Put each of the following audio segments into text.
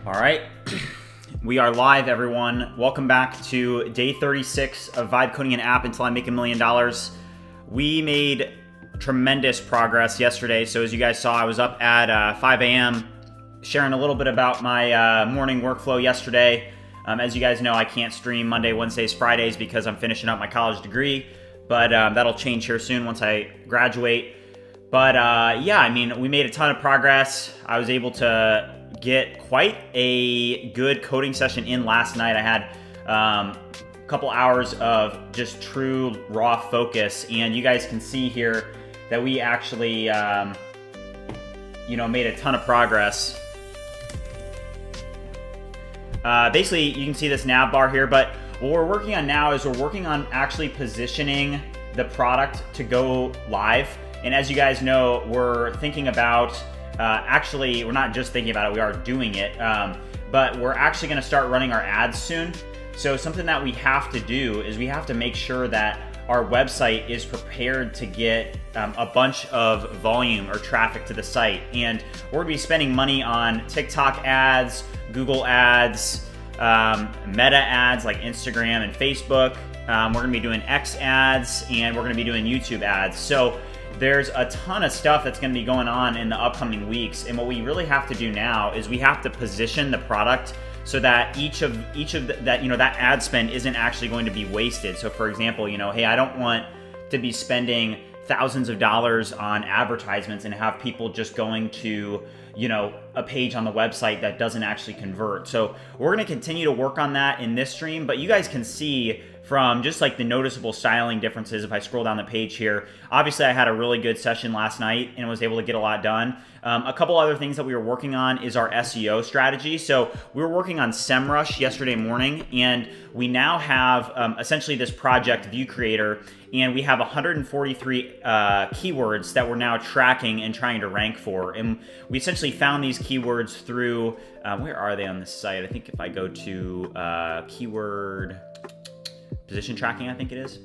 All right, we are live, everyone. Welcome back to day 36 of Vibe Coding an App Until I Make $1 million. We made tremendous progress yesterday. So as you guys saw, I was up at 5 a.m. sharing a little bit about my morning workflow yesterday. As you guys know, I can't stream Monday, Wednesdays, Fridays because I'm finishing up my college degree, but that'll change here soon once I graduate. But yeah, I mean, we made a ton of progress. I was able to get quite a good coding session in last night. I had a couple hours of just true raw focus, and you guys can see here that we actually made a ton of progress. Basically, you can see this nav bar here, but what we're working on now is we're working on actually positioning the product to go live. And as you guys know, we're thinking about, actually, we're not just thinking about it, we are doing it, but we're actually gonna start running our ads soon. So something that we have to do is we have to make sure that our website is prepared to get a bunch of volume or traffic to the site. And we're gonna be spending money on TikTok ads, Google ads, Meta ads like Instagram and Facebook. We're gonna be doing X ads, and we're gonna be doing YouTube ads. So there's a ton of stuff that's going to be going on in the upcoming weeks, and what we really have to do now is we have to position the product so that each of that ad spend isn't actually going to be wasted. So for example, hey, I don't want to be spending thousands of dollars on advertisements and have people just going to a page on the website that doesn't actually convert. So we're going to continue to work on that in this stream, but you guys can see from just like the noticeable styling differences. If I scroll down the page here, obviously I had a really good session last night and was able to get a lot done. A couple other things that we were working on is our SEO strategy. So we were working on SEMrush yesterday morning, and we now have essentially this project View Creator, and we have 143 keywords that we're now tracking and trying to rank for. And we essentially found these keywords through, where are they on this site? I think if I go to keyword position tracking, I think it is.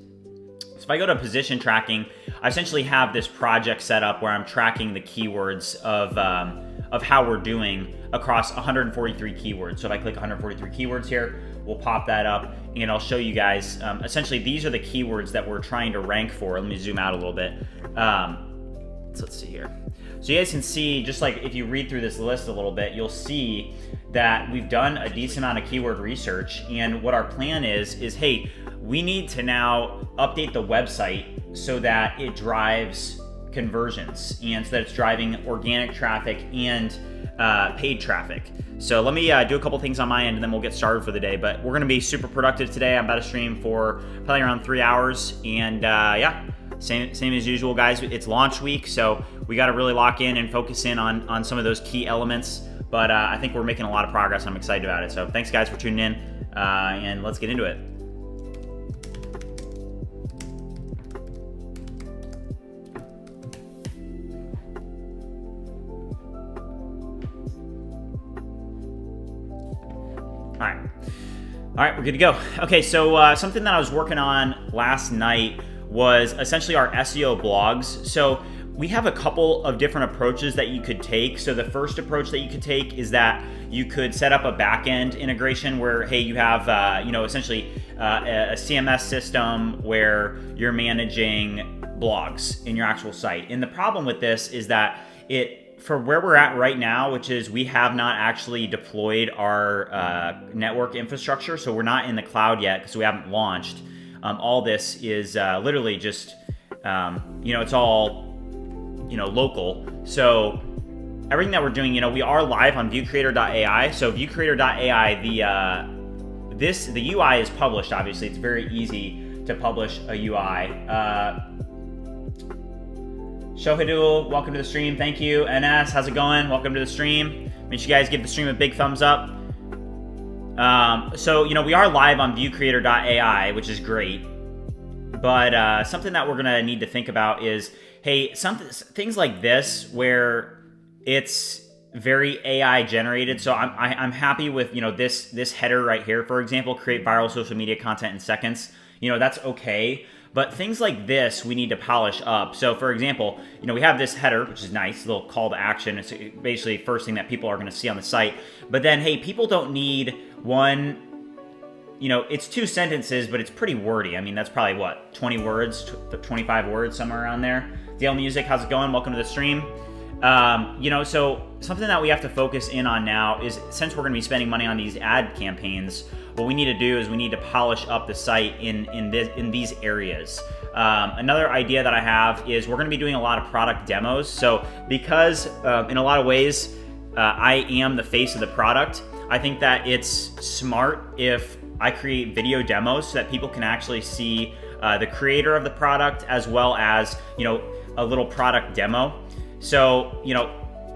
So if I go to position tracking, I essentially have this project set up where I'm tracking the keywords of how we're doing across 143 keywords. So if I click 143 keywords here, we'll pop that up, and I'll show you guys, essentially these are the keywords that we're trying to rank for. Let me zoom out a little bit. So let's see here. So you guys can see, just like if you read through this list a little bit, you'll see that we've done a decent amount of keyword research, and what our plan is hey, we need to now update the website so that it drives conversions, and so that it's driving organic traffic and paid traffic. So let me do a couple things on my end, and then we'll get started for the day. But we're gonna be super productive today. I'm about to stream for probably around 3 hours, and yeah, same as usual, guys. It's launch week, so we got to really lock in and focus in on some of those key elements. But I think we're making a lot of progress. I'm excited about it. So thanks, guys, for tuning in, and let's get into it. All right, we're good to go. Okay, so something that I was working on last night was essentially our SEO blogs. So we have a couple of different approaches that you could take. So the first approach that you could take is that you could set up a back-end integration where, hey, you have, essentially a CMS system where you're managing blogs in your actual site. And the problem with this is that for where we're at right now, which is we have not actually deployed our network infrastructure, so we're not in the cloud yet because we haven't launched. All this is literally just, it's all, local. So everything that we're doing, we are live on viewcreator.ai. So viewcreator.ai, the UI is published, obviously. It's very easy to publish a UI. Shohidul, welcome to the stream. Thank you. NS, how's it going? Welcome to the stream. Make sure you guys give the stream a big thumbs up. So, we are live on viewcreator.ai, which is great. But something that we're going to need to think about is, hey, things like this where it's very AI generated. So I'm happy with, this header right here, for example, create viral social media content in seconds. That's okay. but things like this we need to polish up. So for example, we have this header, which is nice, a little call to action. It's basically the first thing that people are going to see on the site. But then, hey, people don't need one, it's 2 sentences, but it's pretty wordy. I mean, that's probably what, 20 words, 25 words, somewhere around there. Dale Music, how's it going? Welcome to the stream. So something that we have to focus in on now is, since we're going to be spending money on these ad campaigns, what we need to do is we need to polish up the site in these areas. Another idea that I have is we're going to be doing a lot of product demos. So because in a lot of ways I am the face of the product, I think that it's smart if I create video demos so that people can actually see the creator of the product, as well as a little product demo. So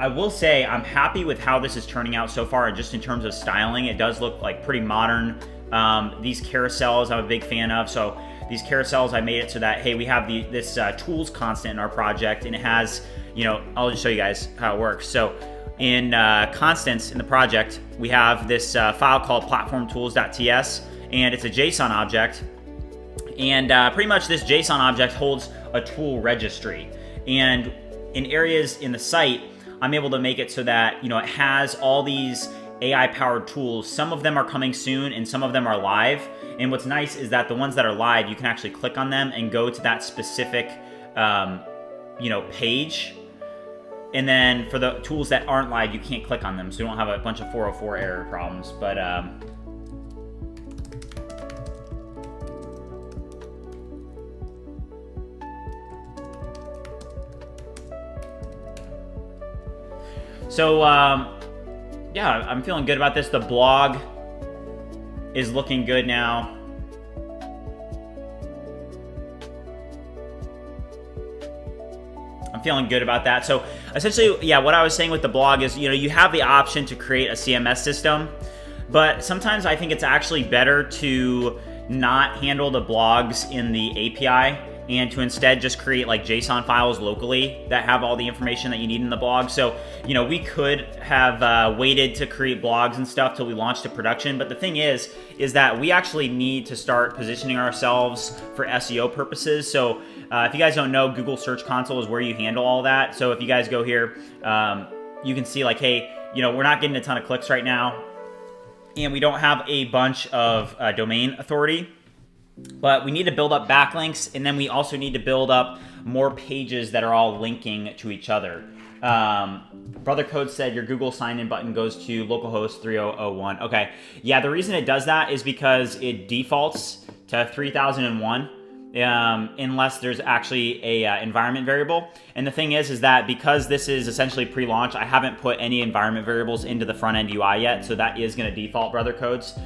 I will say I'm happy with how this is turning out so far, and just in terms of styling, it does look like pretty modern. These carousels I'm a big fan of. So these carousels, I made it so that, hey, we have this tools constant in our project, and it has, I'll just show you guys how it works. So in constants in the project, we have this file called platformtools.ts, and it's a JSON object. And pretty much this JSON object holds a tool registry. And in areas in the site, I'm able to make it so that, it has all these AI-powered tools. Some of them are coming soon, and some of them are live. And what's nice is that the ones that are live, you can actually click on them and go to that specific, page. And then for the tools that aren't live, you can't click on them, so you don't have a bunch of 404 error problems. But yeah, I'm feeling good about this. The blog is looking good now. I'm feeling good about that. So essentially, yeah, what I was saying with the blog is, you have the option to create a CMS system, but sometimes I think it's actually better to not handle the blogs in the API, and to instead just create like JSON files locally that have all the information that you need in the blog. So, we could have waited to create blogs and stuff till we launched to production. But the thing is that we actually need to start positioning ourselves for SEO purposes. So if you guys don't know, Google Search Console is where you handle all that. So if you guys go here, you can see like, hey, we're not getting a ton of clicks right now, and we don't have a bunch of domain authority. But we need to build up backlinks, and then we also need to build up more pages that are all linking to each other. Brother Code said your Google sign-in button goes to localhost 3001. Okay, yeah, the reason it does that is because it defaults to 3001 unless there's actually a environment variable. And the thing is that because this is essentially pre-launch, I haven't put any environment variables into the front-end UI yet, so that is going to default, Brother Codes.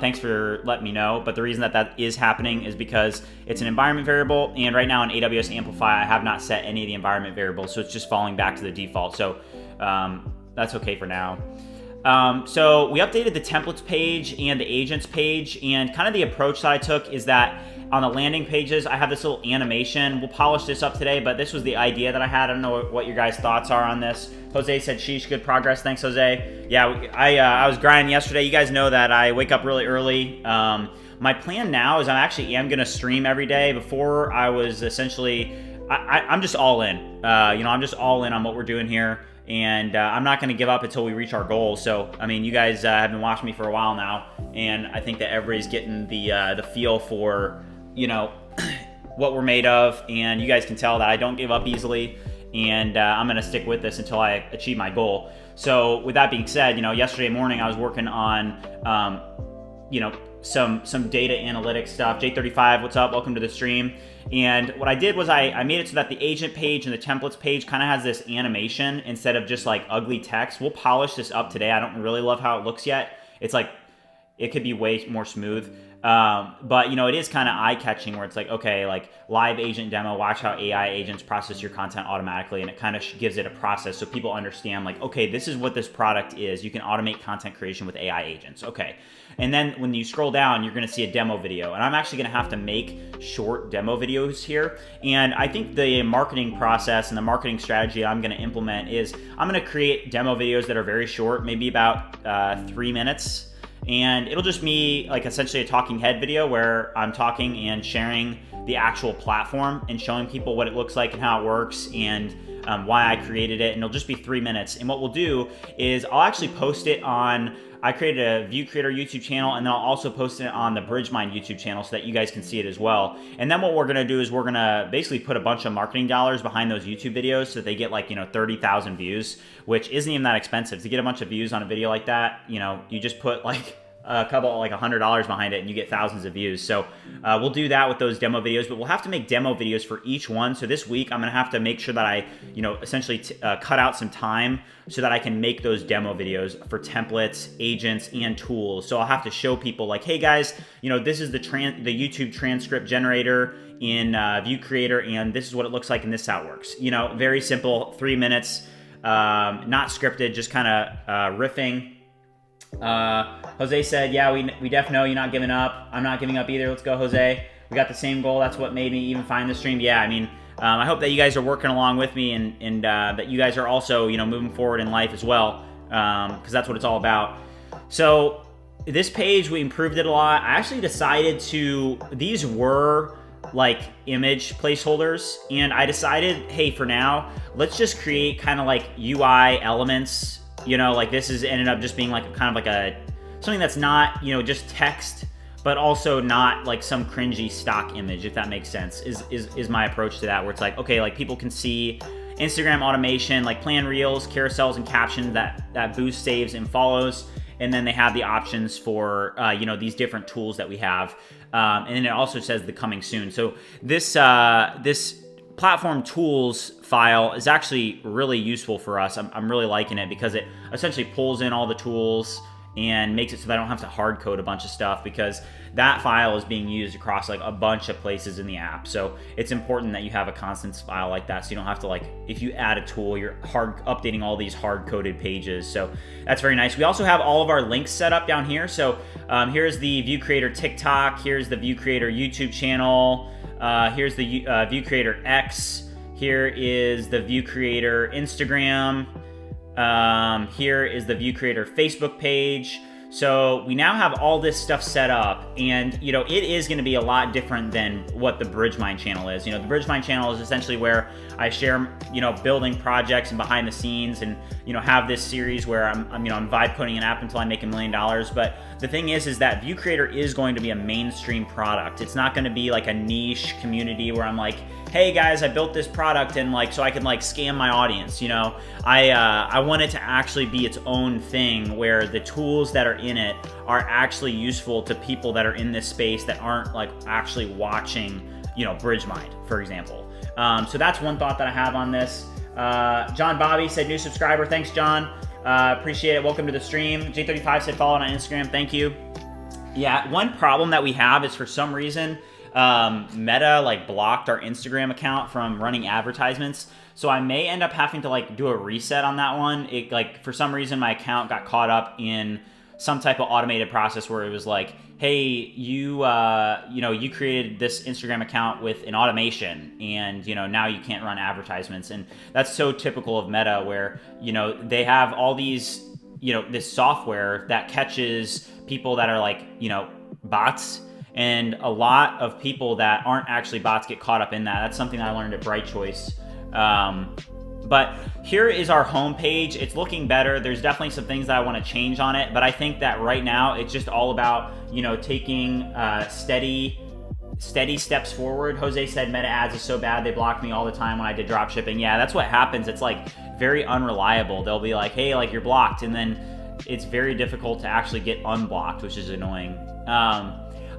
Thanks for letting me know. But the reason that is happening is because it's an environment variable, and right now in AWS Amplify, I have not set any of the environment variables, so it's just falling back to the default. So that's okay for now. So we updated the templates page and the agents page, and kind of the approach that I took is that on the landing pages, I have this little animation. We'll polish this up today, but this was the idea that I had. I don't know what your guys' thoughts are on this. Jose said, sheesh, good progress. Thanks, Jose. Yeah, I was grinding yesterday. You guys know that I wake up really early. My plan now is I actually am going to stream every day. Before, I was essentially, I'm just all in. I'm just all in on what we're doing here. And I'm not going to give up until we reach our goal. So, I mean, you guys have been watching me for a while now, and I think that everybody's getting the feel for, what we're made of. And you guys can tell that I don't give up easily, and I'm going to stick with this until I achieve my goal. So, with that being said, yesterday morning I was working on, some data analytics stuff. J35, what's up? Welcome to the stream. And what I did was I made it so that the agent page and the templates page kind of has this animation instead of just like ugly text. We'll polish this up today. I don't really love how it looks yet. It's like, it could be way more smooth. But it is kind of eye-catching where it's like, okay, like live agent demo, watch how AI agents process your content automatically, and it kind of gives it a process so people understand like, okay, this is what this product is. You can automate content creation with AI agents. Okay. And then when you scroll down, you're going to see a demo video, and I'm actually going to have to make short demo videos here. And I think the marketing process and the marketing strategy I'm going to implement is I'm going to create demo videos that are very short, maybe about 3 minutes. And it'll just be like essentially a talking head video where I'm talking and sharing the actual platform and showing people what it looks like and how it works and why I created it. And it'll just be 3 minutes. And what we'll do is I'll actually post it on, I created a View Creator YouTube channel, and then I'll also post it on the Bridgemind YouTube channel so that you guys can see it as well. And then what we're gonna do is we're gonna basically put a bunch of marketing dollars behind those YouTube videos so that they get like, 30,000 views, which isn't even that expensive. To get a bunch of views on a video like that, you just put like a couple, like $100 behind it and you get thousands of views. So we'll do that with those demo videos, but we'll have to make demo videos for each one. So this week I'm gonna have to make sure that I, essentially cut out some time so that I can make those demo videos for templates, agents, and tools. So I'll have to show people like, hey guys, this is the YouTube transcript generator in View Creator, and this is what it looks like, and this is how it works. Very simple, 3 minutes, not scripted, just kind of riffing. Jose said, yeah, we definitely know you're not giving up. I'm not giving up either. Let's go, Jose. We got the same goal. That's what made me even find the stream. Yeah, I mean, I hope that you guys are working along with me and that you guys are also, moving forward in life as well, because that's what it's all about. So this page, we improved it a lot. I actually decided these were like image placeholders, and I decided, hey, for now, let's just create kind of like UI elements. Like this is ended up just being like kind of like something that's not, just text, but also not like some cringy stock image, if that makes sense, is my approach to that, where it's like, okay, like people can see Instagram automation, like plan reels, carousels, and captions that boost saves and follows. And then they have the options for, these different tools that we have. And then it also says the coming soon. So this platform tools file is actually really useful for us. I'm really liking it because it essentially pulls in all the tools and makes it so that I don't have to hard code a bunch of stuff, because that file is being used across like a bunch of places in the app. So it's important that you have a constant file like that, so you don't have to, like, if you add a tool, you're updating all these hard coded pages. So that's very nice. We also have all of our links set up down here. So here's the View Creator TikTok, here's the View Creator YouTube channel, here's the View Creator X, here is the View Creator Instagram, here is the View Creator Facebook page. So we now have all this stuff set up, and it is going to be a lot different than what the Bridgemind channel is. The Bridgemind channel is essentially where I share, building projects and behind the scenes, and have this series where I'm vibe coding an app until I make $1 million. But the thing is that View Creator is going to be a mainstream product. It's not going to be like a niche community where I'm like, hey guys, I built this product and so I can scam my audience. I want it to actually be its own thing where the tools that are in it are actually useful to people that are in this space that aren't actually watching, Bridgemind, for example. So that's one thought that I have on this. John Bobby said new subscriber. Thanks, John. Appreciate it. Welcome to the stream. J35 said follow on Instagram. Thank you. Yeah, one problem that we have is for some reason, Meta blocked our Instagram account from running advertisements. So I may end up having to do a reset on that one. It for some reason my account got caught up in some type of automated process where it was like, hey, you created this Instagram account with an automation, and now you can't run advertisements. And that's so typical of Meta, where they have all these this software that catches people that are bots. And a lot of people that aren't actually bots get caught up in that. That's something I learned at Bright Choice. But here is our homepage. It's looking better. There's definitely some things that I want to change on it, but I think that right now it's just all about taking steady steps forward. Jose said Meta ads is so bad they blocked me all the time when I did drop shipping. Yeah, that's what happens. It's very unreliable. They'll be like, hey, you're blocked, and then it's very difficult to actually get unblocked, which is annoying.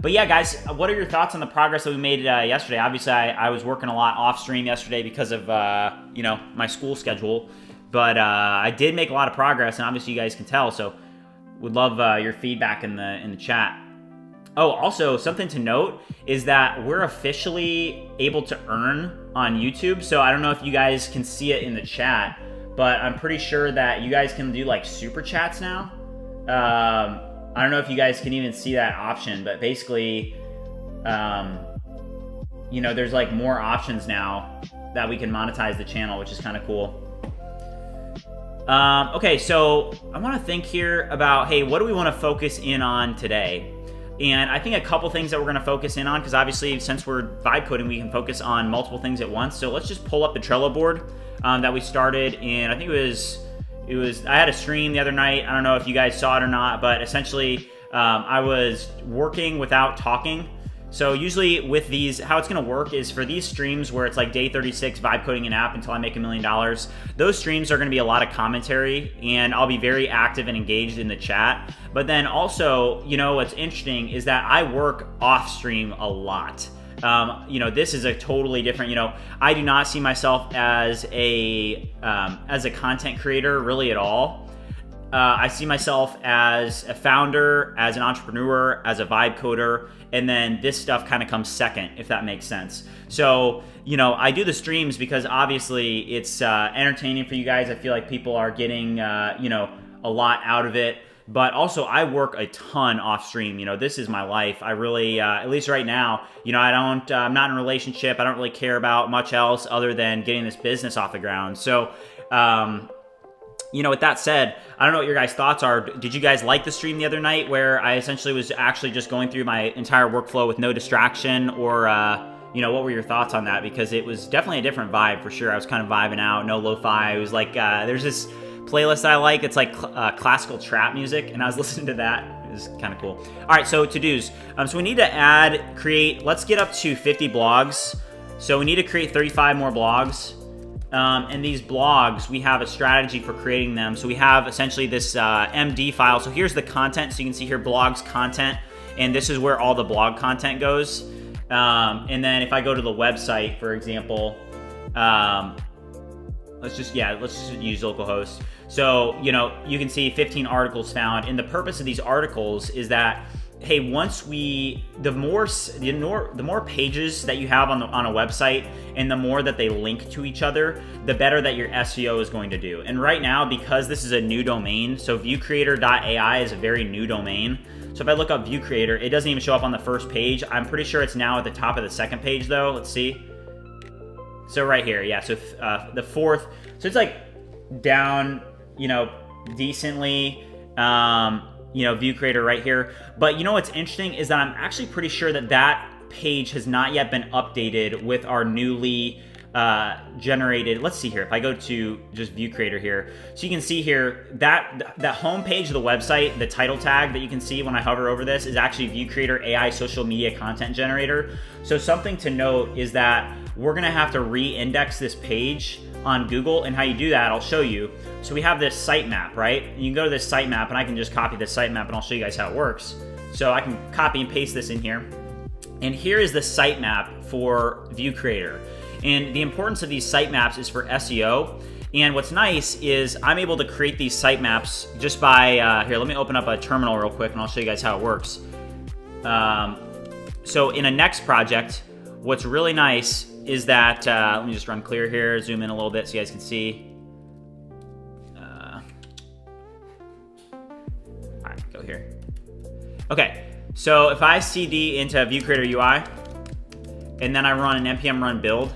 But yeah, guys, what are your thoughts on the progress that we made yesterday? Obviously, I was working a lot off stream yesterday because of my school schedule, but I did make a lot of progress, and obviously you guys can tell. So, would love your feedback in the chat. Oh, also something to note is that we're officially able to earn on YouTube. So I don't know if you guys can see it in the chat, but I'm pretty sure that you guys can do super chats now. I don't know if you guys can even see that option, but basically, there's more options now that we can monetize the channel, which is kind of cool. Okay, so I want to think here about, hey, what do we want to focus in on today? And I think a couple things that we're going to focus in on, because obviously since we're vibe coding, we can focus on multiple things at once. So let's just pull up the Trello board that we started in, I think it was, I had a stream the other night. I don't know if you guys saw it or not, but essentially I was working without talking. So usually with these, how it's gonna work is for these streams where it's like day 36, vibe coding an app until I make $1 million, those streams are gonna be a lot of commentary, and I'll be very active and engaged in the chat. But then also, you know, what's interesting is that I work off stream a lot. You know, this is a totally different, you know, I do not see myself as a content creator really at all. I see myself as a founder, as an entrepreneur, as a vibe coder, and then this stuff kind of comes second, if that makes sense. So, you know, I do the streams because obviously it's entertaining for you guys. I feel like people are getting, you know, a lot out of it. But also, I work a ton off stream. You know, this is my life. I really, at least right now, you know, I'm not in a relationship. I don't really care about much else other than getting this business off the ground. So, you know, with that said, I don't know what your guys' thoughts are. Did you guys like the stream the other night where I essentially was actually just going through my entire workflow with no distraction? Or, you know, what were your thoughts on that? Because it was definitely a different vibe for sure. I was kind of vibing out, no lo-fi. It was like, there's this playlist I like. It's like classical trap music, and I was listening to that. It was kind of cool. All right, so to-dos. So we need to let's get up to 50 blogs. So we need to create 35 more blogs. And these blogs, we have a strategy for creating them. So we have essentially this MD file. So here's the content. So you can see here blogs content, and this is where all the blog content goes. And then if I go to the website, for example, let's just use localhost. So, you know, you can see 15 articles found. And the purpose of these articles is that, hey, the more pages that you have on a website and the more that they link to each other, the better that your SEO is going to do. And right now, because this is a new domain, so viewcreator.ai is a very new domain. So if I look up view creator, it doesn't even show up on the first page. I'm pretty sure it's now at the top of the second page though. Let's see. So right here, yeah, so the fourth, so it's like down, you know, decently, you know, view creator right here. But you know what's interesting is that I'm actually pretty sure that that page has not yet been updated with our newly generated. Let's see here. If I go to just view creator here, so you can see here that home page of the website, the title tag that you can see when I hover over this is actually view creator AI social media content generator. So something to note is that we're gonna have to re-index this page on Google, and how you do that, I'll show you. So we have this sitemap, right? You can go to this sitemap, and I can just copy this sitemap, and I'll show you guys how it works. So I can copy and paste this in here. And here is the sitemap for View Creator. And the importance of these sitemaps is for SEO. And what's nice is I'm able to create these sitemaps just by, here, let me open up a terminal real quick, and I'll show you guys how it works. So in a next project, what's really nice is that, let me just run clear here, zoom in a little bit so you guys can see. All right, go here. Okay, so if I CD into View Creator UI, and then I run an npm run build,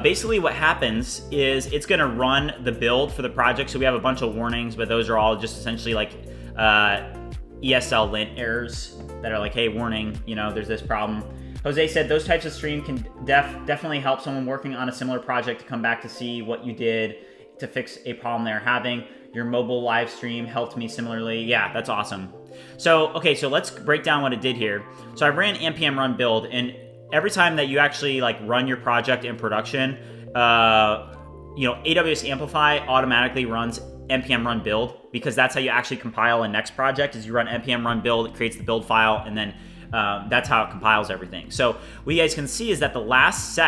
basically what happens is it's gonna run the build for the project. So we have a bunch of warnings, but those are all just essentially like ESL lint errors that are like, hey, warning, you know, there's this problem. Jose said those types of stream can definitely help someone working on a similar project to come back to see what you did to fix a problem they're having. Your mobile live stream helped me similarly. Yeah, that's awesome. So, okay, so let's break down what it did here. So I ran npm run build, and every time that you actually like run your project in production, you know, AWS Amplify automatically runs npm run build, because that's how you actually compile a next project. Is you run npm run build, it creates the build file, and then that's how it compiles everything. So what you guys can see is that the last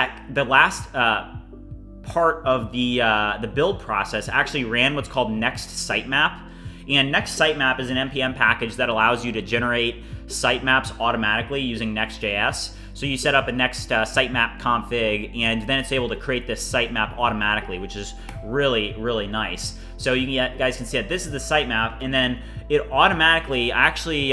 part of the build process actually ran what's called next sitemap. And next sitemap is an npm package that allows you to generate sitemaps automatically using Next.js. So you set up a next sitemap config, and then it's able to create this sitemap automatically, which is really, really nice. So you guys can see that this is the sitemap, and then it automatically, actually,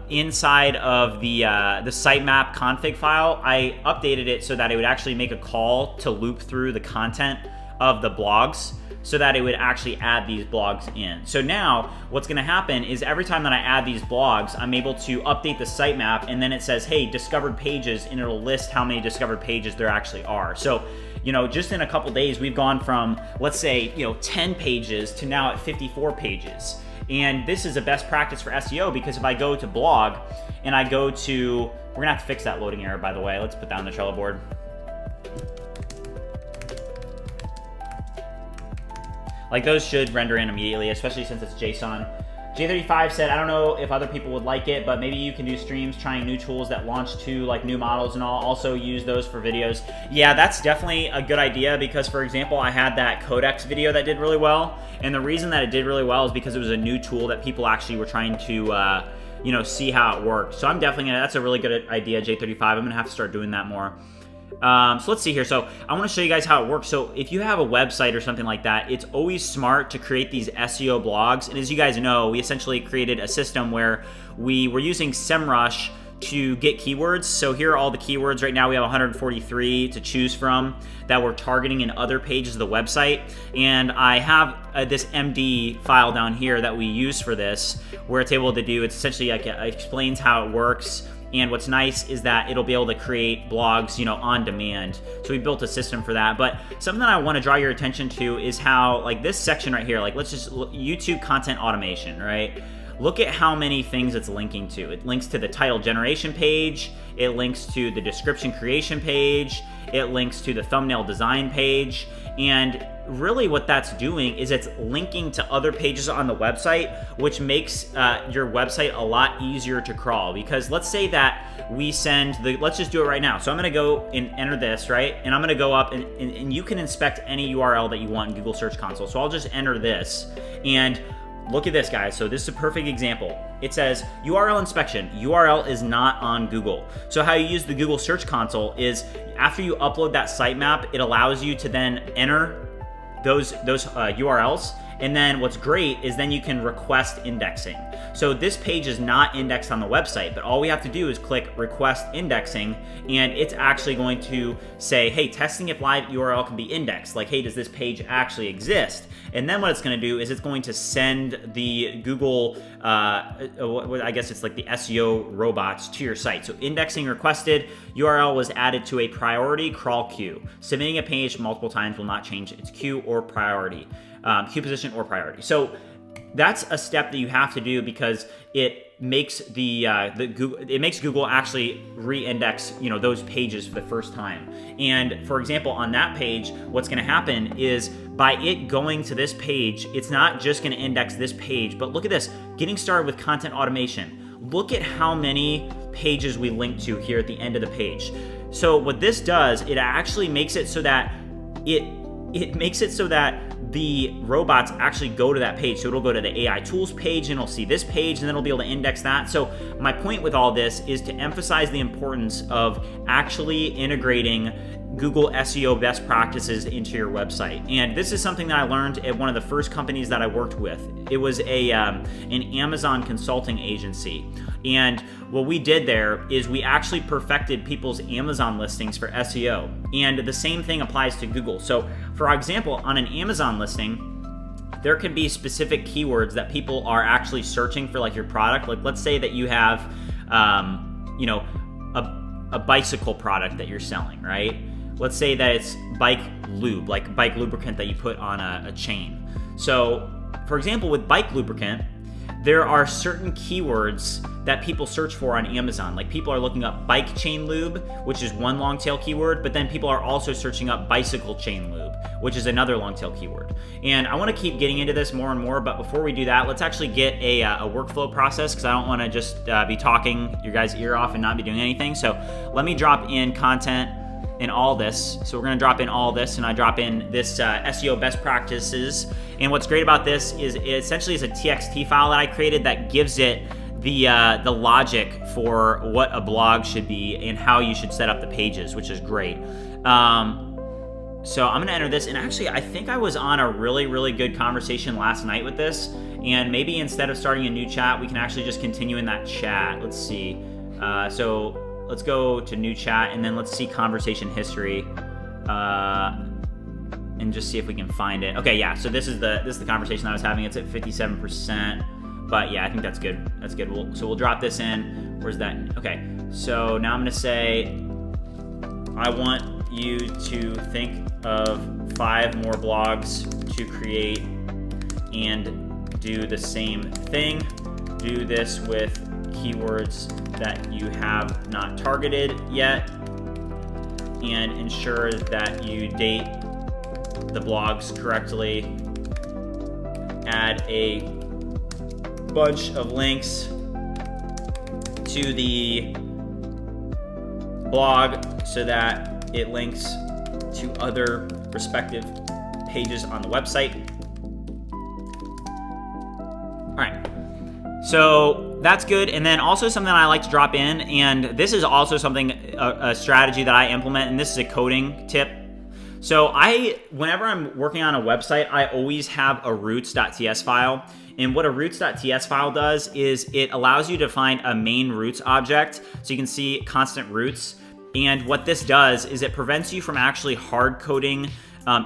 inside of the sitemap config file, I updated it so that it would actually make a call to loop through the content of the blogs. so that it would actually add these blogs in. So now what's gonna happen is every time that I add these blogs, I'm able to update the sitemap, and then it says, hey, discovered pages, and it'll list how many discovered pages there actually are. So, just in a couple days, we've gone from, let's say, 10 pages to now at 54 pages. And this is a best practice for SEO, because if I go to blog and I go to, we're gonna have to fix that loading error, by the way. Let's put that on the Trello board. Like, those should render in immediately, especially since it's JSON. J35 said, I don't know if other people would like it, but maybe you can do streams trying new tools that launch to like new models, and I'll also use those for videos. Yeah, that's definitely a good idea, because for example, I had that Codex video that did really well. And the reason that it did really well is because it was a new tool that people actually were trying to, see how it worked. So I'm definitely that's a really good idea, J35. I'm gonna have to start doing that more. So let's see here. So I want to show you guys how it works. So if you have a website or something like that, it's always smart to create these SEO blogs. And as you guys know, we essentially created a system where we were using SEMrush to get keywords. So here are all the keywords. Right now we have 143 to choose from that we're targeting in other pages of the website. And I have this MD file down here that we use for this, where it's able to do, it's essentially like it explains how it works. And what's nice is that it'll be able to create blogs, on demand. So we built a system for that. But something that I want to draw your attention to is how, like, this section right here, like, let's just look, YouTube content automation, right? Look at how many things it's linking to. It links to the title generation page. It links to the description creation page. It links to the thumbnail design page. And really what that's doing is it's linking to other pages on the website, which makes your website a lot easier to crawl. Because let's say that we send let's just do it right now. So I'm gonna go and enter this, right? And I'm gonna go up and you can inspect any URL that you want in Google Search Console. So I'll just enter this, and look at this, guys. So this is a perfect example. It says URL inspection. URL is not on Google. So how you use the Google Search Console is after you upload that sitemap, it allows you to then enter those URLs. And then what's great is then you can request indexing. So this page is not indexed on the website, but all we have to do is click request indexing, and it's actually going to say, hey, testing if live URL can be indexed. Like, hey, does this page actually exist? And then what it's going to do is it's going to send the Google, I guess it's like the SEO robots to your site. So indexing requested, URL was added to a priority crawl queue. Submitting a page multiple times will not change its queue or priority. Queue position or priority. So that's a step that you have to do, because it makes Google actually re-index those pages for the first time. And for example, on that page, what's going to happen is by it going to this page, it's not just going to index this page, but look at this, getting started with content automation. Look at how many pages we link to here at the end of the page. So what this does, it actually makes it so that it makes it so that the robots actually go to that page. So it'll go to the AI tools page, and it'll see this page, and then it'll be able to index that. So my point with all this is to emphasize the importance of actually integrating Google SEO best practices into your website. And this is something that I learned at one of the first companies that I worked with. It was an Amazon consulting agency. And what we did there is we actually perfected people's Amazon listings for SEO. And the same thing applies to Google. So for example, on an Amazon listing, there can be specific keywords that people are actually searching for, like your product. Like, let's say that you have, a bicycle product that you're selling, right? Let's say that it's bike lube, like bike lubricant that you put on a chain. So for example, with bike lubricant, there are certain keywords that people search for on Amazon. Like, people are looking up bike chain lube, which is one long tail keyword, but then people are also searching up bicycle chain lube, which is another long tail keyword. And I want to keep getting into this more and more, but before we do that, let's actually get a workflow process, because I don't want to just be talking your guys' ear off and not be doing anything. So let me drop in content in all this. So we're going to drop in all this, and I drop in this SEO best practices. And what's great about this is it essentially is a TXT file that I created that gives it the logic for what a blog should be and how you should set up the pages, which is great. So I'm going to enter this, and actually I think I was on a really, really good conversation last night with this, and maybe instead of starting a new chat, we can actually just continue in that chat. Let's see. So let's go to new chat, and then let's see conversation history. And and just see if we can find it. Okay, yeah, so this is the conversation I was having. It's at 57%, but yeah, I think that's good. That's good. So we'll drop this in. Where's that? Okay, so now I'm gonna say, I want you to think of 5 more blogs to create and do the same thing. Do this with keywords that you have not targeted yet, and ensure that you date the blogs correctly. Add a bunch of links to the blog so that it links to other respective pages on the website. All right, so that's good. And then also something I like to drop in, and this is also something, a strategy that I implement, and this is a coding tip. So whenever I'm working on a website, I always have a roots.ts file. And what a roots.ts file does is it allows you to find a main roots object. So you can see constant roots. And what this does is it prevents you from actually hard coding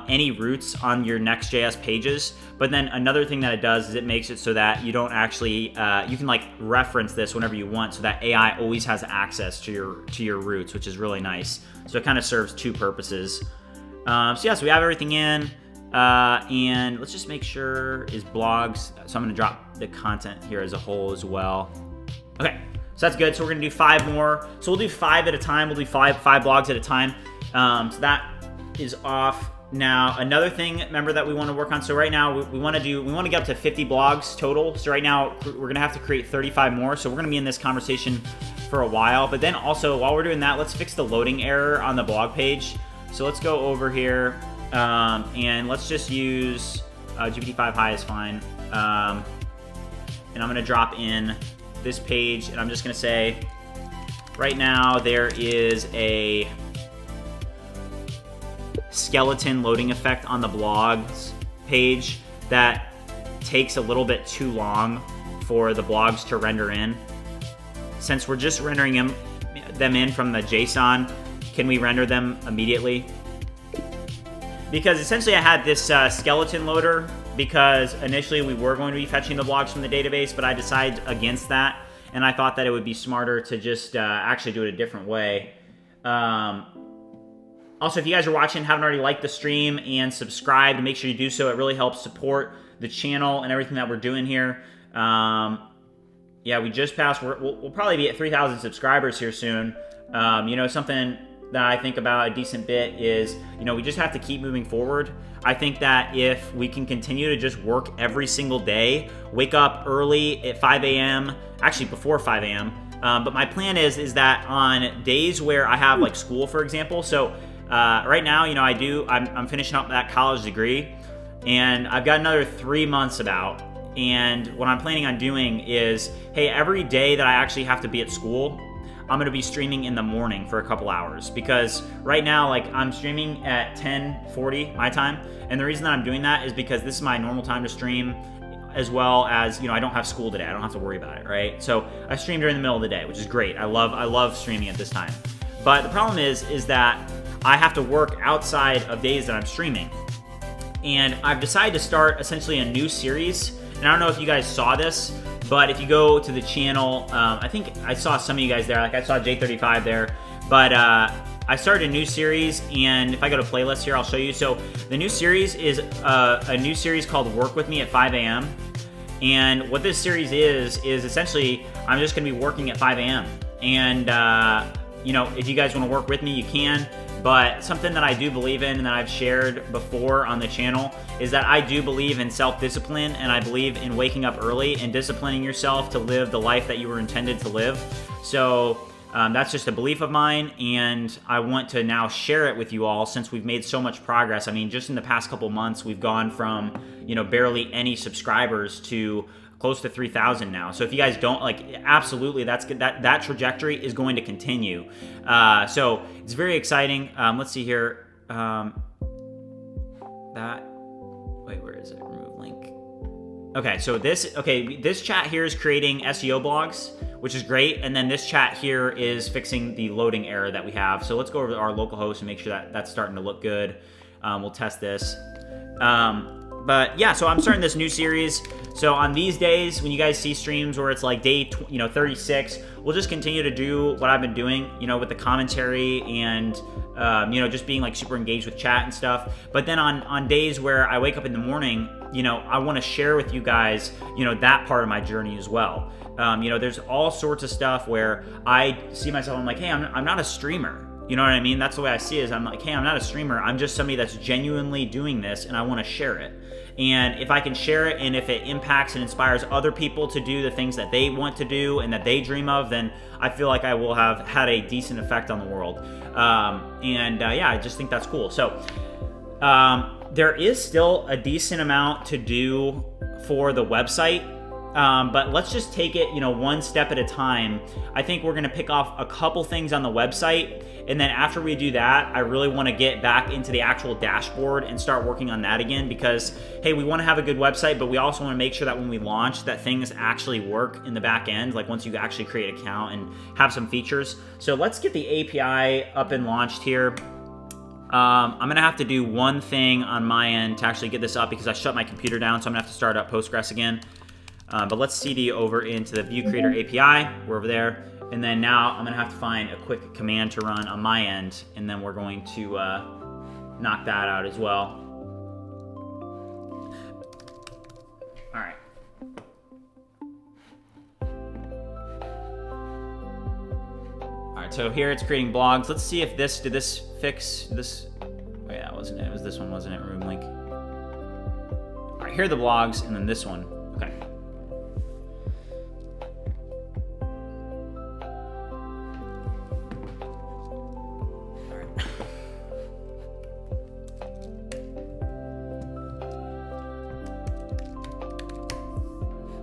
any roots on your Next.js pages. But then another thing that it does is it makes it so that you don't actually, you can like reference this whenever you want, so that AI always has access to your roots, which is really nice. So it kind of serves 2 purposes. So yeah, so we have everything in, and let's just make sure is blogs. So I'm gonna drop the content here as a whole as well. Okay, so that's good. So we're gonna do 5 more. So we'll do 5 at a time. We'll do five blogs at a time. So that is off. Now, another thing, remember, that we want to work on. So right now we want to get up to 50 blogs total. So right now we're gonna have to create 35 more. So we're gonna be in this conversation for a while. But then also, while we're doing that, let's fix the loading error on the blog page. So let's go over here, and let's just use GPT-5 High is fine. And I'm gonna drop in this page, and I'm just gonna say, right now there is a skeleton loading effect on the blogs page that takes a little bit too long for the blogs to render in. Since we're just rendering them in from the JSON, can we render them immediately? Because essentially I had this skeleton loader, because initially we were going to be fetching the blogs from the database, but I decided against that, and I thought that it would be smarter to just actually do it a different way. Also, if you guys are watching, haven't already liked the stream and subscribed, make sure you do so. It really helps support the channel and everything that we're doing here. Yeah, we just passed, we'll probably be at 3,000 subscribers here soon. You know, something that I think about a decent bit is, you know, we just have to keep moving forward. I think that if we can continue to just work every single day, wake up early at 5 a.m., actually before 5 a.m., but my plan is that on days where I have like school, for example, so right now, you know, I'm finishing up that college degree, and I've got another 3 months about. And what I'm planning on doing is, hey, every day that I actually have to be at school, I'm gonna be streaming in the morning for a couple hours, because right now, like, I'm streaming at 10:40 my time, and the reason that I'm doing that is because this is my normal time to stream, as well as, you know, I don't have school today. I don't have to worry about it, right? So I stream during the middle of the day, which is great. I love streaming at this time. But the problem is that I have to work outside of days that I'm streaming. And I've decided to start essentially a new series. And I don't know if you guys saw this, but if you go to the channel, I think I saw some of you guys there. Like, I saw J35 there. But I started a new series, and if I go to playlist here, I'll show you. So the new series is a new series called Work With Me at 5 a.m. And what this series is essentially, I'm just gonna be working at 5 a.m. And you know, if you guys wanna work with me, you can. But something that I do believe in, and that I've shared before on the channel, is that I do believe in self-discipline, and I believe in waking up early and disciplining yourself to live the life that you were intended to live. So that's just a belief of mine, and I want to now share it with you all, since we've made so much progress. I mean, just in the past couple months, we've gone from, you know, barely any subscribers to close to 3,000 now. So if you guys don't, like, absolutely, that's good. That trajectory is going to continue. So it's very exciting. Let's see here. Wait, where is it? Remove link. Okay, so this chat here is creating SEO blogs, which is great. And then this chat here is fixing the loading error that we have. So let's go over to our local host and make sure that that's starting to look good. We'll test this. But yeah, so I'm starting this new series. So on these days, when you guys see streams where it's like day 36, we'll just continue to do what I've been doing, with the commentary and just being like super engaged with chat and stuff. But then on days where I wake up in the morning, I want to share with you guys, that part of my journey as well. There's all sorts of stuff where I see myself, I'm like, hey, I'm not a streamer. You know what I mean? That's the way I see it. Is I'm like, hey, I'm not a streamer. I'm just somebody that's genuinely doing this, and I want to share it. And if I can share it, and if it impacts and inspires other people to do the things that they want to do and that they dream of, then I feel like I will have had a decent effect on the world. Yeah, I just think that's cool. So there is still a decent amount to do for the website. But let's just take it, one step at a time. I think we're going to pick off a couple things on the website. And then after we do that, I really want to get back into the actual dashboard and start working on that again because, hey, we want to have a good website, but we also want to make sure that when we launch that things actually work in the back end, like once you actually create an account and have some features. So let's get the API up and launched here. I'm going to have to do one thing on my end to actually get this up because I shut my computer down, so I'm going to have to start up Postgres again. But let's CD over into the View Creator API. We're over there. And then now I'm going to have to find a quick command to run on my end. And then we're going to knock that out as well. All right. All right, so here it's creating blogs. Let's see if did this fix this? Oh yeah, wasn't it? It was this one, wasn't it? Room link. All right, here are the blogs, and then this one. Okay.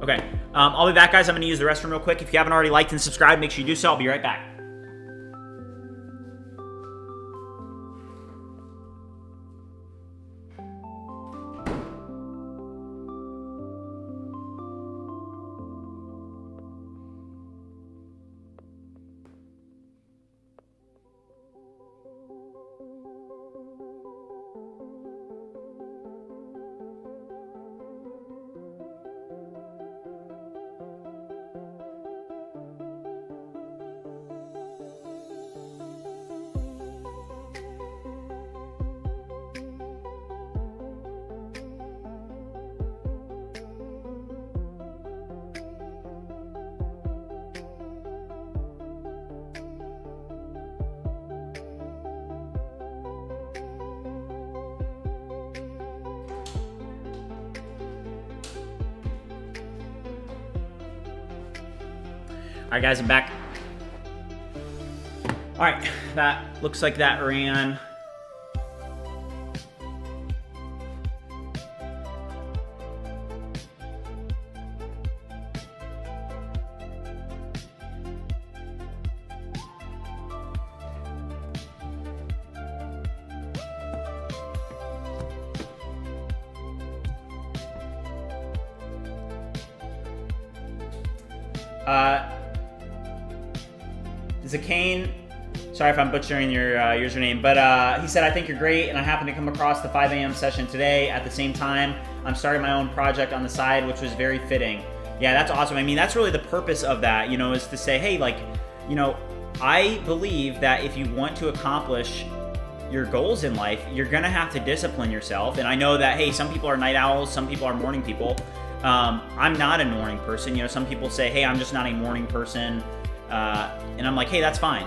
Okay, I'll be back, guys. I'm going to use the restroom real quick. If you haven't already liked and subscribed, make sure you do so. I'll be right back. All right, guys, I'm back. All right, that looks like that ran. Zakane, sorry if I'm butchering your username, but he said, I think you're great, and I happened to come across the 5 a.m. session today. At the same time, I'm starting my own project on the side, which was very fitting. Yeah, that's awesome. I mean, that's really the purpose of that, is to say, hey, like, I believe that if you want to accomplish your goals in life, you're going to have to discipline yourself. And I know that, hey, some people are night owls, some people are morning people. I'm not a morning person. Some people say, hey, I'm just not a morning person. And I'm like, hey, that's fine.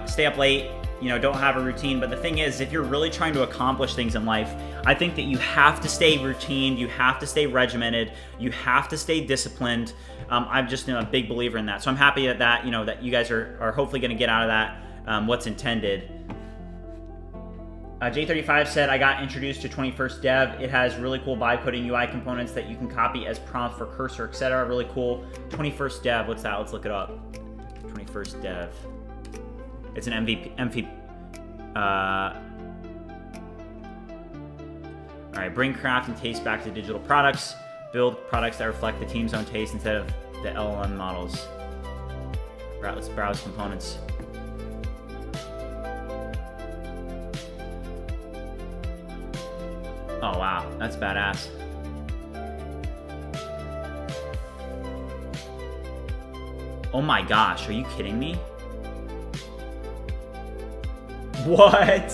Stay up late, don't have a routine. But the thing is, if you're really trying to accomplish things in life, I think that you have to stay routine. You have to stay regimented. You have to stay disciplined. I'm just a big believer in that. So I'm happy that that you guys are hopefully going to get out of that what's intended. J35 said, I got introduced to 21st Dev. It has really cool vibe coding UI components that you can copy as prompts for Cursor, etc. Really cool. 21st Dev, what's that? Let's look it up. 21st Dev. It's an MVP. All right, bring craft and taste back to digital products. Build products that reflect the team's own taste instead of the LLM models. All right, let's browse components. Oh, wow. That's badass. Oh my gosh, are you kidding me? What?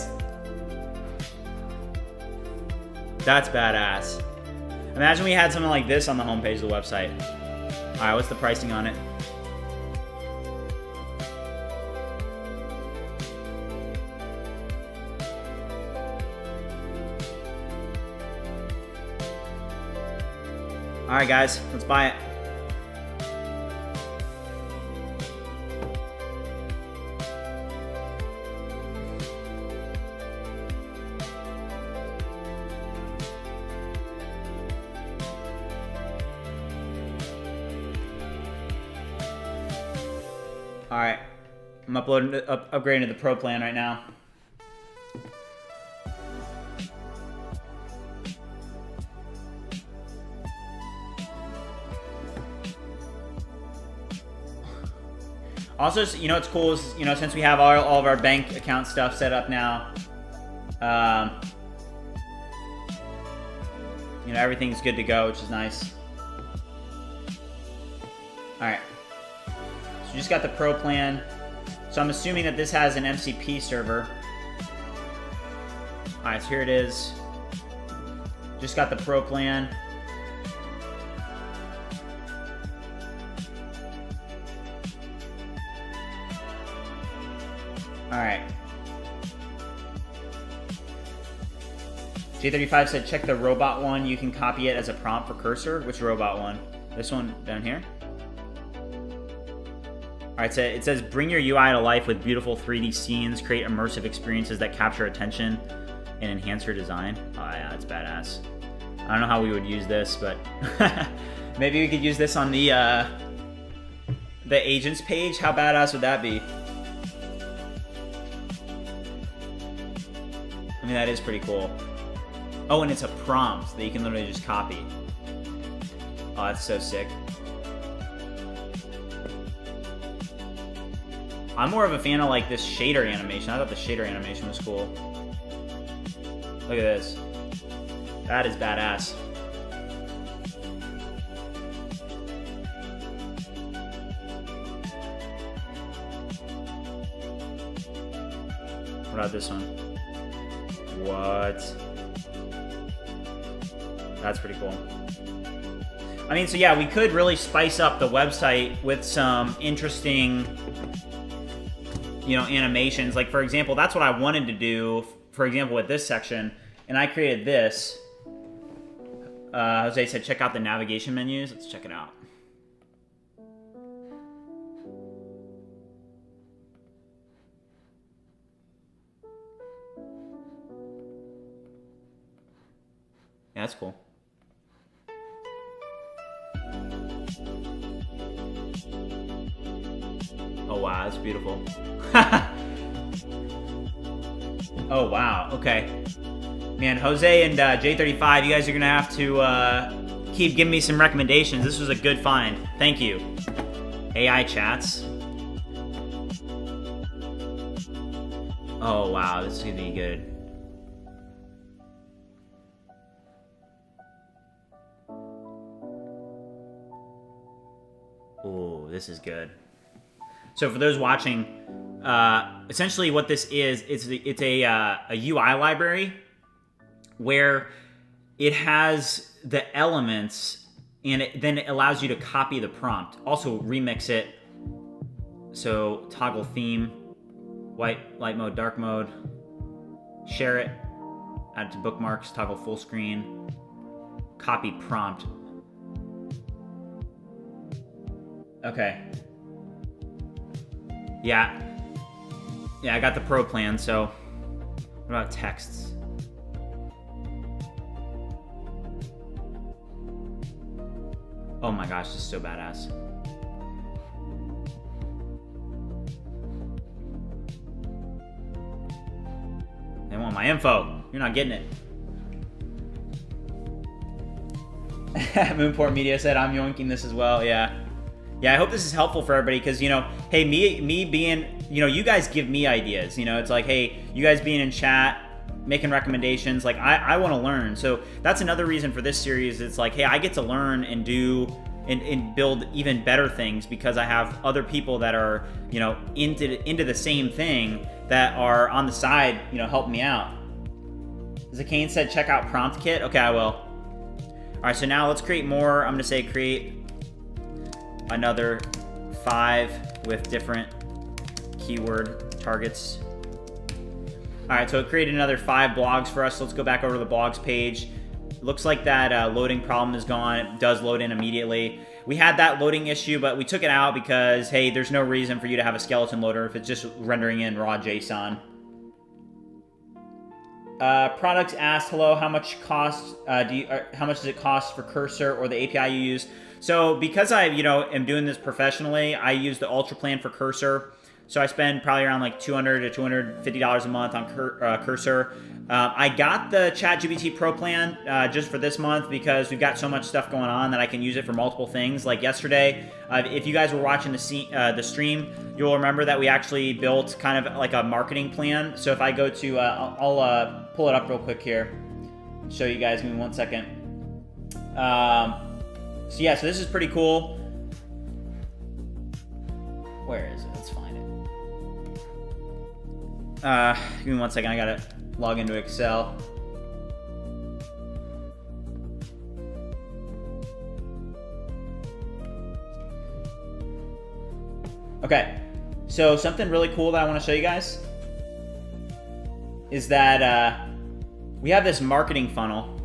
That's badass. Imagine we had something like this on the homepage of the website. All right, what's the pricing on it? All right, guys, let's buy it. All right, I'm upgrading to the Pro plan right now. Also, you know what's cool is, you know, since we have all of our bank account stuff set up now, you know, everything's good to go, which is nice. All right. So just got the Pro plan. So I'm assuming that this has an MCP server. All right, so here it is. Just got the Pro plan. All right. J35 said, check the robot one. You can copy it as a prompt for Cursor. Which robot one? This one down here? All right, so it says, bring your UI to life with beautiful 3D scenes, create immersive experiences that capture attention, and enhance your design. Oh yeah, that's badass. I don't know how we would use this, but maybe we could use this on the agents page. How badass would that be? I mean, that is pretty cool. Oh, and it's a prompt that you can literally just copy. Oh, that's so sick. I'm more of a fan of like this shader animation. I thought the shader animation was cool. Look at this. That is badass. What about this one? What? That's pretty cool. I mean, so yeah, we could really spice up the website with some interesting, you know, animations. Like, for example, that's what I wanted to do, for example, with this section. And I created this. Jose said, check out the navigation menus. Let's check it out. Yeah, that's cool. Oh, wow, that's beautiful. Oh, wow, okay. Man, Jose and J35, you guys are going to have to keep giving me some recommendations. This was a good find. Thank you. AI chats. Oh, wow, this is going to be good. Oh, this is good. So for those watching, essentially what this is, it's a UI library where it has the elements and then it allows you to copy the prompt. Also remix it. So toggle theme, white, light mode, dark mode, share it, add it to bookmarks, toggle full screen, copy prompt. Okay. Yeah, I got the Pro plan, so what about texts? Oh my gosh, this is so badass. They want my info. You're not getting it. Moonport Media said, I'm yoinking this as well, yeah. Yeah, I hope this is helpful for everybody because, you know, hey, me being, you know, you guys give me ideas. You know, it's like, hey, you guys being in chat, making recommendations. Like I want to learn. So that's another reason for this series. It's like, hey, I get to learn and do and build even better things because I have other people that are, you know, into the same thing that are on the side, you know, helping me out. Zakane said, check out prompt kit. Okay, I will. All right, so now let's create more. I'm gonna say create another 5 with different keyword targets. All right, so it created another 5 blogs for us. So let's go back over to the blogs page. Looks like that loading problem is gone. It does load in immediately. We had that loading issue, but we took it out because, hey, there's no reason for you to have a skeleton loader if it's just rendering in raw JSON. Products asked, hello, how much cost how much does it cost for Cursor or the API you use? So because I, you know, am doing this professionally, I use the Ultra plan for Cursor. So I spend probably around like $200 to $250 a month on Cursor. I got the ChatGPT Pro plan just for this month because we've got so much stuff going on that I can use it for multiple things. Like yesterday, if you guys were watching the stream, you'll remember that we actually built kind of like a marketing plan. So if I go to, I'll pull it up real quick here, show you guys. Give me 1 second. So yeah, so this is pretty cool. Where is it? Let's find it. Give me 1 second. I gotta log into Excel. Okay, so something really cool that I want to show you guys is that we have this marketing funnel.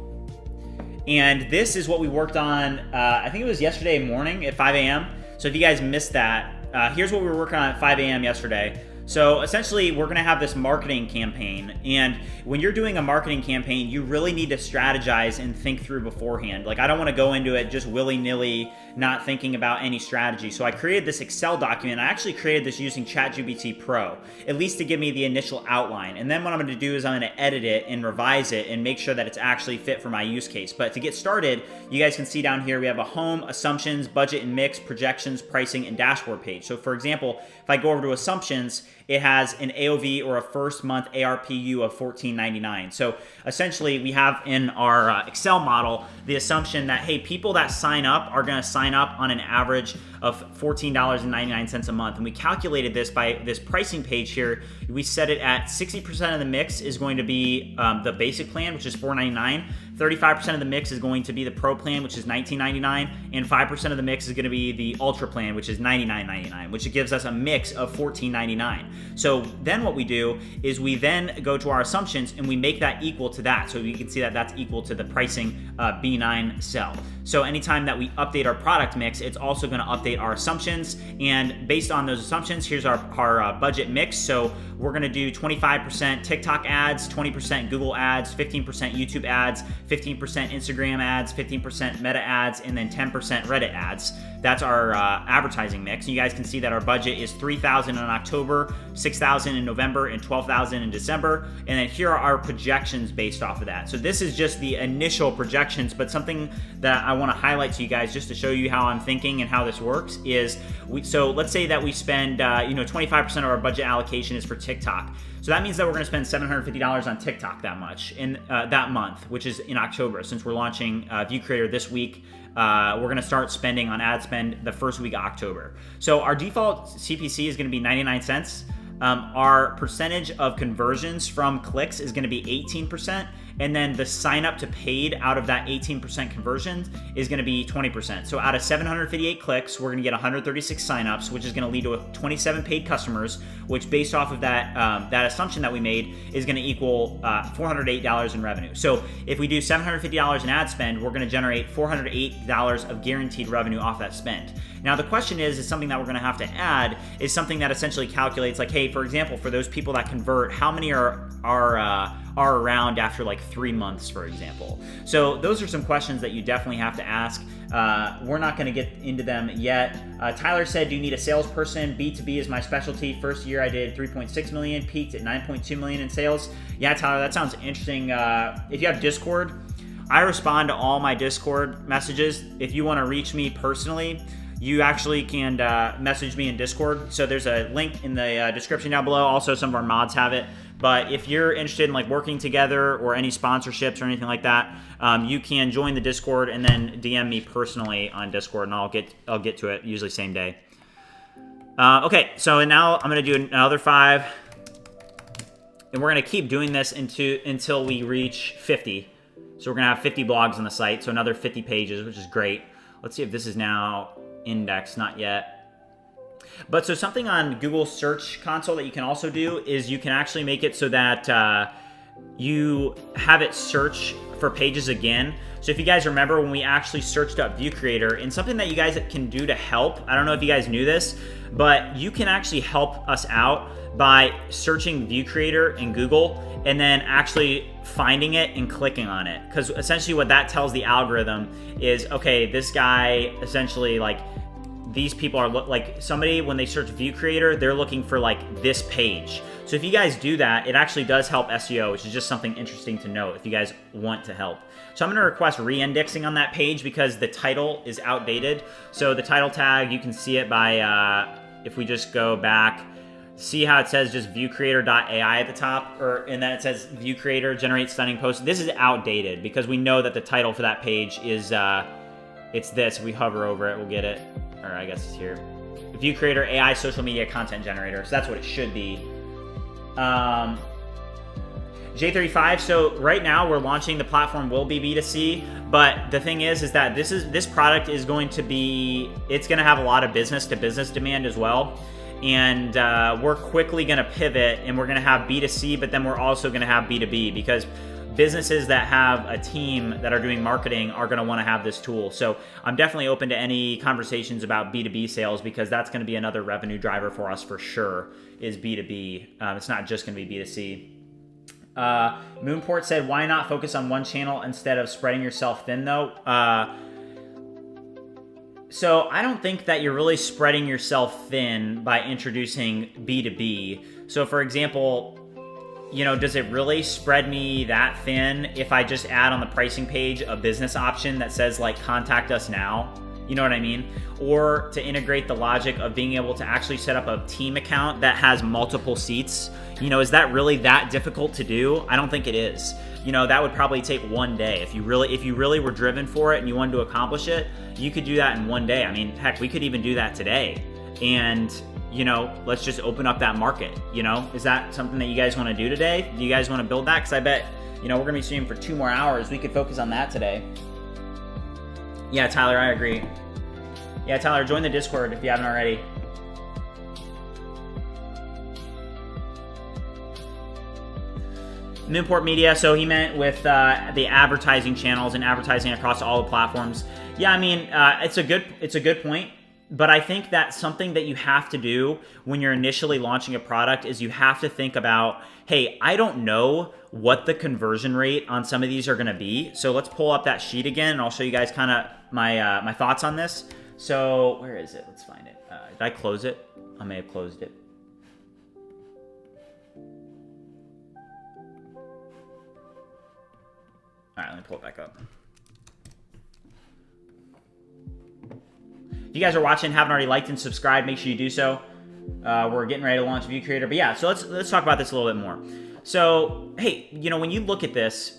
And this is what we worked on, I think it was yesterday morning at 5 a.m. So if you guys missed that, here's what we were working on at 5 a.m. yesterday. So essentially, we're going to have this marketing campaign. And when you're doing a marketing campaign, you really need to strategize and think through beforehand. Like, I don't want to go into it just willy-nilly, not thinking about any strategy. So I created this Excel document. I actually created this using ChatGPT Pro, at least to give me the initial outline. And then what I'm going to do is I'm going to edit it and revise it and make sure that it's actually fit for my use case. But to get started, you guys can see down here, we have a home, assumptions, budget and mix, projections, pricing, and dashboard page. So for example, if I go over to assumptions, it has an AOV or a first month ARPU of $14.99. So essentially we have in our Excel model the assumption that, hey, people that sign up are going to sign up on an average of $14.99 a month. And we calculated this by this pricing page here. We set it at 60% of the mix is going to be the basic plan, which is $4.99. 35% of the mix is going to be the Pro plan, which is $19.99, and 5% of the mix is going to be the Ultra plan, which is $99.99, which gives us a mix of $14.99. So then what we do is we then go to our assumptions and we make that equal to that. So you can see that that's equal to the pricing B9 cell. So anytime that we update our product mix, it's also going to update our assumptions. And based on those assumptions, here's our budget mix. So we're going to do 25% TikTok ads, 20% Google ads, 15% YouTube ads, 15% Instagram ads, 15% Meta ads, and then 10% Reddit ads. That's our advertising mix. And you guys can see that our budget is $3,000 in October, $6,000 in November, and $12,000 in December. And then here are our projections based off of that. So this is just the initial projections, but something that I want to highlight to you guys just to show you how I'm thinking and how this works is, so let's say that we spend, 25% of our budget allocation is for TikTok. So that means that we're going to spend $750 on TikTok that month, which is in October. Since we're launching View Creator this week, we're going to start spending on ad spend the first week of October. So our default CPC is going to be 99 cents. Our percentage of conversions from clicks is going to be 18%. And then the sign up to paid out of that 18% conversion is going to be 20%. So out of 758 clicks, we're going to get 136 signups, which is going to lead to 27 paid customers, which based off of that assumption that we made is going to equal $408 in revenue. So if we do $750 in ad spend, we're going to generate $408 of guaranteed revenue off that spend. Now the question is something that we're going to have to add is something that essentially calculates like, hey, for example, for those people that convert, how many are around after like 3 months, for example. So those are some questions that you definitely have to ask. We're not going to get into them yet. Tyler said, do you need a salesperson? B2B is my specialty. First year I did 3.6 million, peaked at 9.2 million in sales. Yeah, Tyler, that sounds interesting. If you have Discord, I respond to all my Discord messages. If you want to reach me personally, you actually can message me in Discord. So there's a link in the description down below. Also, some of our mods have it. But if you're interested in like working together or any sponsorships or anything like that, you can join the Discord and then DM me personally on Discord, and I'll get to it usually same day. Okay, so now I'm gonna do another 5, and we're gonna keep doing this until we reach 50. So we're gonna have 50 blogs on the site, so another 50 pages, which is great. Let's see if this is now indexed, not yet. But so something on Google Search Console that you can also do is you can actually make it so that you have it search for pages again. So if you guys remember when we actually searched up View Creator, and something that you guys can do to help, I don't know if you guys knew this, but you can actually help us out by searching View Creator in Google and then actually finding it and clicking on it. Because essentially what that tells the algorithm is, okay, this guy essentially like, these people are like somebody, when they search View Creator, they're looking for like this page. So if you guys do that, it actually does help SEO, which is just something interesting to note if you guys want to help. So I'm gonna request re-indexing on that page because the title is outdated. So the title tag, you can see it by, if we just go back, see how it says just viewcreator.ai at the top, and then it says View Creator generate stunning posts. This is outdated because we know that the title for that page is, it's this. If we hover over it, we'll get it. Or I guess it's here. View Creator AI social media content generator. So that's what it should be. J35. So right now we're launching, the platform will be B2C, but the thing is that this product is going to be, it's going to have a lot of business to business demand as well. And we're quickly going to pivot, and we're going to have B2C, but then we're also going to have B2B, because businesses that have a team that are doing marketing are going to want to have this tool. So I'm definitely open to any conversations about B2B sales, because that's going to be another revenue driver for us for sure, is B2B. It's not just going to be B2C. Moonport said, why not focus on one channel instead of spreading yourself thin though? So I don't think that you're really spreading yourself thin by introducing B2B. So for example, you know, does it really spread me that thin if I just add on the pricing page a business option that says like contact us now? You know what I mean? Or to integrate the logic of being able to actually set up a team account that has multiple seats. You know, is that really that difficult to do? I don't think it is. You know, that would probably take one day. If you really were driven for it and you wanted to accomplish it, you could do that in one day. I mean, heck, we could even do that today. And you know, let's just open up that market. You know, is that something that you guys want to do today? Do you guys want to build that? Because I bet, you know, we're gonna be streaming for 2 more hours. We could focus on that today. Yeah, Tyler, I agree. Yeah, Tyler, join the Discord if you haven't already. Moonport Media, so he meant with the advertising channels and advertising across all the platforms. Yeah, I mean, it's a good point. But I think that something that you have to do when you're initially launching a product is you have to think about, hey, I don't know what the conversion rate on some of these are going to be. So let's pull up that sheet again, and I'll show you guys kind of my thoughts on this. So where is it? Let's find it. Did I close it? I may have closed it. All right, let me pull it back up. If you guys are watching, haven't already liked and subscribed, make sure you do so. We're getting ready to launch View Creator. But yeah, so let's talk about this a little bit more. So, hey, you know, when you look at this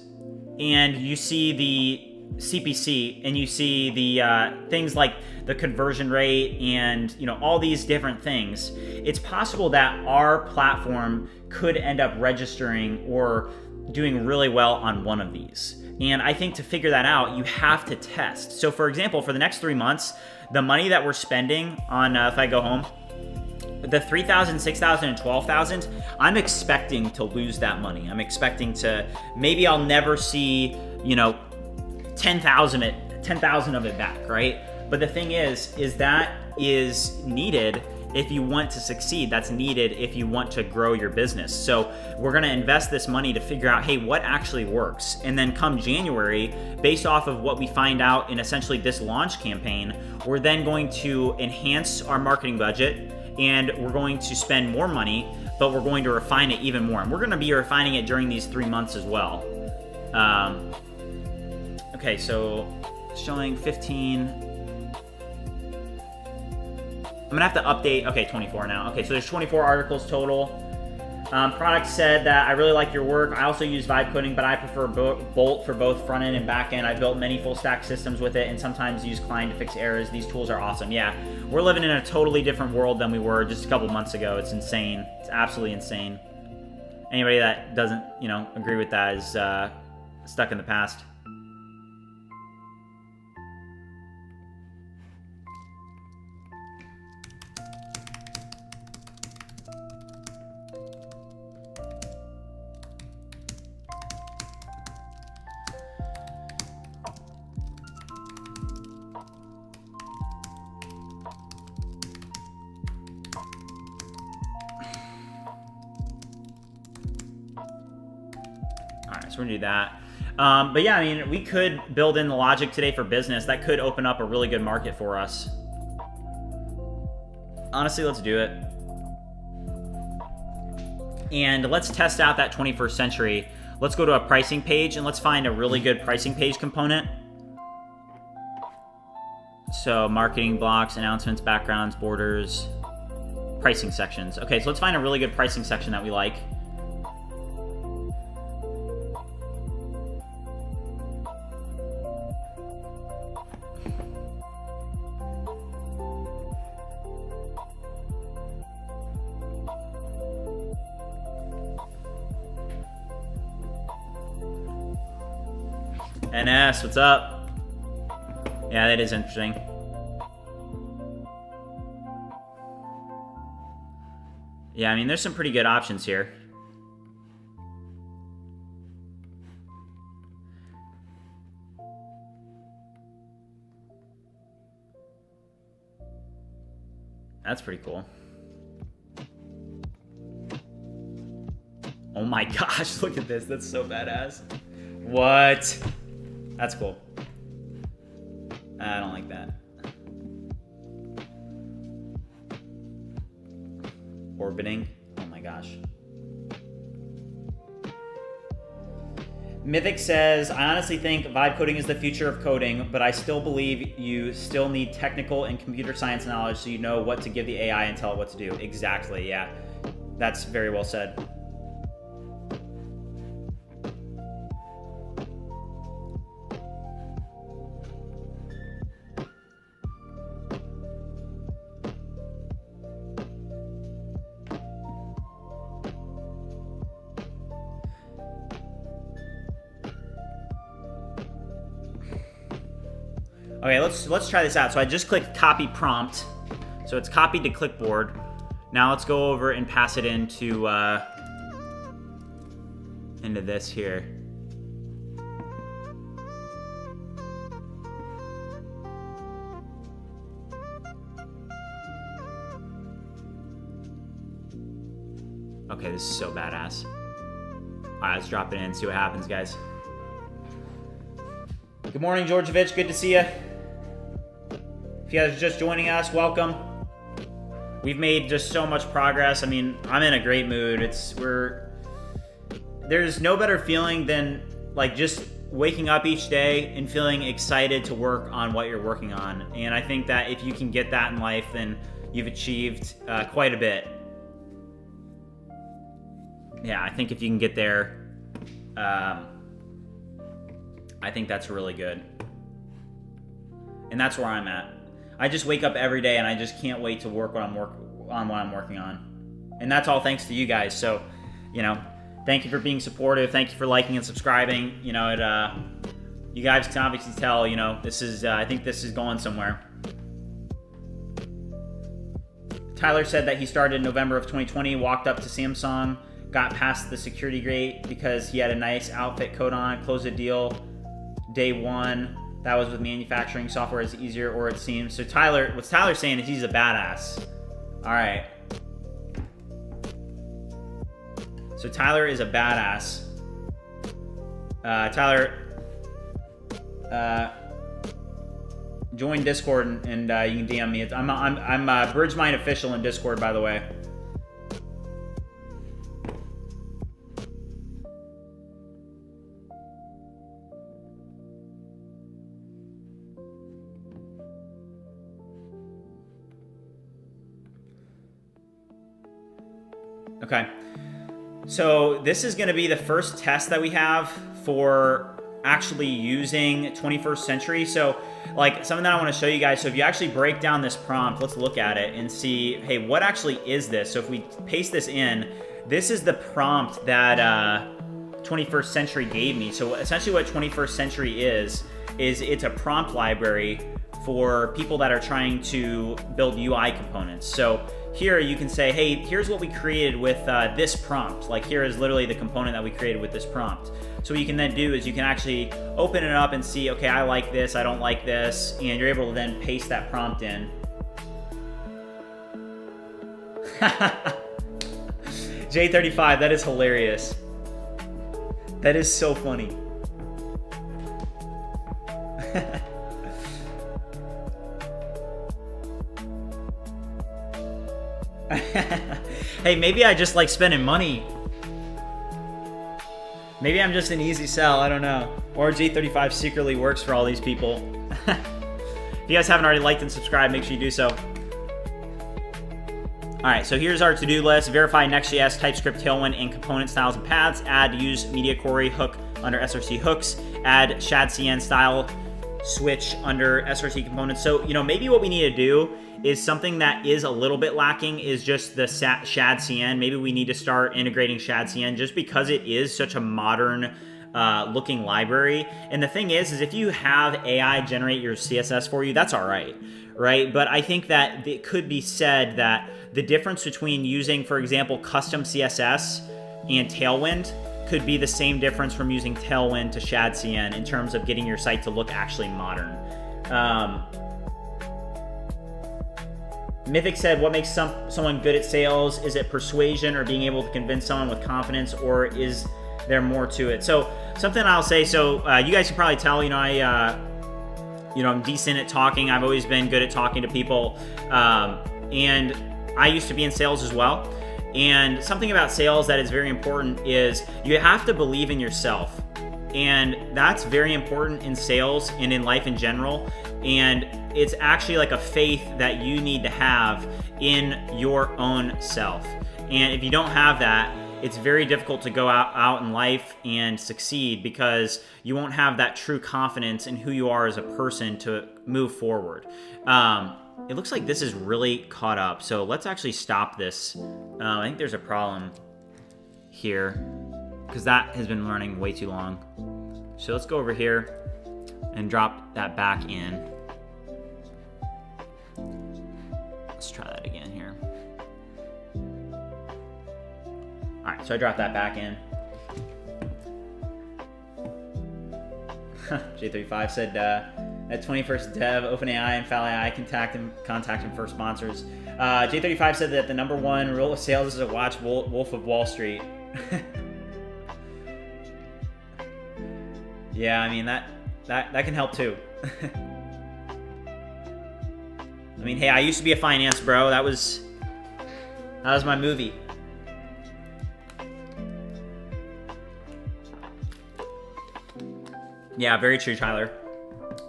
and you see the CPC and you see the things like the conversion rate and, you know, all these different things, it's possible that our platform could end up registering or doing really well on one of these. And I think to figure that out, you have to test. So for example, for the next 3 months, the money that we're spending on, if I go home, the 3,000, 6,000, and 12,000, I'm expecting to lose that money. I'm expecting to, maybe I'll never see, you know, 10,000 of it back, right? But the thing is that is needed if you want to succeed. That's needed if you want to grow your business. So we're gonna invest this money to figure out, hey, what actually works? And then come January, based off of what we find out in essentially this launch campaign, we're then going to enhance our marketing budget, and we're going to spend more money, but we're going to refine it even more. And we're gonna be refining it during these 3 months as well. Okay, so showing 15. I'm gonna have to update, okay, 24 now. Okay, so there's 24 articles total. Product said that I really like your work. I also use vibe coding, but I prefer Bolt for both front end and back end. I built many full stack systems with it and sometimes use Client to fix errors. These tools are awesome. Yeah, we're living in a totally different world than we were just a couple months ago. It's insane. It's absolutely insane. Anybody that doesn't, agree with that is stuck in the past. So we're gonna do that. But yeah, I mean, we could build in the logic today for business. That could open up a really good market for us. Honestly, let's do it. And let's test out that 21st century. Let's go to a pricing page and let's find a really good pricing page component. So marketing blocks, announcements, backgrounds, borders, pricing sections. Okay, so let's find a really good pricing section that we like. NS, what's up? Yeah, that is interesting. Yeah, I mean, there's some pretty good options here. That's pretty cool. Oh my gosh, look at this. That's so badass. What? That's cool. I don't like that. Orbiting. Oh my gosh. Mythic says, I honestly think vibe coding is the future of coding, but I still believe you still need technical and computer science knowledge so you know what to give the AI and tell it what to do. Exactly, yeah. That's very well said. Okay, let's try this out. So I just clicked copy prompt. So it's copied to clipboard. Now let's go over and pass it into this here. Okay, this is so badass. All right, let's drop it in and see what happens, guys. Good morning, Georgievich. Good to see you. If you guys are just joining us, welcome. We've made just so much progress. I mean, I'm in a great mood. There's no better feeling than like just waking up each day and feeling excited to work on what you're working on. And I think that if you can get that in life, then you've achieved quite a bit. Yeah, I think if you can get there, I think that's really good. And that's where I'm at. I just wake up every day and I just can't wait to work on what I'm working on. And that's all thanks to you guys. So, thank you for being supportive. Thank you for liking and subscribing. You guys can obviously tell, this is, I think this is going somewhere. Tyler said that he started in November of 2020, walked up to Samsung, got past the security gate because he had a nice outfit coat on, closed a deal day one. That was with manufacturing software is easier, or it seems. So what's Tyler saying is he's a badass. All right. So Tyler is a badass. Tyler, join Discord and you can DM me. I'm Bridgemine official in Discord, by the way. Okay. So this is going to be the first test that we have for actually using 21st century. So like something that I want to show you guys. So if you actually break down this prompt, let's look at it and see, hey, what actually is this? So if we paste this in, this is the prompt that 21st century gave me. So essentially what 21st century is it's a prompt library for people that are trying to build UI components. So here you can say, hey, here's what we created with this prompt. Like here is literally the component that we created with this prompt. So what you can then do is you can actually open it up and see, okay, I like this, I don't like this, and you're able to then paste that prompt in. J35, that is hilarious. That is so funny. Hey, maybe I just like spending money. Maybe I'm just an easy sell, I don't know. Or J35 secretly works for all these people. If you guys haven't already liked and subscribed, make sure you do so. Alright, so here's our to-do list. Verify Next.js, TypeScript, Tailwind, and component styles and paths. Add use media query hook under src hooks. Add shadcn style switch under src components. So, maybe what we need to do is something that is a little bit lacking is just the shadcn. Maybe we need to start integrating shadcn just because it is such a modern looking library. And the thing is if you have AI generate your CSS for you, that's all right? But I think that it could be said that the difference between using, for example, custom CSS and Tailwind could be the same difference from using Tailwind to shadcn in terms of getting your site to look actually modern. Mythic said, what makes someone good at sales? Is it persuasion or being able to convince someone with confidence, or is there more to it? So something I'll say, so you guys can probably tell, I'm decent at talking. I've always been good at talking to people. And I used to be in sales as well. And something about sales that is very important is you have to believe in yourself. And that's very important in sales and in life in general. And it's actually like a faith that you need to have in your own self. And if you don't have that, it's very difficult to go out in life and succeed because you won't have that true confidence in who you are as a person to move forward. It looks like this is really caught up. So let's actually stop this. I think there's a problem here because that has been running way too long. So let's go over here and drop that back in. Let's try that again here. All right, so I dropped that back in. J35 said at 21st Dev, OpenAI and FalAI contact him for sponsors. J35 said that the #1 rule of sales is to watch Wolf of Wall Street. Yeah, I mean that can help too. I mean, hey, I used to be a finance bro. That was my movie. Yeah, very true, Tyler.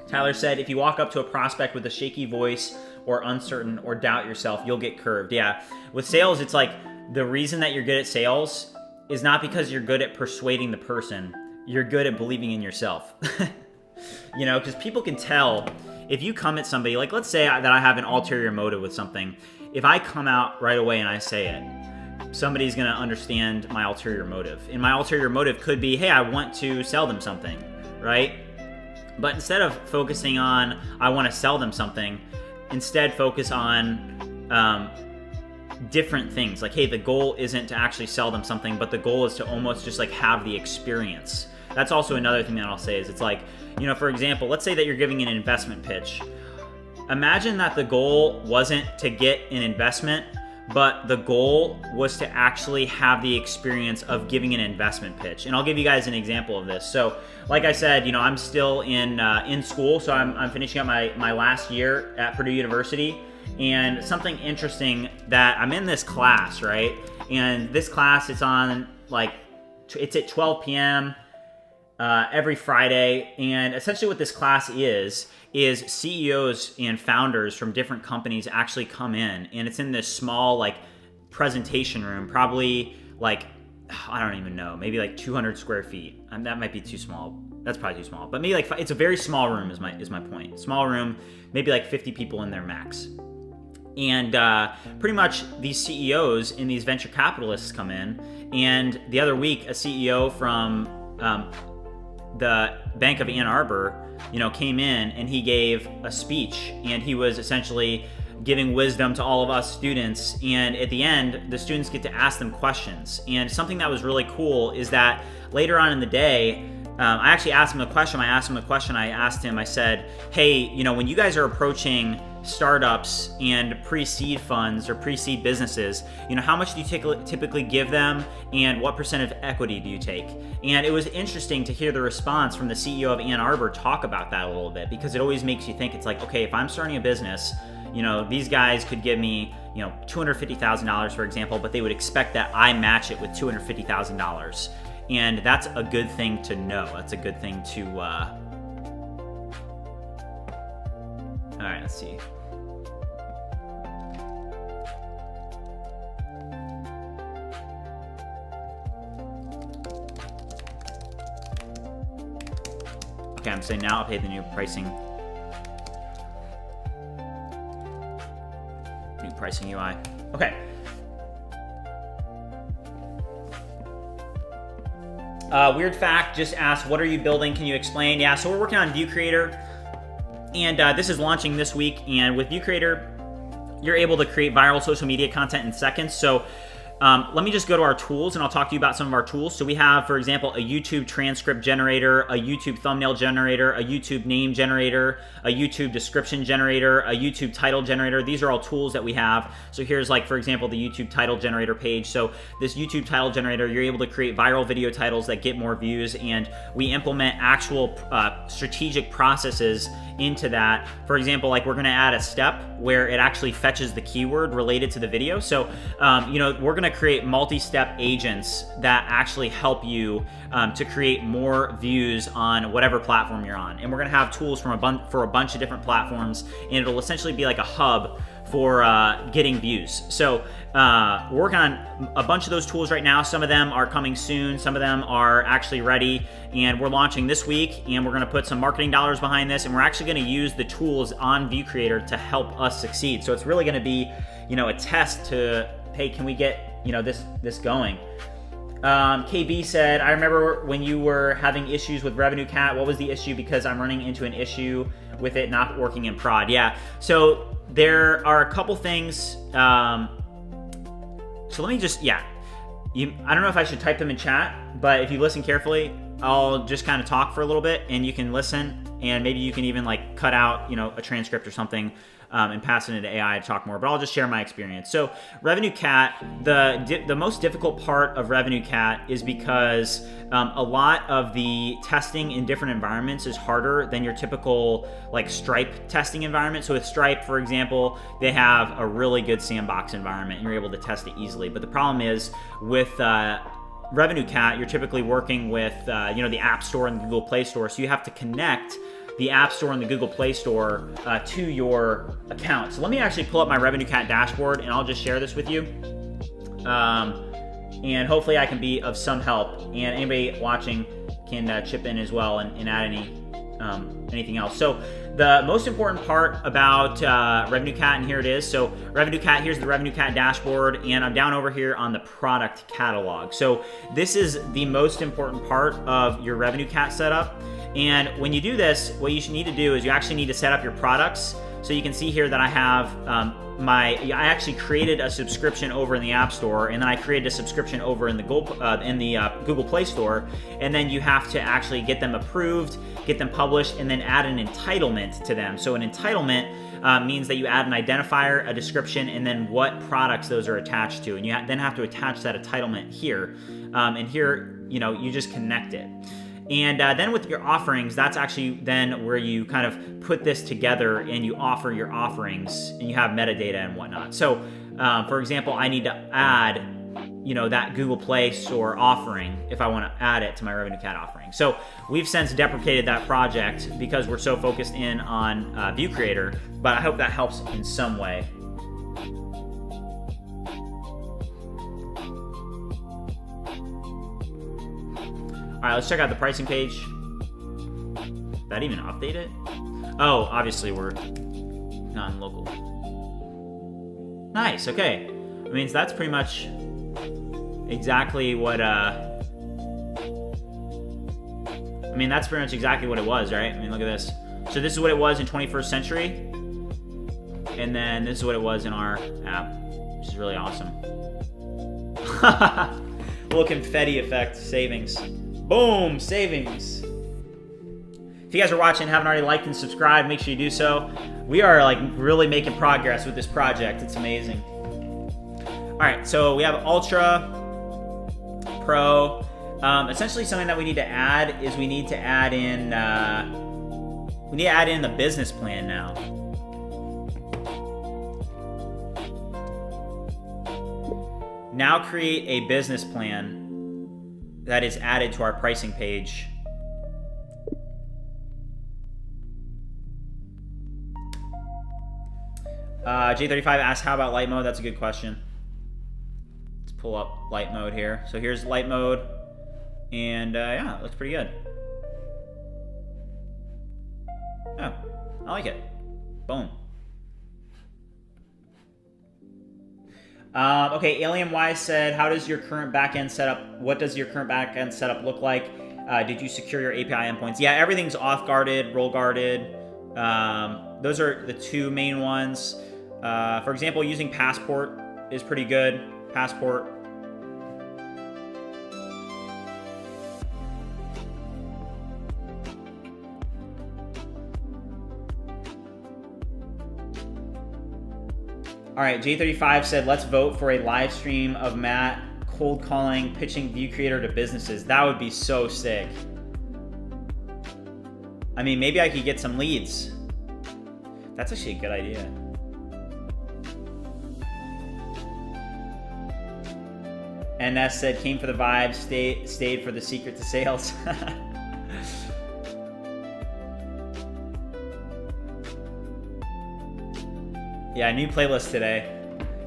Tyler said, if you walk up to a prospect with a shaky voice or uncertain or doubt yourself, you'll get curved. Yeah, with sales, it's like the reason that you're good at sales is not because you're good at persuading the person. You're good at believing in yourself. Because people can tell if you come at somebody, like let's say that I have an ulterior motive with something. If I come out right away and I say it, somebody's going to understand my ulterior motive. And my ulterior motive could be, hey, I want to sell them something, right? But instead of focusing on, I want to sell them something, instead focus on different things. Like, hey, the goal isn't to actually sell them something, but the goal is to almost just like have the experience. That's also another thing that I'll say is it's like, for example, let's say that you're giving an investment pitch. Imagine that the goal wasn't to get an investment, but the goal was to actually have the experience of giving an investment pitch. And I'll give you guys an example of this. So like I said, I'm still in school, so I'm finishing up my last year at Purdue University. And something interesting that I'm in this class, right? And this class, it's on it's at 12 p.m. Every Friday. And essentially what this class is CEOs and founders from different companies actually come in, and it's in this small presentation room, probably I don't even know, maybe like 200 square feet. That might be too small. That's probably too small. But maybe like it's a very small room is my point. Small room, maybe like 50 people in there max. And pretty much these CEOs and these venture capitalists come in. And the other week, a CEO from the Bank of Ann Arbor, came in and he gave a speech, and he was essentially giving wisdom to all of us students. And at the end, the students get to ask them questions. And something that was really cool is that later on in the day, I actually asked him a question. I asked him, I said, hey, when you guys are approaching startups and pre-seed funds or pre-seed businesses, how much do you typically give them, and what % of equity do you take? And it was interesting to hear the response from the CEO of Ann Arbor talk about that a little bit, because it always makes you think, it's like, okay, if I'm starting a business, these guys could give me, $250,000, for example, but they would expect that I match it with $250,000. And that's a good thing to know. That's a good thing to, all right, let's see. Okay, I'm saying now I'll pay the new pricing. New pricing UI. Okay. Weird Fact just asked, what are you building? Can you explain? Yeah, so we're working on View Creator, and this is launching this week. And with View Creator, you're able to create viral social media content in seconds. So let me just go to our tools, and I'll talk to you about some of our tools. So we have, for example, a YouTube transcript generator, a YouTube thumbnail generator, a YouTube name generator, a YouTube description generator, a YouTube title generator. These are all tools that we have. So here's, like, for example, the YouTube title generator page. So this YouTube title generator, you're able to create viral video titles that get more views, and we implement actual strategic processes into that. For example, like, we're going to add a step where it actually fetches the keyword related to the video. So we're going to create multi-step agents that actually help you to create more views on whatever platform you're on. And we're going to have tools for a bunch of different platforms, and it'll essentially be like a hub for getting views. So we're working on a bunch of those tools right now. Some of them are coming soon. Some of them are actually ready, and we're launching this week, and we're going to put some marketing dollars behind this, and we're actually going to use the tools on View Creator to help us succeed. So it's really going to be, a test to, hey, can we get, this going? KB said, I remember when you were having issues with Revenue Cat. What was the issue? Because I'm running into an issue with it not working in prod. Yeah, so there are a couple things. So let me just, I don't know if I should type them in chat, but if you listen carefully, I'll just kind of talk for a little bit, and you can listen, and maybe you can even like cut out, a transcript or something, and pass it into AI to talk more, but I'll just share my experience. So Revenue Cat, the most difficult part of Revenue Cat is because a lot of the testing in different environments is harder than your typical like Stripe testing environment. So with Stripe, for example, they have a really good sandbox environment, and you're able to test it easily. But the problem is with Revenue Cat, you're typically working with the App Store and the Google Play Store, so you have to connect the App Store and the Google Play Store to your account. So let me actually pull up my Revenue Cat dashboard, and I'll just share this with you. And hopefully I can be of some help, and anybody watching can chip in as well and add anything else. So the most important part about Revenue Cat, and here it is. So Revenue Cat, here's the Revenue Cat dashboard, and I'm down over here on the product catalog. So this is the most important part of your Revenue Cat setup. And when you do this, what you should need to do is you actually need to set up your products. So you can see here that I have I actually created a subscription over in the App Store, and then I created a subscription over in the Google Play Store, and then you have to actually get them approved, get them published, and then add an entitlement to them. So an entitlement means that you add an identifier, a description, and then what products those are attached to, and you then have to attach that entitlement here. And here, you just connect it. And then with your offerings, that's actually then where you kind of put this together and you offer your offerings, and you have metadata and whatnot. So, for example, I need to add, that Google Play Store offering if I want to add it to my Revenue Cat offering. So we've since deprecated that project because we're so focused in on View Creator, but I hope that helps in some way. right, let's check out the pricing page. Did that even update it? Oh, obviously we're not in local. Nice, okay. I mean, so that's pretty much exactly what, that's pretty much exactly what it was, right? I mean, look at this. So this is what it was in 21st century. And then this is what it was in our app, which is really awesome. Little confetti effect, savings. Boom, savings. If you guys are watching and haven't already liked and subscribed, make sure you do so. We are like really making progress with this project. It's amazing. All right, so we have Ultra, Pro. Essentially something that we need to add is we need to add in the business plan now. Now create a business plan that is added to our pricing page. J35 asks, how about light mode? That's a good question. Let's pull up light mode here. So here's light mode. And yeah, it looks pretty good. Oh, I like it. Boom. Okay, Alien Wise said, how does your current backend setup, what does your current backend setup look like? Did you secure your API endpoints? Yeah, everything's auth guarded, role guarded. Those are the two main ones. For example, using Passport is pretty good. Passport. All right, J35 said, let's vote for a live stream of Matt cold calling, pitching View Creator to businesses. That would be so sick. I mean, maybe I could get some leads. That's actually a good idea. NS said, came for the vibe, stayed for the secret to sales. Yeah, new playlist today.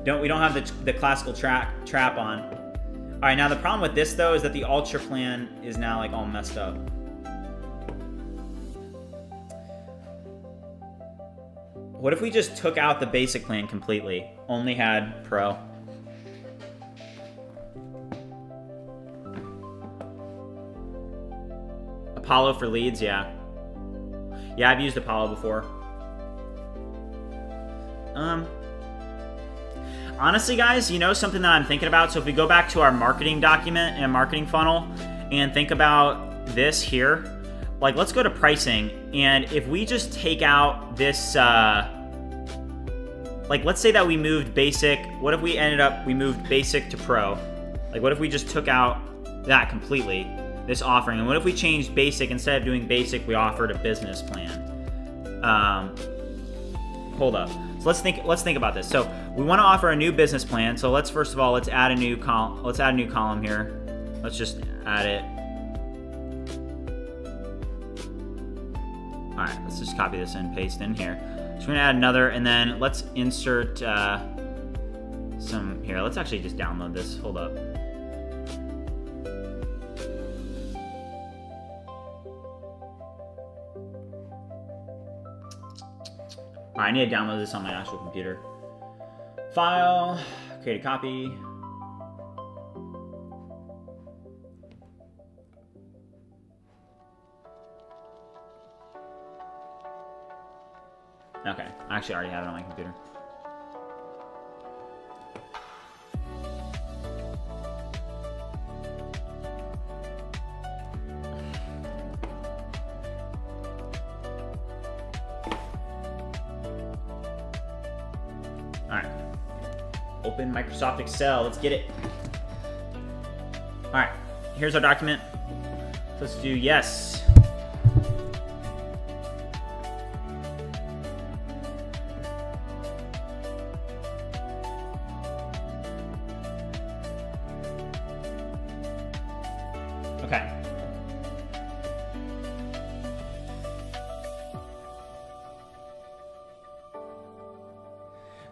We don't have the classical trap on. All right, now the problem with this though is that the Ultra plan is now like all messed up. What if we just took out the basic plan completely? Only had Pro. Apollo for leads, yeah. Yeah, I've used Apollo before. Honestly, guys, you know something that I'm thinking about? So if we go back to our marketing document and marketing funnel and think about this here, like let's go to pricing, and if we just take out this, like let's say that we moved basic, what if we moved basic to pro? Like what if we just took out that completely, this offering, and what if we changed basic, instead of doing basic, we offered a business plan? Hold up. So let's think about this. So we want to offer a new business plan. So let's first of all add a new column. Let's add a new column here. Let's just add it. All right, let's just copy this and paste in here. So we're gonna add another, and then let's insert some here. Let's actually just download this. Hold up. All right, I need to download this on my actual computer. File, create a copy. Okay, I actually already have it on my computer. All right, open Microsoft Excel, let's get it. All right, here's our document. Let's do yes. Okay.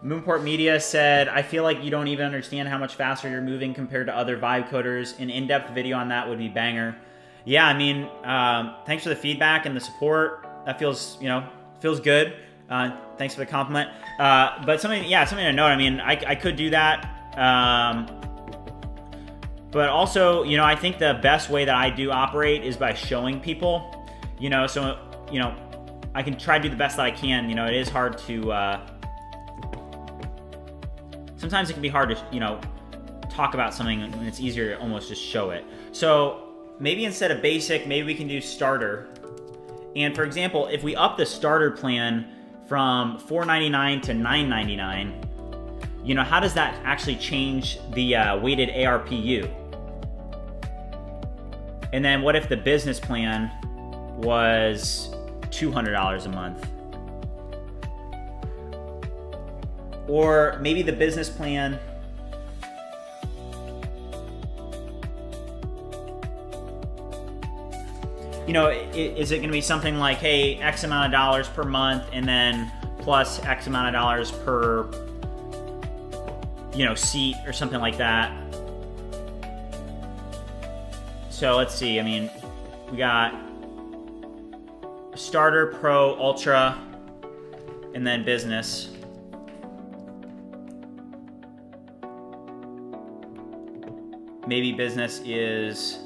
Moonport Media said, I feel like you don't even understand how much faster you're moving compared to other vibe coders. An in-depth video on that would be banger. Yeah, I mean, thanks for the feedback and the support. That feels, feels good. Thanks for the compliment. But something to note. I mean, I could do that. But also, I think the best way that I do operate is by showing people, so, I can try to do the best that I can. It is hard to, sometimes it can be hard to, talk about something and it's easier to almost just show it. So maybe instead of basic, maybe we can do starter. And for example, if we up the starter plan from $4.99 to $9.99, how does that actually change the weighted ARPU? And then what if the business plan was $200 a month? Or maybe the business plan is it going to be something like, hey, X amount of dollars per month and then plus X amount of dollars per, seat or something like that. So let's see. I mean, we got starter, pro, ultra, and then business. Maybe business is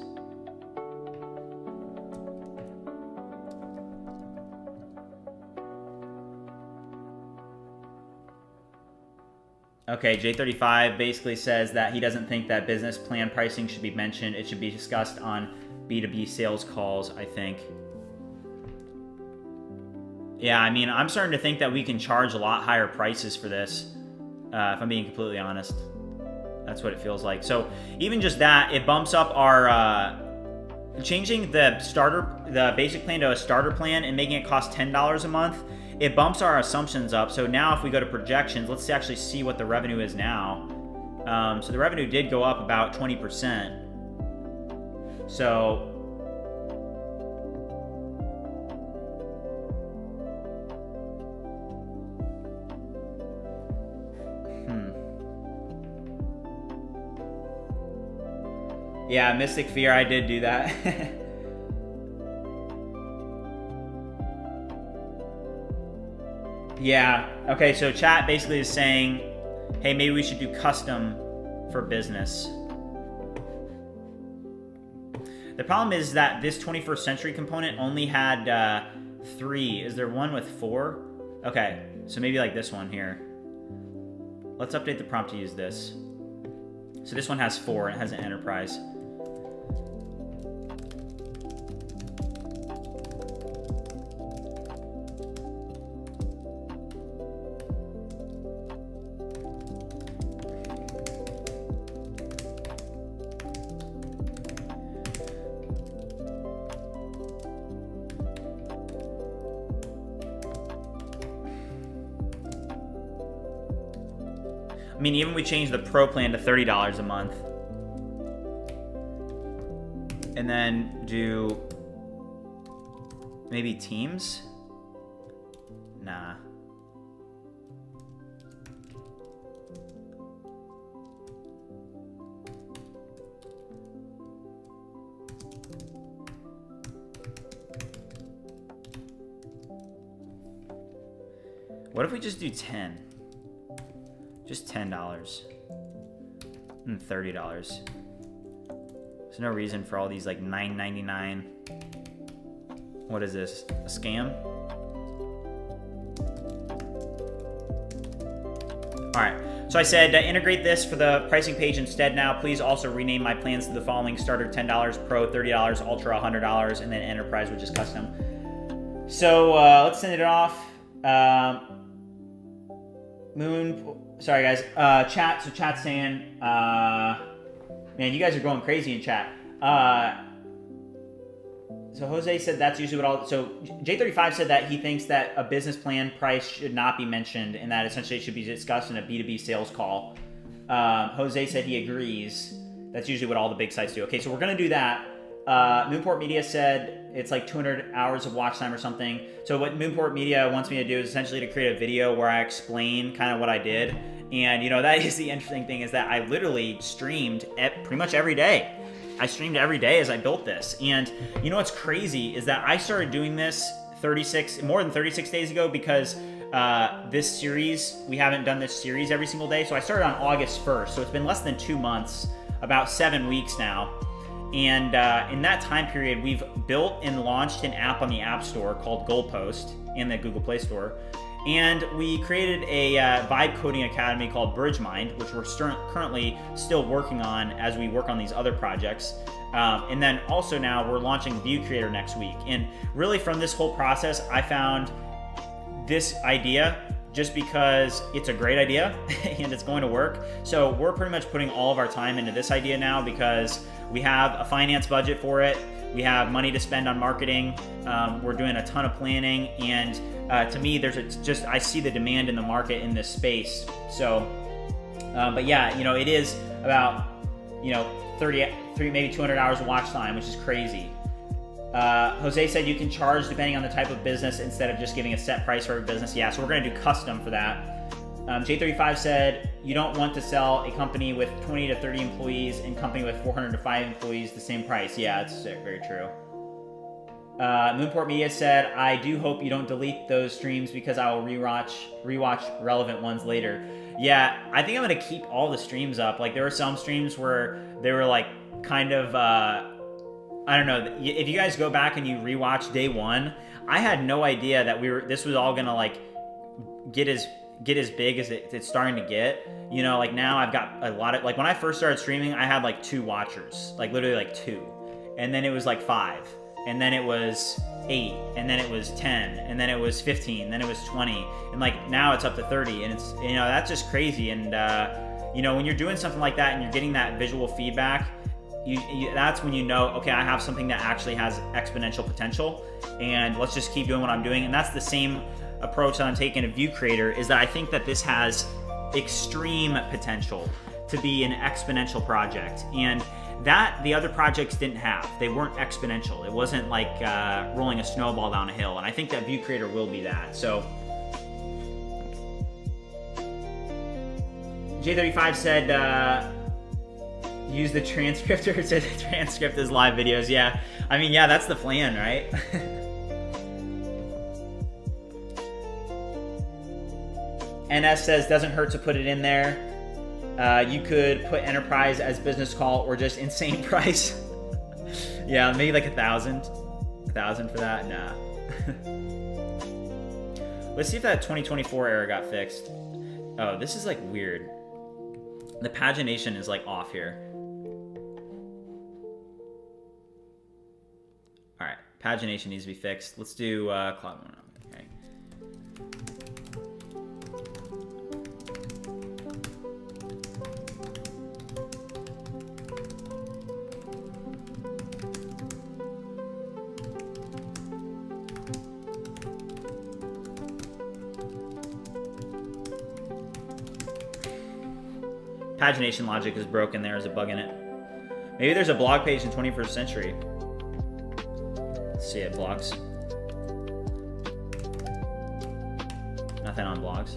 okay, J35 basically says that he doesn't think that business plan pricing should be mentioned. It should be discussed on B2B sales calls, I think. Yeah, I mean, I'm starting to think that we can charge a lot higher prices for this, if I'm being completely honest. That's what it feels like. So even just that, it bumps up our, changing the basic plan to a starter plan and making it cost $10 a month. It bumps our assumptions up. So now if we go to projections, let's actually see what the revenue is now. So the revenue did go up about 20%. So yeah, Mystic Fear, I did do that. Yeah, okay, so chat basically is saying, hey, maybe we should do custom for business. The problem is that this 21st century component only had 3. Is there one with 4? Okay, so maybe like this one here. Let's update the prompt to use this. So this one has 4 and it has an enterprise. I mean, even we change the pro plan to $30 a month. And then do maybe teams? Nah. What if we just do 10? Just $10 and $30. There's no reason for all these like $9.99. What is this? A scam? All right. So I said integrate this for the pricing page instead now. Please also rename my plans to the following: starter $10, pro $30, ultra $100, and then enterprise, which is custom. So let's send it off. Sorry guys, chat, so chat's saying, man, you guys are going crazy in chat. So Jose said that's usually what so J35 said that he thinks that a business plan price should not be mentioned and that essentially it should be discussed in a B2B sales call. Jose said he agrees. That's usually what all the big sites do. Okay, so we're gonna do that. Moonport Media said it's like 200 hours of watch time or something. So what Moonport Media wants me to do is essentially to create a video where I explain kind of what I did. And that is the interesting thing, is that I literally streamed pretty much every day. I streamed every day as I built this. And you know what's crazy is that I started doing this more than 36 days ago, because this series, we haven't done this series every single day. So I started on August 1st. So it's been less than 2 months, about 7 weeks now. And in that time period, we've built and launched an app on the App Store called Goalpost in the Google Play Store. And we created a vibe coding academy called BridgeMind, which we're currently still working on as we work on these other projects. And then also now we're launching View Creator next week. And really from this whole process, I found this idea just because it's a great idea and it's going to work. So we're pretty much putting all of our time into this idea now because we have a finance budget for it. We have money to spend on marketing. We're doing a ton of planning, and to me, I see the demand in the market in this space. So, but yeah, you know, it is about, you know, 33, maybe 200 hours of watch time, which is crazy. Jose said you can charge depending on the type of business instead of just giving a set price for every business. Yeah, so we're going to do custom for that. J35 said you don't want to sell a company with 20 to 30 employees and company with 400 to 5 employees the same price. Yeah, that's very true. Moonport Media said, I do hope you don't delete those streams because I will rewatch relevant ones later. Yeah, I think I'm going to keep all the streams up. Like, there were some streams where they were like kind of, I don't know, if you guys go back and you rewatch day one, I had no idea that this was all going to like get as big as it's starting to get. You know, like now I've got a lot of, like when I first started streaming, I had like 2 watchers, like literally like 2. And then it was like 5. And then it was 8. And then it was 10. And then it was 15. Then it was 20. And like now it's up to 30. And it's, you know, that's just crazy. And, you know, when you're doing something like that and you're getting that visual feedback, that's when you know, okay, I have something that actually has exponential potential. And let's just keep doing what I'm doing. And that's the same approach that I'm taking to View Creator, is that I think that this has extreme potential to be an exponential project, and that the other projects didn't have. They weren't exponential. It wasn't like rolling a snowball down a hill, and I think that View Creator will be that. So J35 said use the transcriptor to transcript as live videos. Yeah, I mean, yeah, that's the plan, right? NS says, doesn't hurt to put it in there. You could put enterprise as business call or just insane price. Yeah, maybe like 1,000. 1,000 for that? Nah. Let's see if that 2024 error got fixed. Oh, this is like weird. The pagination is like off here. All right, pagination needs to be fixed. Let's do Cloud. Okay. Pagination logic is broken. There is a bug in it. Maybe there's a blog page in 21st century. Let's see it, blogs. Nothing on blogs.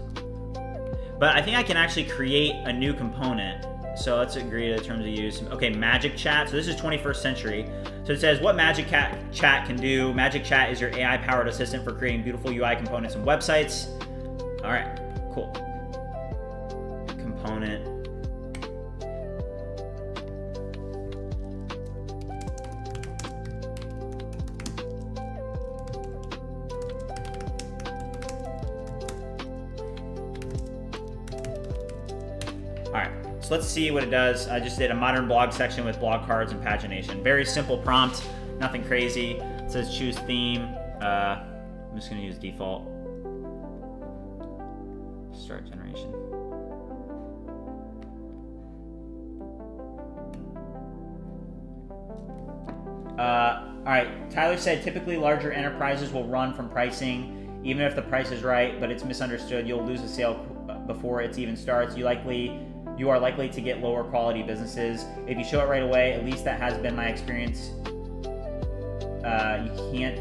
But I think I can actually create a new component. So let's agree to the terms of use. Okay, Magic Chat. So this is 21st century. So it says what Magic Chat can do. Magic Chat is your AI-powered assistant for creating beautiful UI components and websites. All right, cool. Component. So let's see what it does. I just did a modern blog section with blog cards and pagination. Very simple prompt, nothing crazy. It says choose theme. I'm just gonna use default. Start generation. All right, Tyler said typically larger enterprises will run from pricing, even if the price is right, but it's misunderstood. You'll lose a sale before it even starts. You are likely to get lower quality businesses. If you show it right away, at least that has been my experience. You can't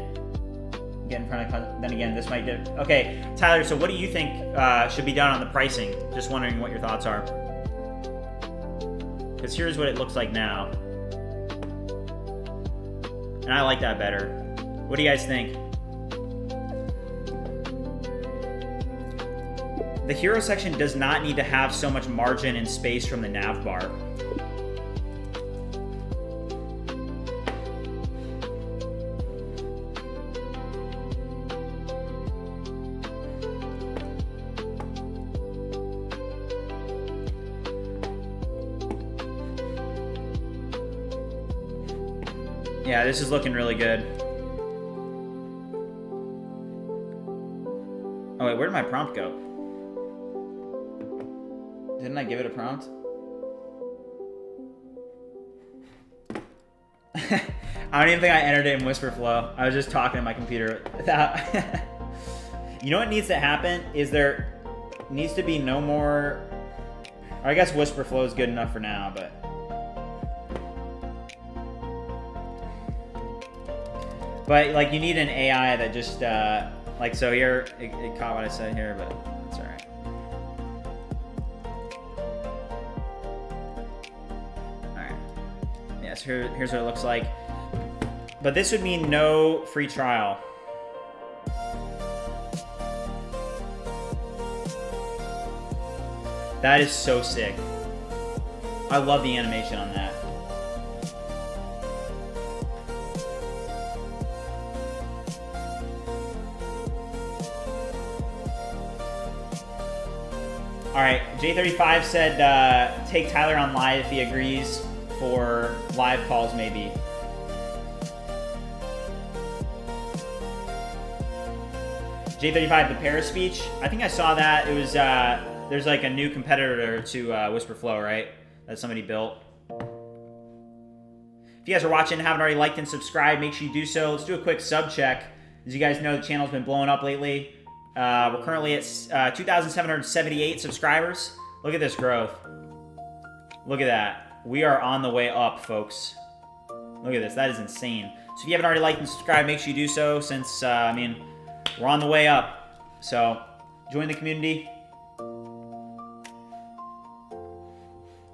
get in front of, then again, this might do. Okay, Tyler, so what do you think should be done on the pricing? Just wondering what your thoughts are. Because here's what it looks like now. And I like that better. What do you guys think? The hero section does not need to have so much margin and space from the nav bar. Yeah, this is looking really good. Oh wait, where did my prompt go? Didn't I give it a prompt? I don't even think I entered it in Whisperflow. I was just talking to my computer without. You know what needs to happen is there needs to be no more. Or I guess Whisperflow is good enough for now, but like you need an AI that just like, so here it caught what I said here, but it's all right. Yes, here's what it looks like. But this would mean no free trial. That is so sick. I love the animation on that. All right, J35 said take Tyler on live if he agrees for live calls maybe. J35, the Paris speech. I think I saw that. It was there's like a new competitor to Whisperflow, right? That somebody built. If you guys are watching and haven't already liked and subscribed, make sure you do so. Let's do a quick sub check. As you guys know, the channel's been blowing up lately. We're currently at 2,778 subscribers. Look at this growth. Look at that. We are on the way up, folks. Look at this. That is insane. So if you haven't already liked and subscribed, make sure you do so since, I mean, we're on the way up. So join the community.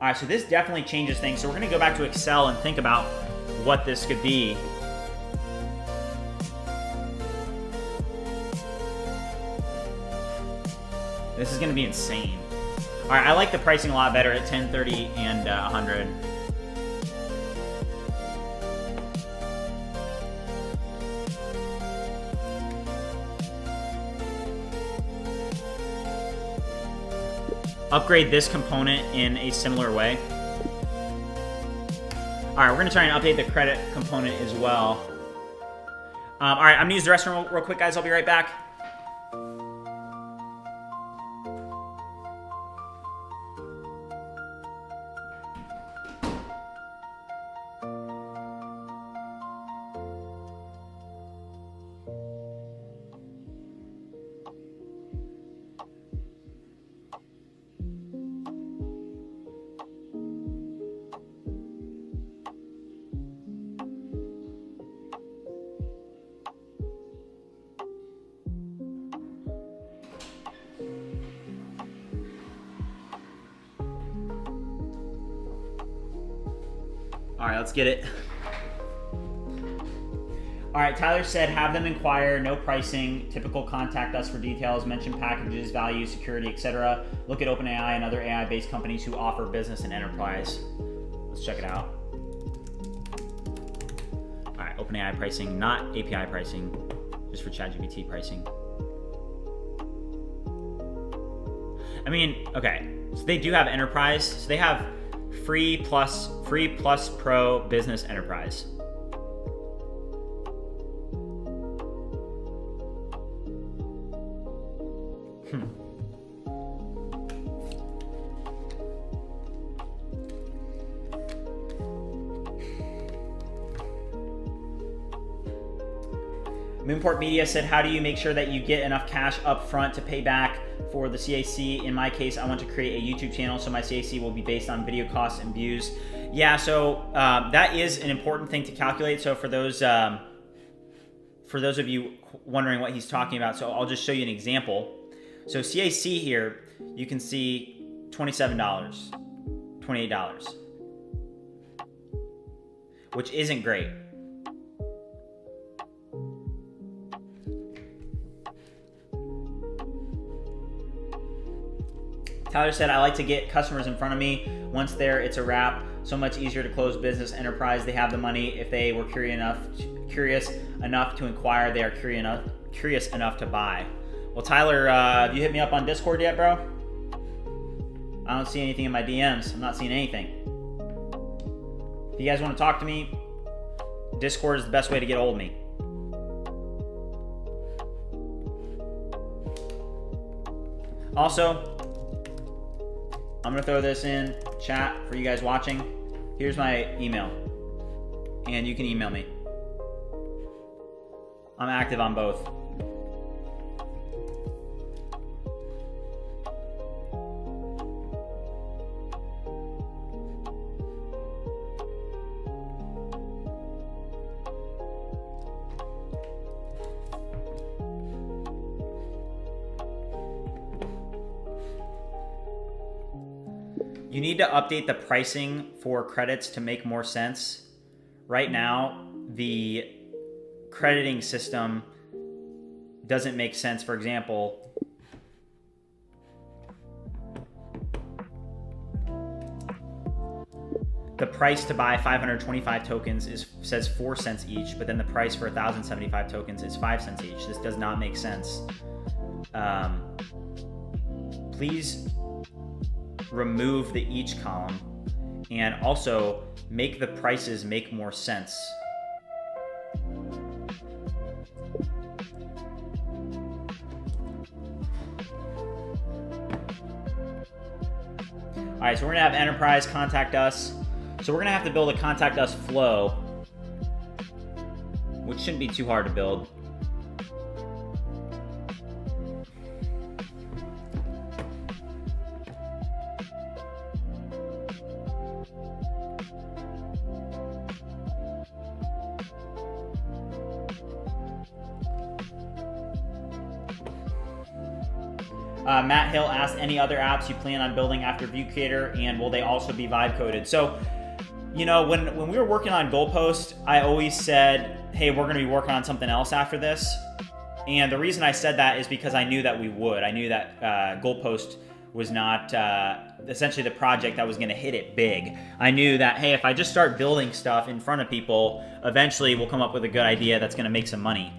All right, so this definitely changes things. So we're going to go back to Excel and think about what this could be. This is going to be insane. All right, I like the pricing a lot better at 10, 30, and 100. Upgrade this component in a similar way. All right, we're going to try and update the credit component as well. All right, I'm going to use the restroom real quick, guys. I'll be right back. All right, let's get it. All right, Tyler said, have them inquire, no pricing, typical contact us for details, mention packages, value, security, etc. Look at OpenAI and other AI-based companies who offer business and enterprise. Let's check it out. All right, OpenAI pricing, not API pricing, just for ChatGPT pricing. I mean, okay, so they do have enterprise. So they have free plus pro business enterprise. Moonport Media said, how do you make sure that you get enough cash up front to pay back for the CAC? In my case, I want to create a YouTube channel, so my CAC will be based on video costs and views. Yeah, so that is an important thing to calculate. So for those of you wondering what he's talking about, so I'll just show you an example. So CAC here, you can see $27, $28, which isn't great. Tyler said, I like to get customers in front of me. Once there, it's a wrap. So much easier to close business. Enterprise, they have the money. If they were curious enough to inquire, they are curious enough to buy. Well, Tyler, have you hit me up on Discord yet, bro? I don't see anything in my DMs. I'm not seeing anything. If you guys want to talk to me, Discord is the best way to get a hold of me. Also, I'm gonna throw this in chat for you guys watching. Here's my email, and you can email me. I'm active on both. You need to update the pricing for credits to make more sense. Right now, the crediting system doesn't make sense. For example, the price to buy 525 tokens says 4 cents each, but then the price for 1,075 tokens is 5 cents each. This does not make sense. Please remove the each column and also make the prices make more sense. All right, so we're gonna have enterprise contact us. So we're gonna have to build a contact us flow, which shouldn't be too hard to build. Matt Hill asked, any other apps you plan on building after View Creator, and will they also be vibe coded? So, you know, when we were working on Goalpost, I always said, hey, we're going to be working on something else after this. And the reason I said that is because I knew that we would. I knew that Goalpost was not essentially the project that was going to hit it big. I knew that, hey, if I just start building stuff in front of people, eventually we'll come up with a good idea that's going to make some money.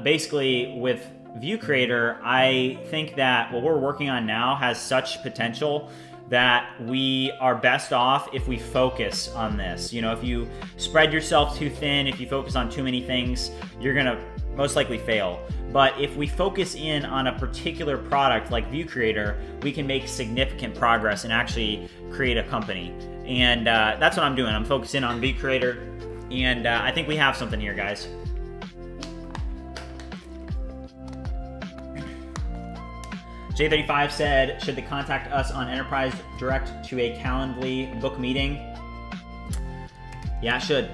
Basically with View Creator, I think that what we're working on now has such potential that we are best off if we focus on this. You know, if you spread yourself too thin, if you focus on too many things, you're gonna most likely fail. But if we focus in on a particular product like View Creator, we can make significant progress and actually create a company. And that's what I'm doing. I'm focusing on View Creator, and I think we have something here, guys. J35 said, should they contact us on Enterprise direct to a Calendly book meeting? Yeah, it should.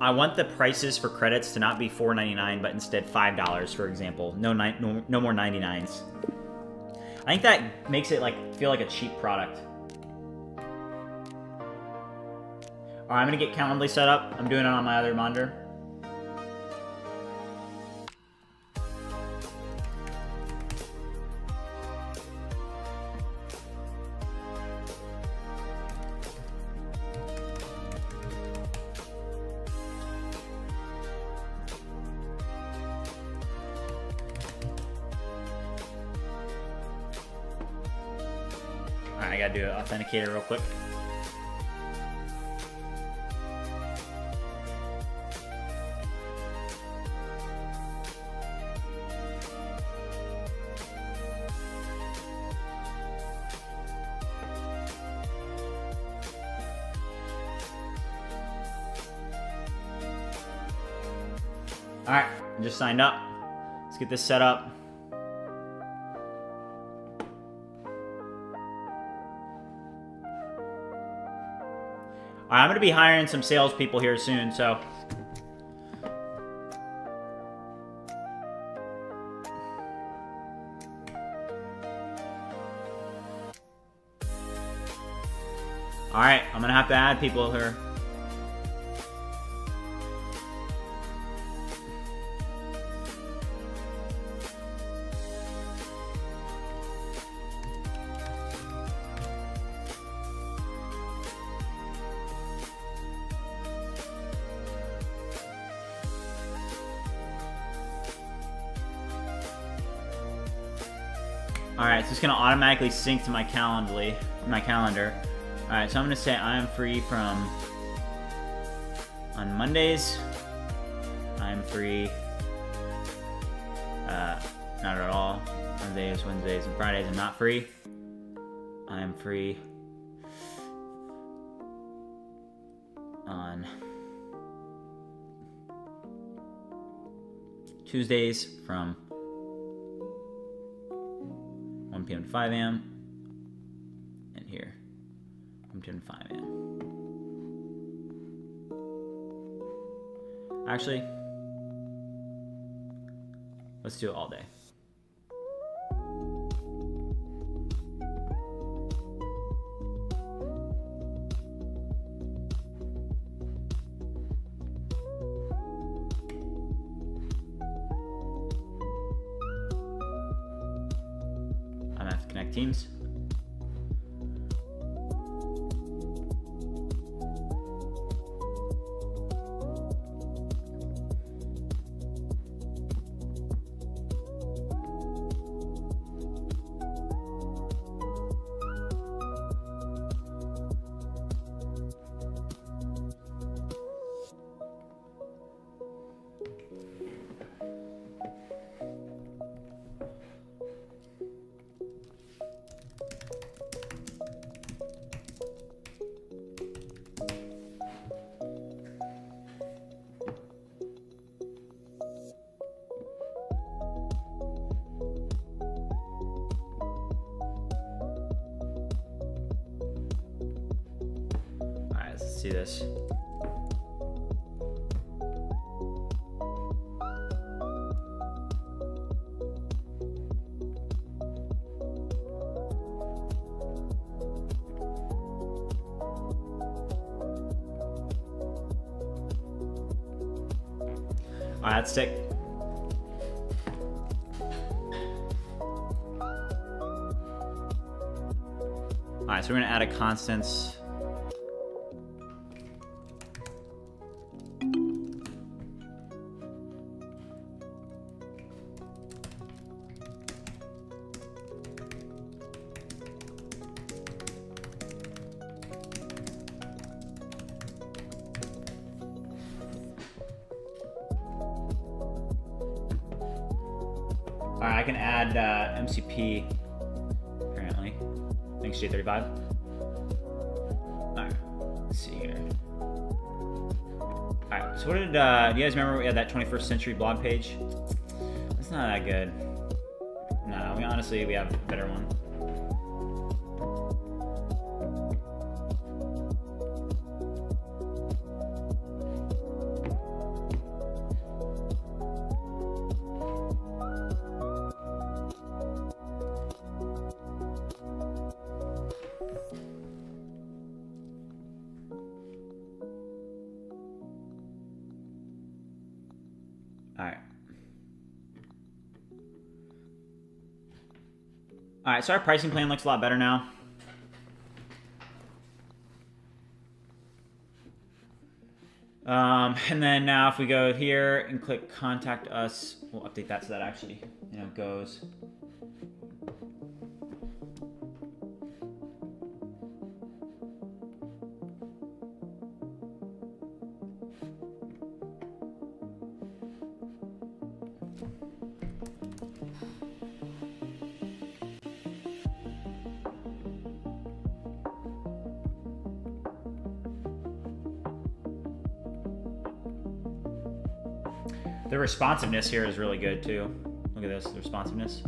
I want the prices for credits to not be $4.99, but instead $5, for example. No more 99s. I think that makes it feel like a cheap product. All right, I'm gonna get Calendly set up. I'm doing it on my other monitor. I gotta do an authenticator real quick. All right, I just signed up. Let's get this set up. All right, I'm gonna be hiring some salespeople here soon, so. All right, I'm gonna have to add people here. All right, so it's gonna automatically sync to my calendar. All right, so I'm gonna say I'm free from on Mondays. I'm free, not at all. Mondays, Wednesdays, and Fridays I'm not free. I am free on Tuesdays from 1 p.m. to 5 a.m. and here 1 p.m. to 5 a.m. Actually, let's do it all day. I'm gonna have to connect Teams. Let's see this. All right, that's sick. All right, so we're gonna add a constants. All right, I can add MCP, apparently. Thanks, J35. All right, let's see here. All right, so what did, do you guys remember we had that 21st century blog page? That's not that good. No, we honestly have a better one. All right, so our pricing plan looks a lot better now. And then now if we go here and click contact us, we'll update that so that actually, goes. The responsiveness here is really good too. Look at this, the responsiveness.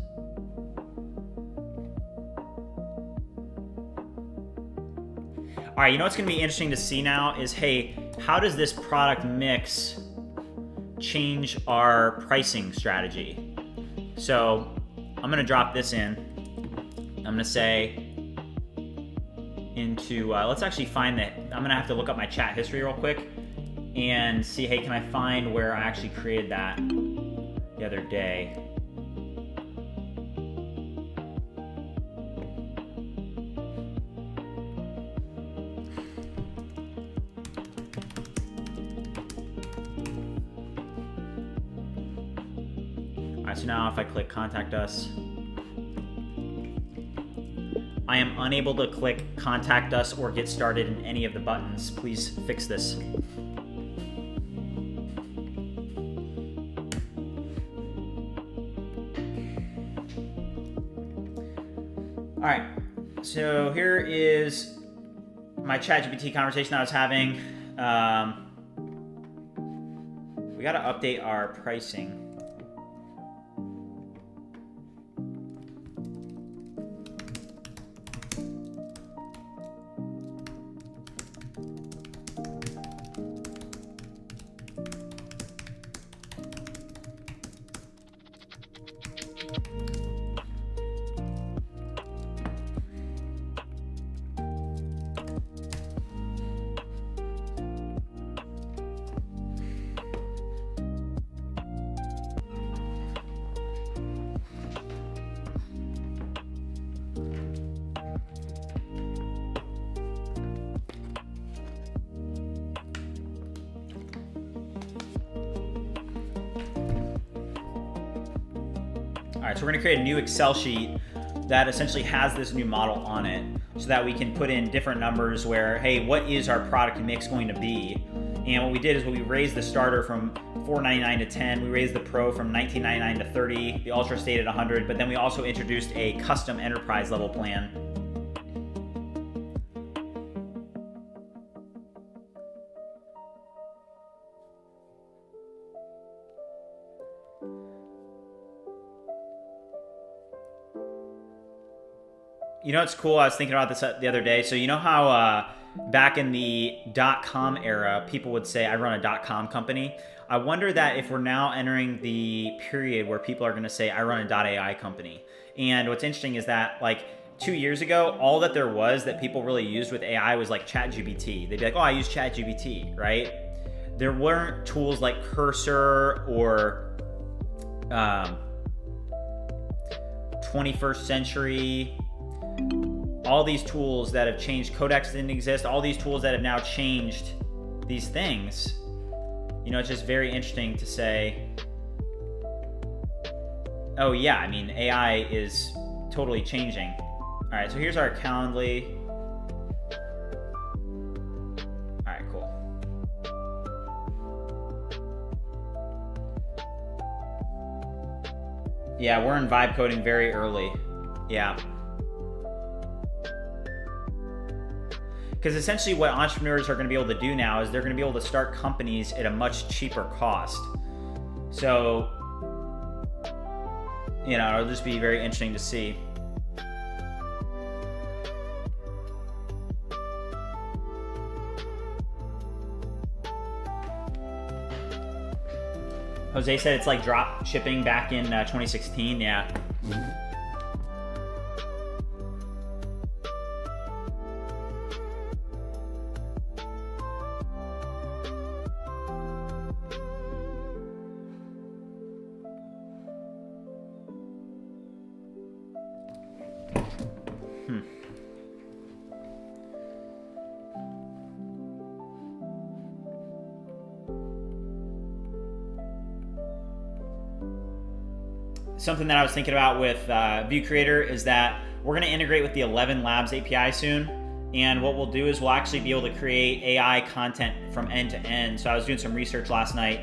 All right, you know what's gonna be interesting to see now is, hey, how does this product mix change our pricing strategy? So I'm gonna drop this in. I'm gonna say into, let's actually find that. I'm gonna have to look up my chat history real quick and see, hey, can I find where I actually created that the other day? All right, so now if I click contact us, I am unable to click contact us or get started in any of the buttons. Please fix this. All right, so here is my ChatGPT conversation I was having. We got to update our pricing. All right, so we're gonna create a new Excel sheet that essentially has this new model on it so that we can put in different numbers where, hey, what is our product mix going to be? And what we did is we raised the starter from $499 to $10, we raised the Pro from $19.99 to $30, the Ultra stayed at $100, but then we also introduced a custom enterprise level plan. You know what's cool? I was thinking about this the other day. So you know how back in the .com era, people would say, I run a .com company. I wonder that if we're now entering the period where people are going to say, I run a .ai company. And what's interesting is that, like, 2 years ago, all that there was that people really used with AI was like ChatGPT. They'd be like, oh, I use ChatGPT, right? There weren't tools like Cursor or 21st century. All these tools that have changed, Codex didn't exist, all these tools that have now changed these things. You know, it's just very interesting to say, oh yeah, I mean, AI is totally changing. All right, so here's our Calendly. All right, cool. Yeah, we're in vibe coding very early. Yeah. Because essentially what entrepreneurs are going to be able to do now is they're going to be able to start companies at a much cheaper cost. So, you know, it'll just be very interesting to see. Jose said it's like drop shipping back in 2016. Yeah. Something that I was thinking about with View Creator is that we're going to integrate with the 11 Labs API soon. And what we'll do is we'll actually be able to create AI content from end to end. So I was doing some research last night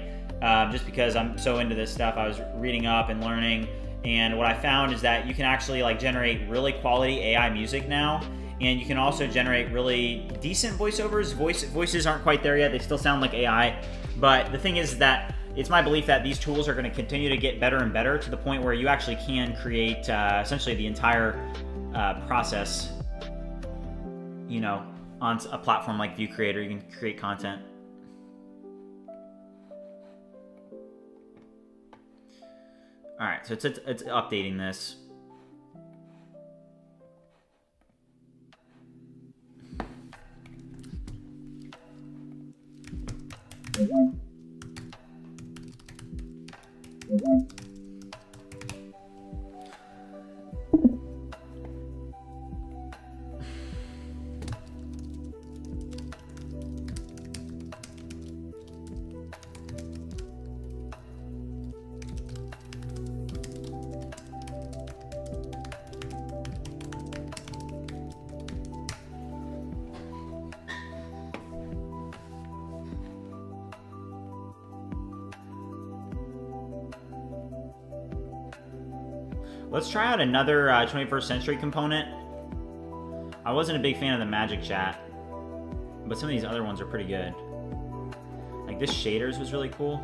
just because I'm so into this stuff. I was reading up and learning. And what I found is that you can actually like generate really quality AI music now. And you can also generate really decent voiceovers. Voices aren't quite there yet. They still sound like AI. But the thing is that it's my belief that these tools are going to continue to get better and better to the point where you actually can create essentially the entire process, you know, on a platform like View Creator. You can create content. All right, so it's updating this. Let's try out another 21st century component. I wasn't a big fan of the magic chat, but some of these other ones are pretty good. Like this shaders was really cool.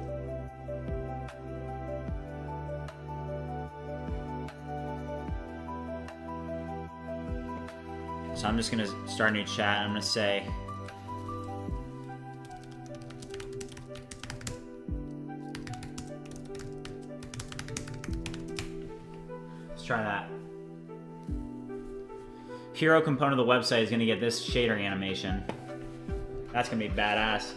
So I'm just gonna start a new chat and I'm gonna say, try that. Hero component of the website is going to get this shader animation. That's going to be badass.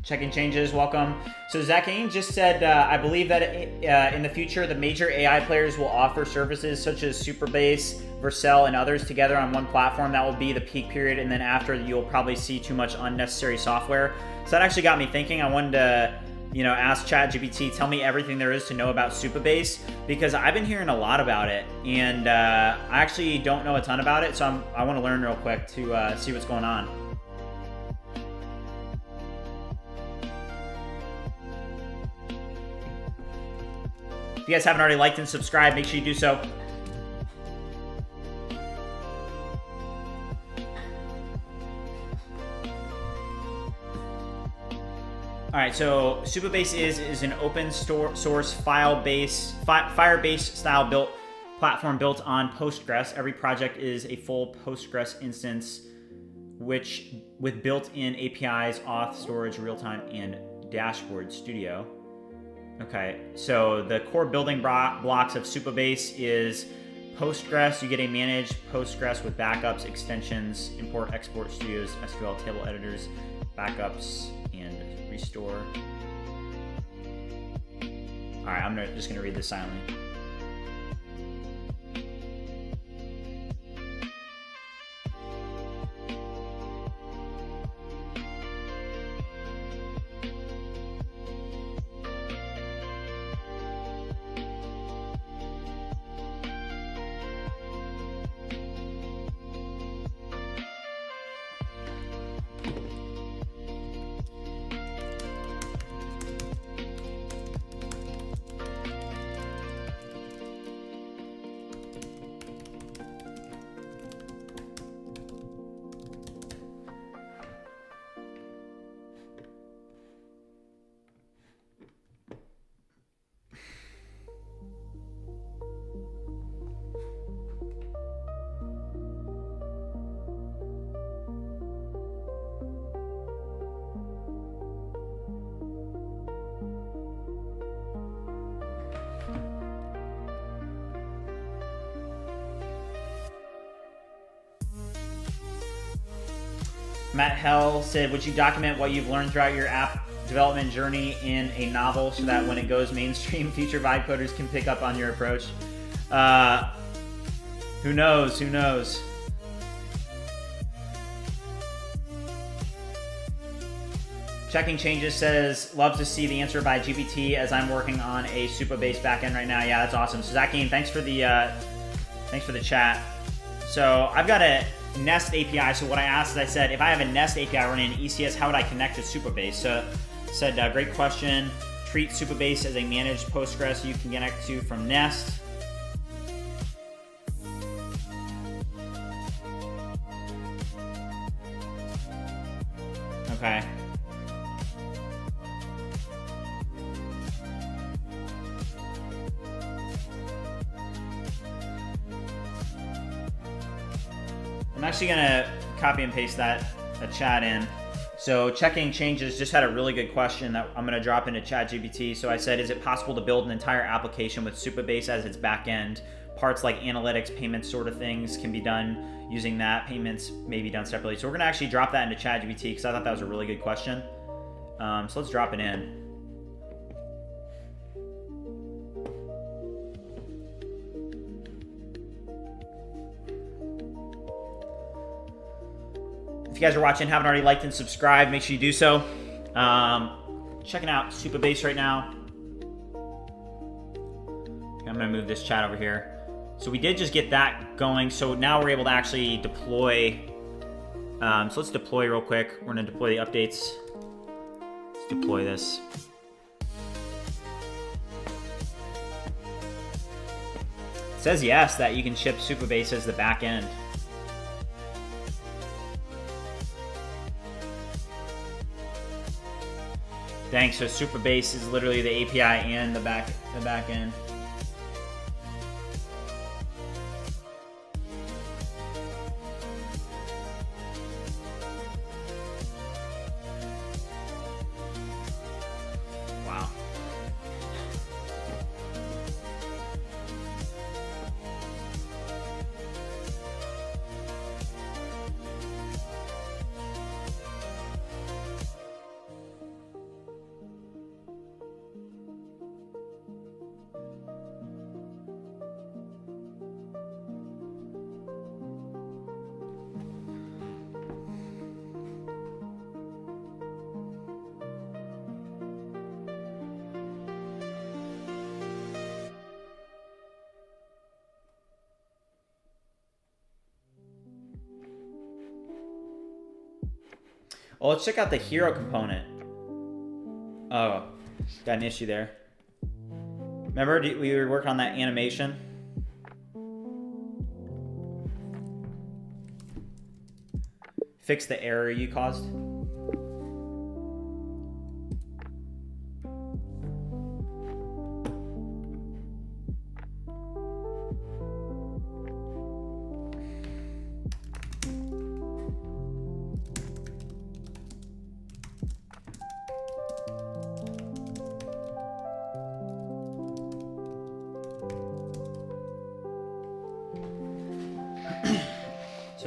Checking changes, welcome. So Zach Ain just said, I believe that in the future, the major AI players will offer services such as Supabase, Vercel, and others together on one platform. That will be the peak period, and then after, you'll probably see too much unnecessary software. So that actually got me thinking. I wanted to, ask ChatGPT, tell me everything there is to know about Supabase, because I've been hearing a lot about it, and I actually don't know a ton about it, so I want to learn real quick to see what's going on. If you guys haven't already liked and subscribed, make sure you do so. All right, so Supabase is an open source Firebase style built platform built on Postgres. Every project is a full Postgres instance, which with built-in APIs, auth, storage, real-time, and dashboard studio. Okay, so the core building blocks of Supabase is Postgres. You get a managed Postgres with backups, extensions, import, export studios, SQL table editors, backups, and restore. All right, I'm just gonna read this silently. Matt Hell said, would you document what you've learned throughout your app development journey in a novel so that when it goes mainstream, future vibe coders can pick up on your approach? Who knows? Who knows? Checking Changes says, love to see the answer by GPT as I'm working on a Supabase backend right now. Yeah, that's awesome. So Zakine, thanks for the chat. So I've got a Nest API. So what I asked is I said, if I have a Nest API running in ECS, how would I connect to Supabase? So I said, great question. Treat Supabase as a managed Postgres you can connect to from Nest. Okay. I'm actually gonna copy and paste that chat in. So Checking Changes just had a really good question that I'm gonna drop into ChatGPT. So I said, is it possible to build an entire application with Supabase as its backend? Parts like analytics, payments, sort of things can be done using that. Payments may be done separately. So we're gonna actually drop that into ChatGPT because I thought that was a really good question. So let's drop it in. If you guys are watching, haven't already liked and subscribed, make sure you do so. Checking out Supabase right now. Okay, I'm gonna move this chat over here. So we did just get that going. So now we're able to actually deploy. So let's deploy real quick. We're gonna deploy the updates. Let's deploy this. It says yes, that you can ship Supabase as the back end. Thanks. So Supabase is literally the API and the back end. Wow. Well, let's check out the hero component. Oh, got an issue there. Remember we were working on that animation? Fix the error you caused.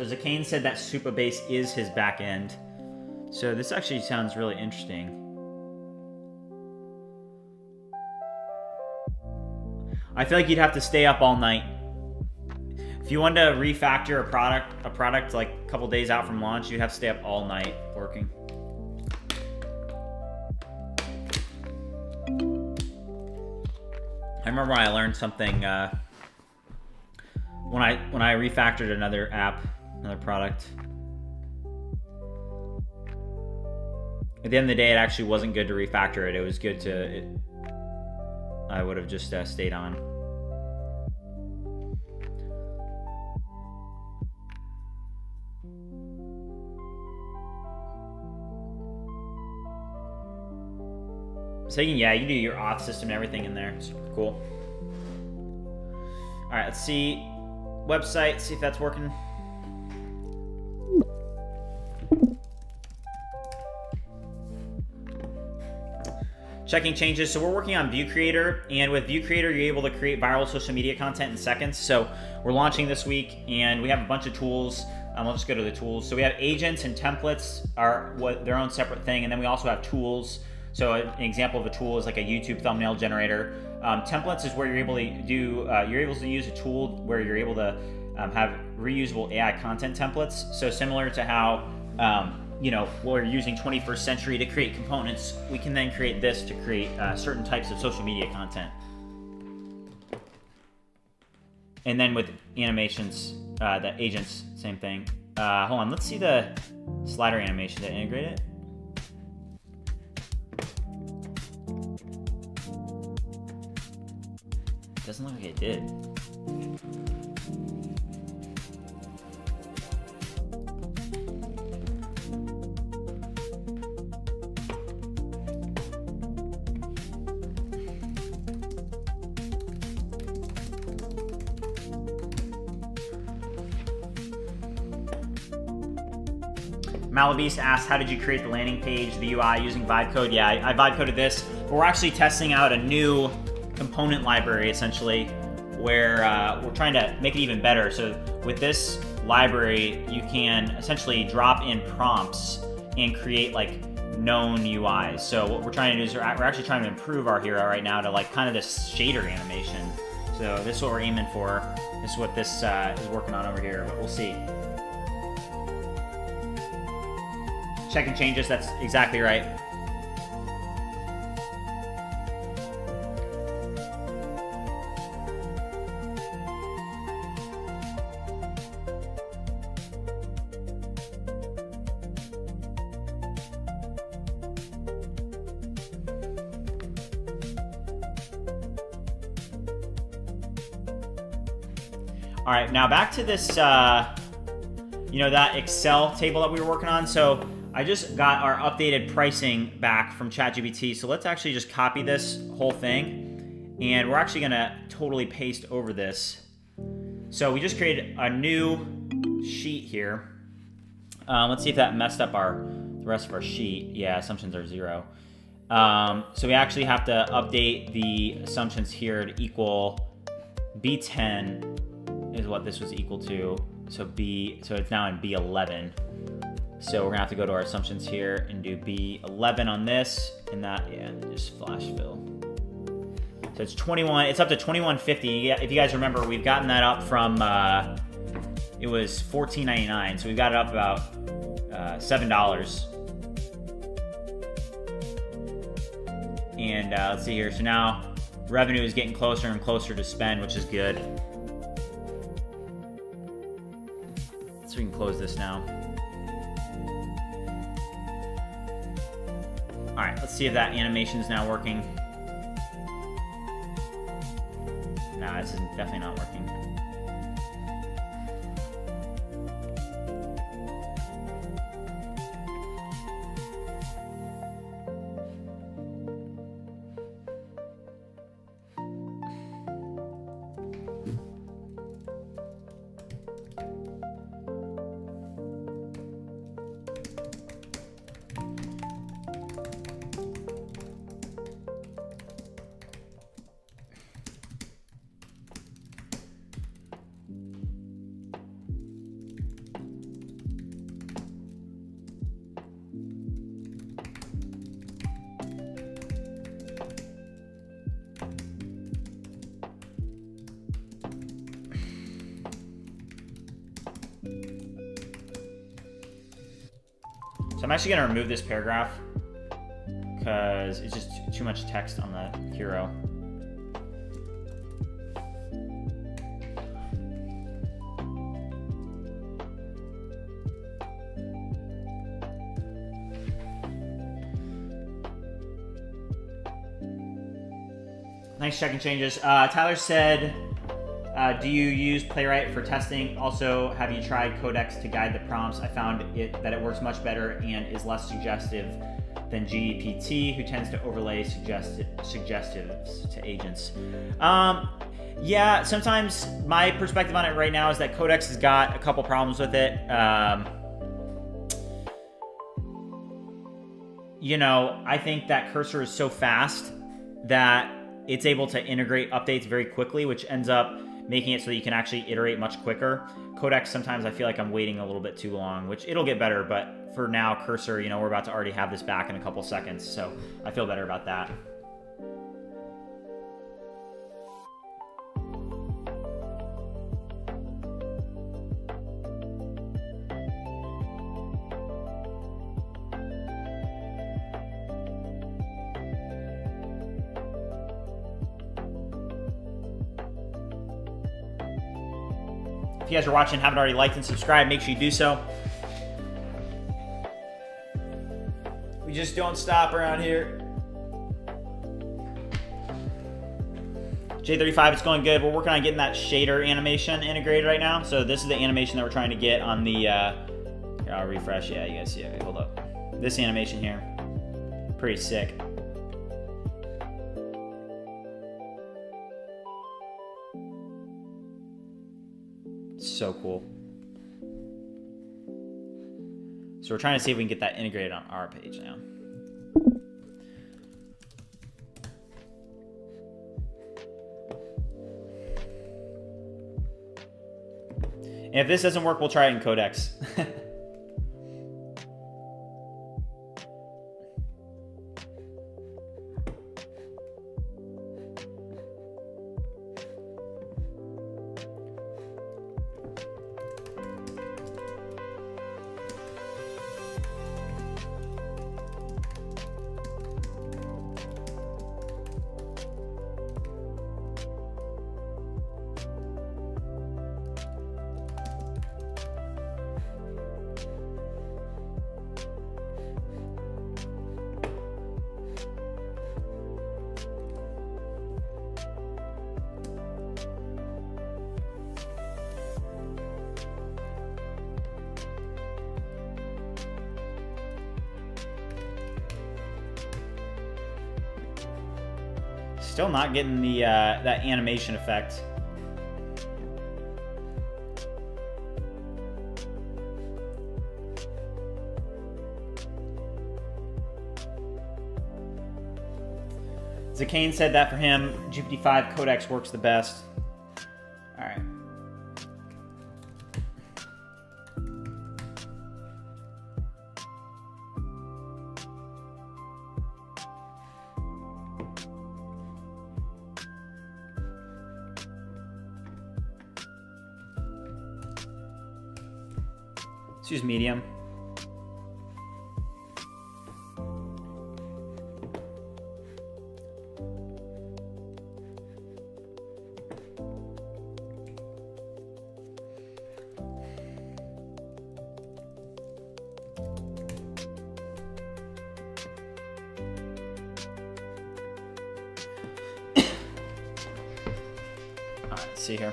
So Zakane said that Supabase is his back end. So this actually sounds really interesting. I feel like you'd have to stay up all night. If you wanted to refactor a product like a couple days out from launch, you'd have to stay up all night working. I remember when I learned something when I refactored another app, another product. At the end of the day, it actually wasn't good to refactor it. It was good to. I would have just stayed on. So you can do your auth system and everything in there. Super cool. All right, let's see website. See if that's working. Checking changes. So we're working on View Creator, and with View Creator, you're able to create viral social media content in seconds. So we're launching this week, and we have a bunch of tools. I'll just go to the tools. So we have agents and templates are their own separate thing, and then we also have tools. So an example of a tool is like a YouTube thumbnail generator. Templates is where you're able to do. You're able to use a tool where you're able to have reusable AI content templates. So similar to how we're using 21st Century to create components, we can then create this to create certain types of social media content. And then with animations, the agents, same thing. Hold on, let's see the slider animation to integrate it. Doesn't look like it did. Malabise asked, how did you create the landing page, the UI using vibe code? Yeah, I vibe coded this, but we're actually testing out a new component library essentially where we're trying to make it even better. So with this library, you can essentially drop in prompts and create like known UIs. So what we're trying to do is we're actually trying to improve our hero right now to like kind of this shader animation. So this is what we're aiming for. This is what this is working on over here, but we'll see. Checking changes, that's exactly right. All right, now back to this, that Excel table that we were working on. So I just got our updated pricing back from ChatGPT. So let's actually just copy this whole thing, and we're actually gonna totally paste over this. So we just created a new sheet here. Let's see if that messed up the rest of our sheet. Yeah, assumptions are 0. So we actually have to update the assumptions here to equal B10 is what this was equal to. So it's now in B11. So we're gonna have to go to our assumptions here and do B11 on this, and that, just flash fill. So it's 21, it's up to 2150. If you guys remember, we've gotten that up from, it was $14.99. So we've got it up about $7. And let's see here. So now revenue is getting closer and closer to spend, which is good. So we can close this now. All right, let's see if that animation is now working. Nah, this is definitely not working. So I'm actually going to remove this paragraph because it's just too much text on the hero. Nice checking changes. Tyler said, do you use Playwright for testing? Also, have you tried Codex to guide the prompts? I found that it works much better and is less suggestive than GPT, who tends to overlay suggestives to agents. Yeah, sometimes my perspective on it right now is that Codex has got a couple problems with it. You know, I think that Cursor is so fast that it's able to integrate updates very quickly, which ends up making it so that you can actually iterate much quicker. Codex, sometimes I feel like I'm waiting a little bit too long, which it'll get better, but for now, Cursor, you know, we're about to already have this back in a couple seconds, so I feel better about that. If you guys are watching and haven't already liked and subscribed, make sure you do so. We just don't stop around here. J35, it's going good. We're working on getting that shader animation integrated right now. So this is the animation that we're trying to get on the, here, I'll refresh. Yeah, you guys see it. Hold up. This animation here, pretty sick. So cool. So we're trying to see if we can get that integrated on our page now. And if this doesn't work, we'll try it in Codex. Still not getting the that animation effect. Zakane said that for him, GPT-5 Codex works the best. All right. Let's use medium. All right, let's see here.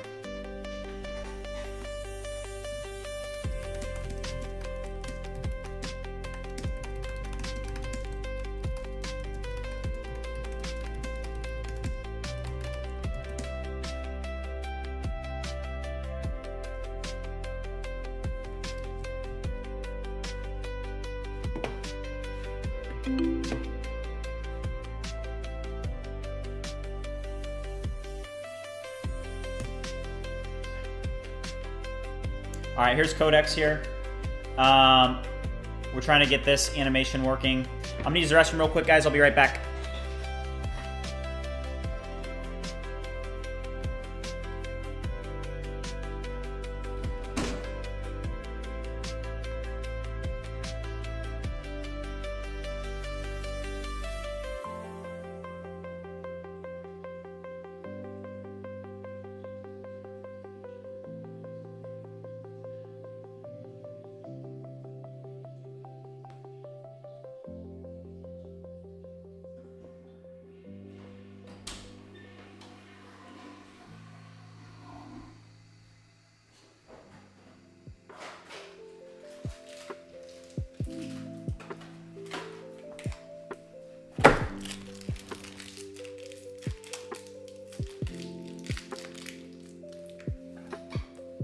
All right, here's Codex here. We're trying to get this animation working. I'm gonna use the restroom real quick, guys. I'll be right back.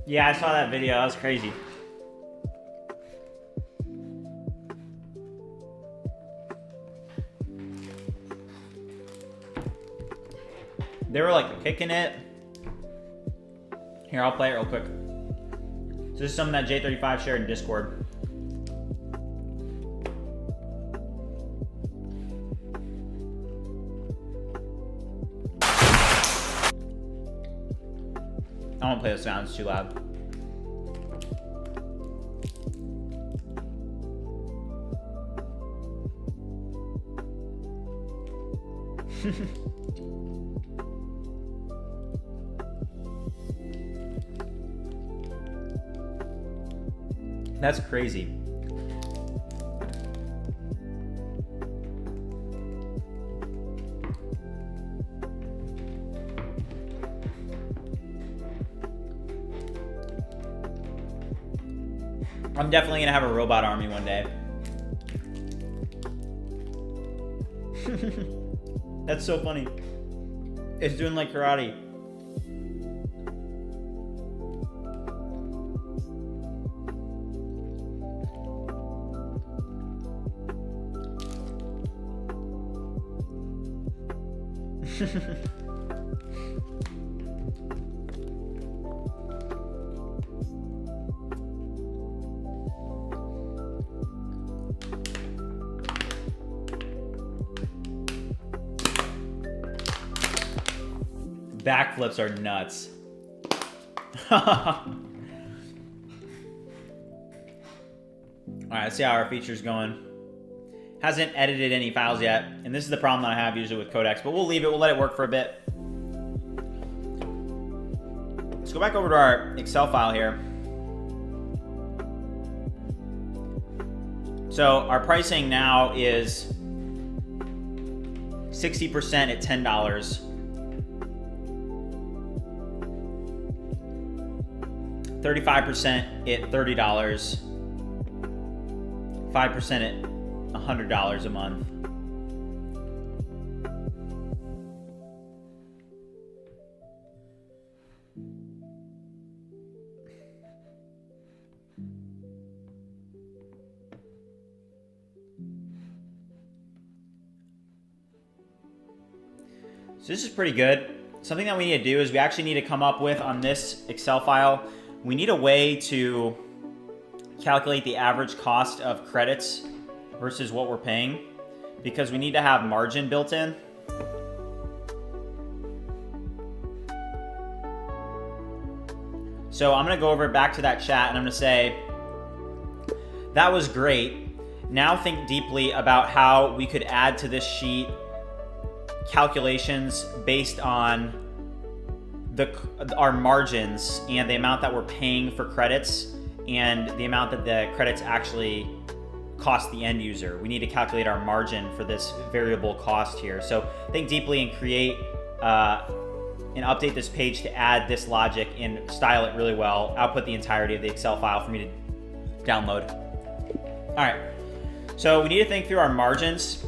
Yeah, I saw that video. That was crazy. They were like kicking it. Here, I'll play it real quick. So this is something that J35 shared in Discord. I won't play the sound, it's too loud. That's crazy. I'm definitely gonna have a robot army one day. That's so funny. It's doing like karate. Backflips are nuts. Alright, let's see how our feature's going. Hasn't edited any files yet, and this is the problem that I have usually with Codex, but we'll leave it, we'll let it work for a bit. Let's go back over to our Excel file here. So our pricing now is 60% at $10. 35% at $30, 5% at $100 a month. So this is pretty good. Something that we need to do is we actually need to come up with on this Excel file, we need a way to calculate the average cost of credits versus what we're paying, because we need to have margin built in. So I'm gonna go over back to that chat and I'm gonna say, that was great. Now think deeply about how we could add to this sheet calculations based on our margins and the amount that we're paying for credits and the amount that the credits actually cost the end user. We need to calculate our margin for this variable cost here. So think deeply and create and update this page to add this logic and style it really well. Output the entirety of the Excel file for me to download. All right, so we need to think through our margins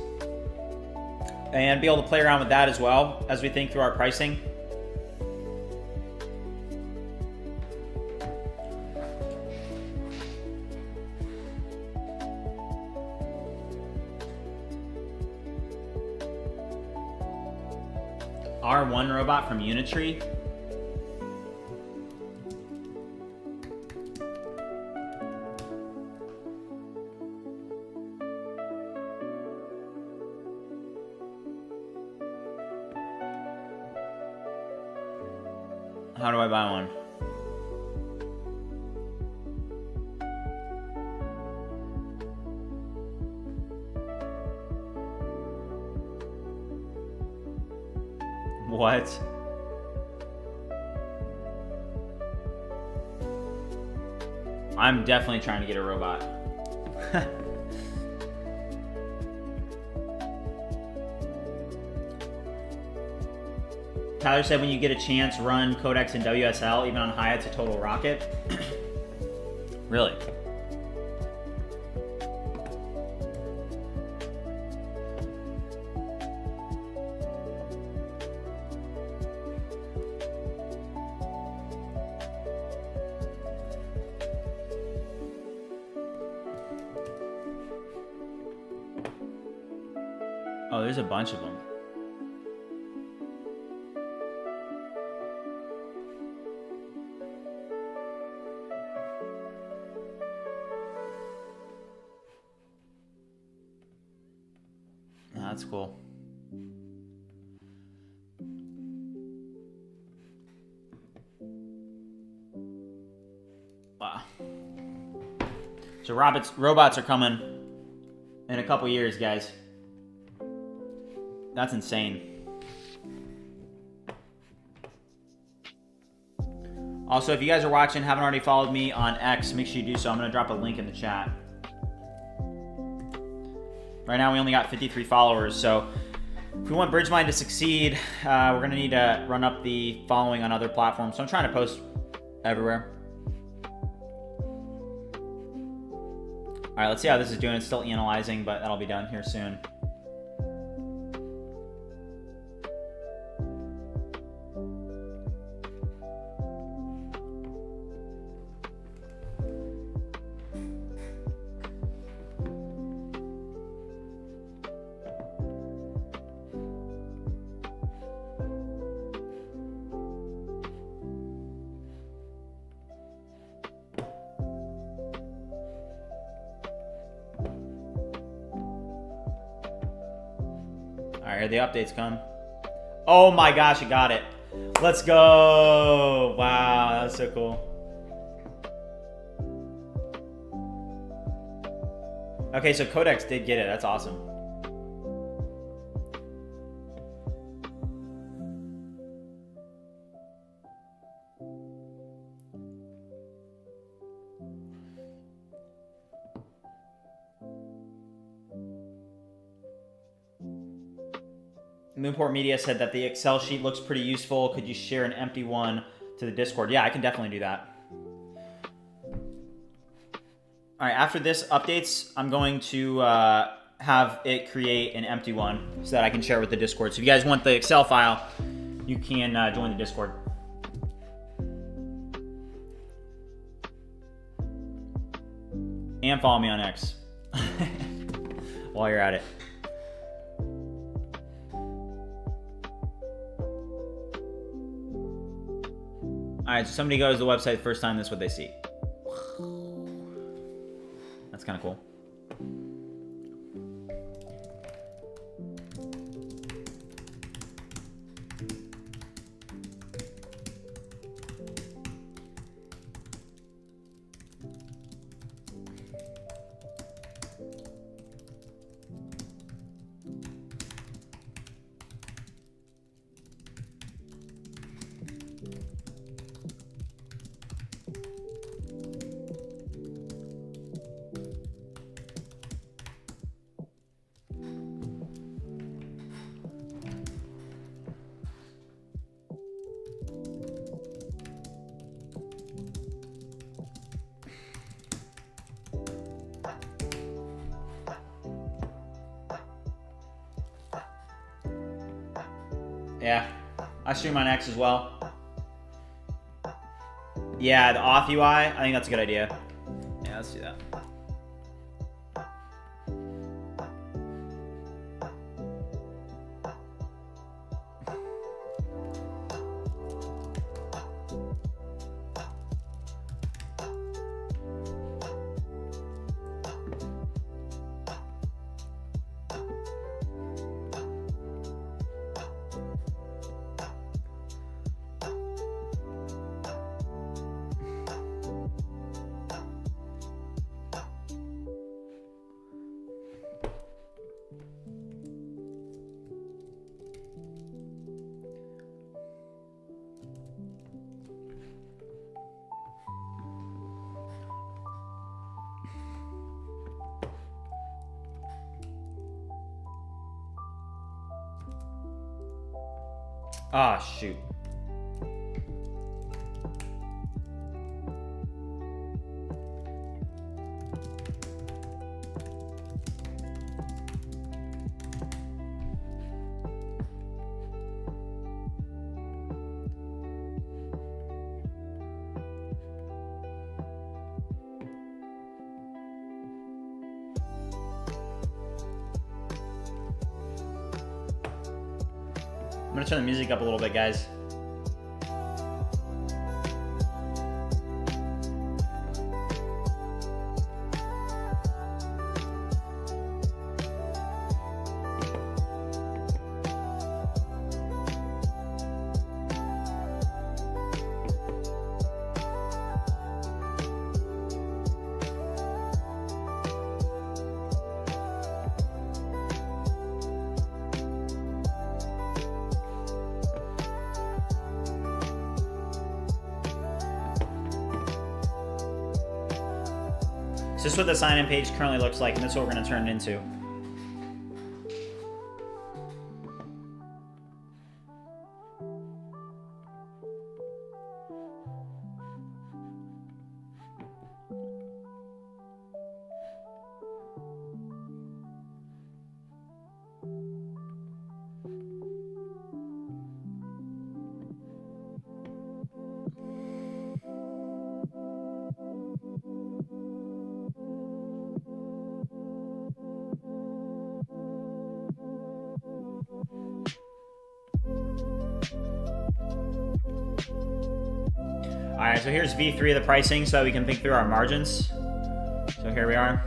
and be able to play around with that as well as we think through our pricing. R1 robot from Unitree. How do I buy one? What? I'm definitely trying to get a robot. Tyler said when you get a chance, run Codex and WSL, even on high, it's a total rocket. Really? Oh, there's a bunch of them. That's cool. Wow. So robots are coming in a couple years, guys. That's insane. Also, if you guys are watching, haven't already followed me on X, make sure you do so. I'm going to drop a link in the chat. Right now, we only got 53 followers, so if we want Bridgemind to succeed, we're going to need to run up the following on other platforms. So I'm trying to post everywhere. All right, let's see how this is doing. It's still analyzing, but that'll be done here soon. All right, here the updates come. Oh my gosh, it got it. Let's go. Wow, that's so cool. Okay, so Codex did get it. That's awesome. Moonport Media said that the Excel sheet looks pretty useful. Could you share an empty one to the Discord? Yeah, I can definitely do that. All right, after this updates, I'm going to have it create an empty one so that I can share with the Discord. So if you guys want the Excel file, you can join the Discord. And follow me on X while you're at it. All right, so somebody goes to the website the first time, that's what they see. That's kind of cool. Yeah, I stream on X as well. Yeah, the Auth UI, I think that's a good idea. Yeah, let's do that. Ah, shoot. gonna turn the music up a little bit, guys. So this is what the sign-in page currently looks like, and this is what we're going to turn it into. All right, so here's V3 of the pricing so that we can think through our margins. So here we are.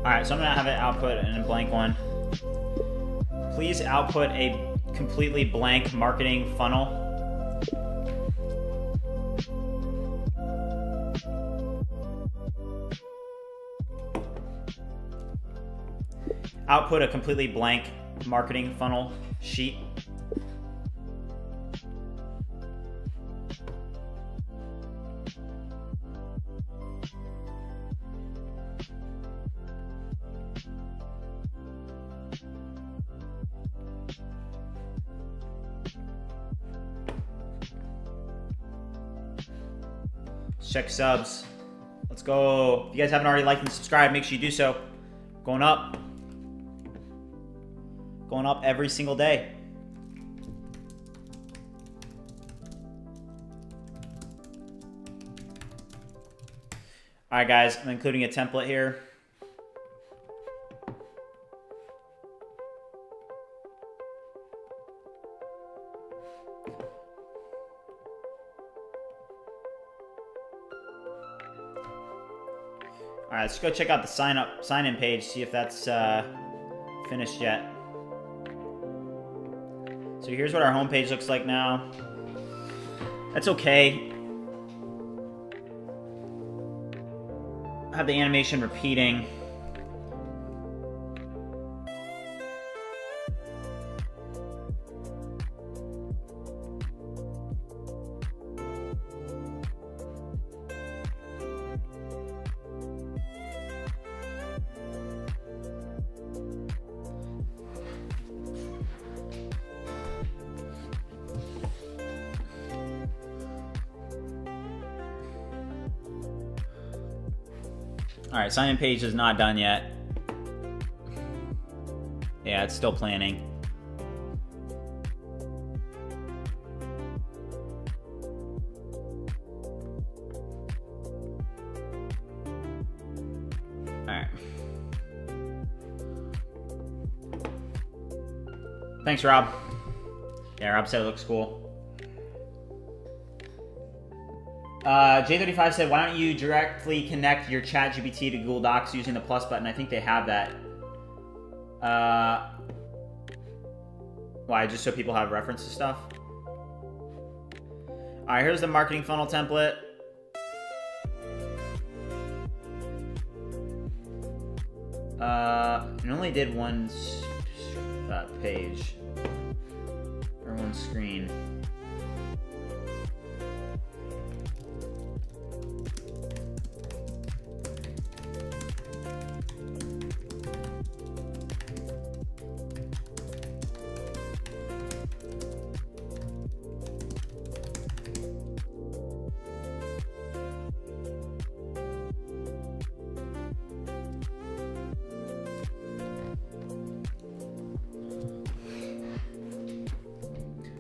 All right, so I'm gonna have it output in a blank one. Please output a completely blank marketing funnel. Output a completely blank marketing funnel sheet. Check subs. Let's go. If you guys haven't already liked and subscribed, make sure you do so. Going up. Going up every single day. All right, guys, I'm including a template here. All right, let's go check out the sign-in page, see if that's finished yet. So here's what our homepage looks like now. That's okay. I have the animation repeating. All right, sign-in page is not done yet. Yeah, it's still planning. All right. Thanks, Rob. Yeah, Rob said it looks cool. J35 said, why don't you directly connect your ChatGPT to Google Docs using the plus button? I think they have that. Why? Just so people have reference to stuff? All right, here's the marketing funnel template. It only did one page or one screen.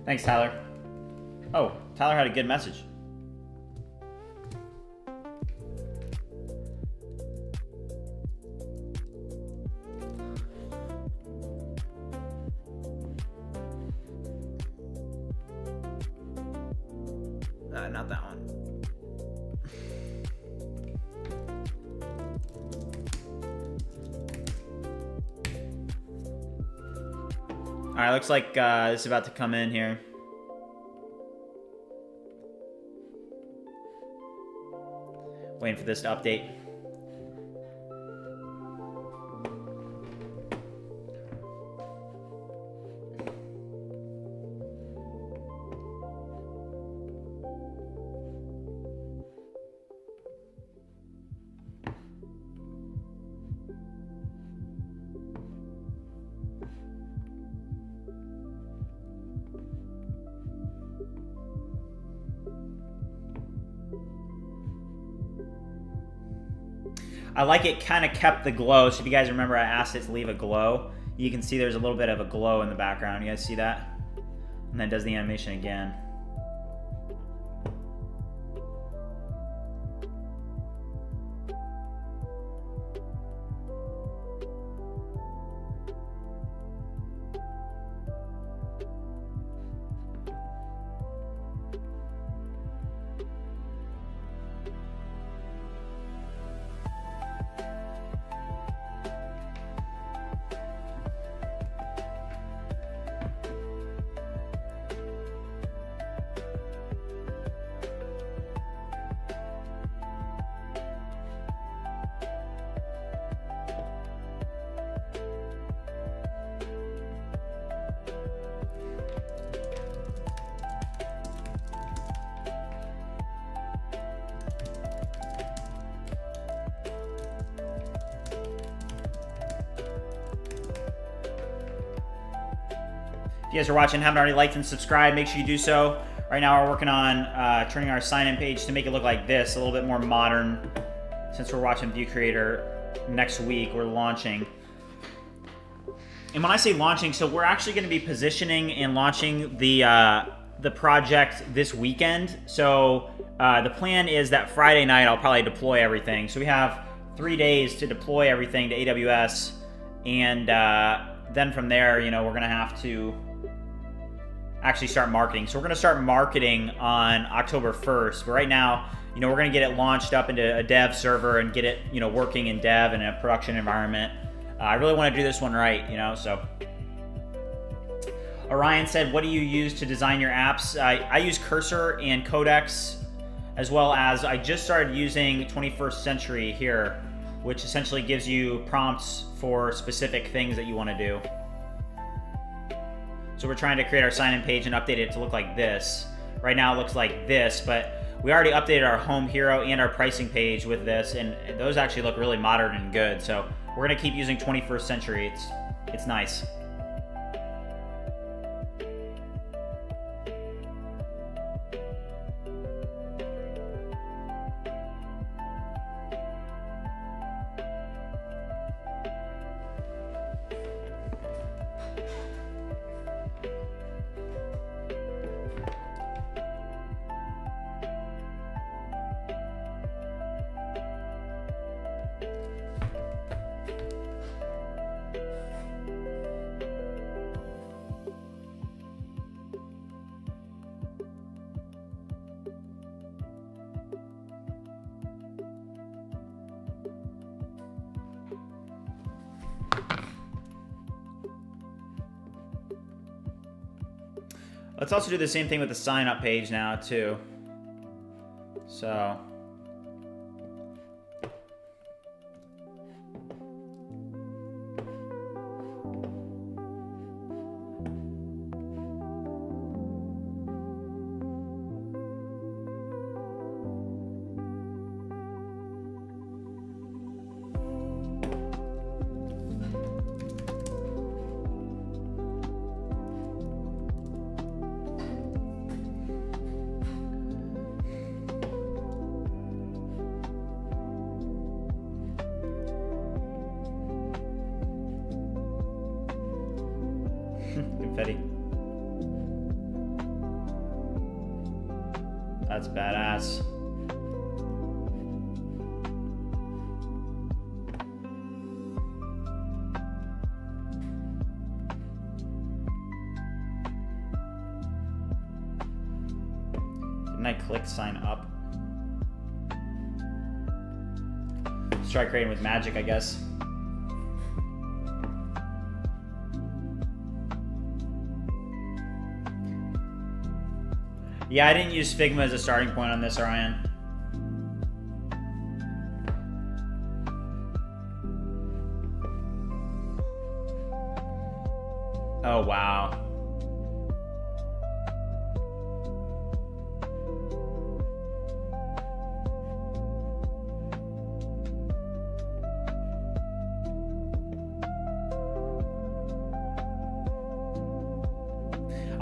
Thanks, Tyler. Oh, Tyler had a good message. Not that one. All right, looks like this is about to come in here. Waiting for this to update. I like it kind of kept the glow. So if you guys remember, I asked it to leave a glow. You can see there's a little bit of a glow in the background. You guys see that? And then it does the animation again. If you guys are watching and haven't already liked and subscribed, make sure you do so. Right now we're working on turning our sign-in page to make it look like this, a little bit more modern. Since we're watching View Creator next week, we're launching. And when I say launching, so we're actually going to be positioning and launching the project this weekend. So the plan is that Friday night I'll probably deploy everything. So we have 3 days to deploy everything to AWS, and then from there, you know, we're going to have to actually start marketing. So we're going to start marketing on October 1st. But right now, you know, we're going to get it launched up into a dev server and get it, you know, working in dev and a production environment. I really want to do this one right, you know, so. Orion said, what do you use to design your apps? I use Cursor and Codex, as well as I just started using 21st Century here, which essentially gives you prompts for specific things that you want to do. So we're trying to create our sign-in page and update it to look like this. Right now it looks like this, but we already updated our home hero and our pricing page with this, and those actually look really modern and good. So we're gonna keep using 21st Century. It's nice. Let's also do the same thing with the sign up page now too. So. Confetti. That's badass. Didn't I click sign up? Let's try creating with magic, I guess. Yeah, I didn't use Figma as a starting point on this, Orion. Oh, wow.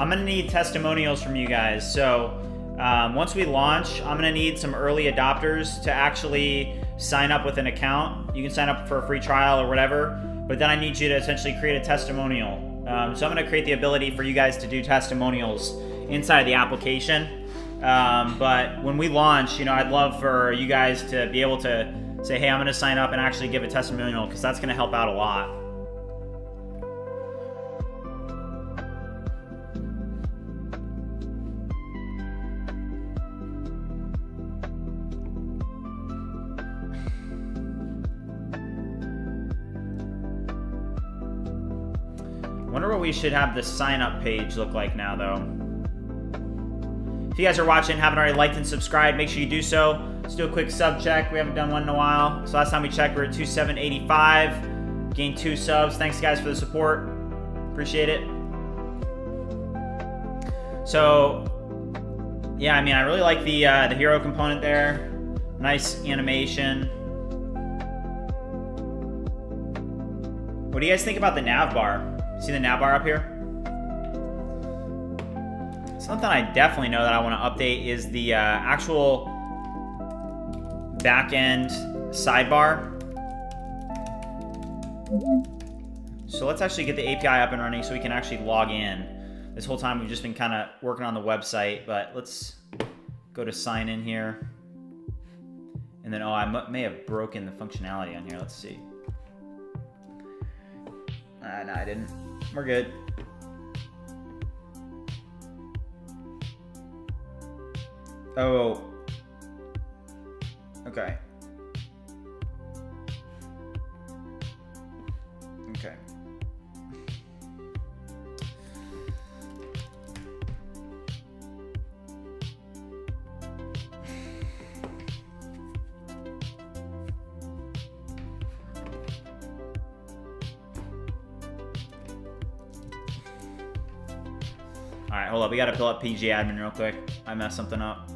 I'm gonna need testimonials from you guys. So once we launch, I'm gonna need some early adopters to actually sign up with an account. You can sign up for a free trial or whatever, but then I need you to essentially create a testimonial. So I'm gonna create the ability for you guys to do testimonials inside of the application. But when we launch, I'd love for you guys to be able to say, hey, I'm gonna sign up and actually give a testimonial, because that's gonna help out a lot. Wonder what we should have the sign up page look like now, though. If you guys are watching and haven't already liked and subscribed, make sure you do so. Let's do a quick sub check. We haven't done one in a while. So last time we checked, we were at 2785. Gained 2 subs. Thanks, guys, for the support. Appreciate it. So, yeah, I mean, I really like the hero component there. Nice animation. What do you guys think about the nav bar? See the nav bar up here? Something I definitely know that I want to update is the actual back-end sidebar. So let's actually get the API up and running so we can actually log in. This whole time we've just been kind of working on the website, but let's go to sign in here. And then, oh, I may have broken the functionality on here. Let's see. No, I didn't. We're good. Oh. Okay. Okay. All right, hold up. We got to pull up PG admin real quick. I messed something up.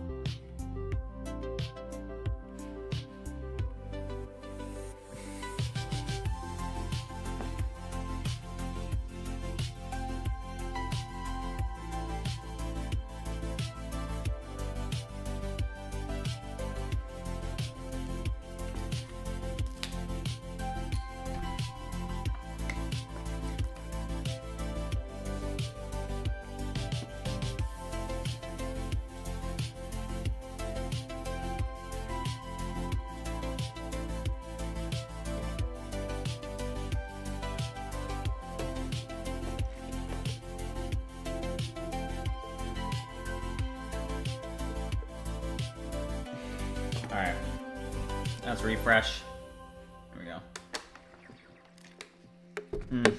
All right, let's refresh. There we go.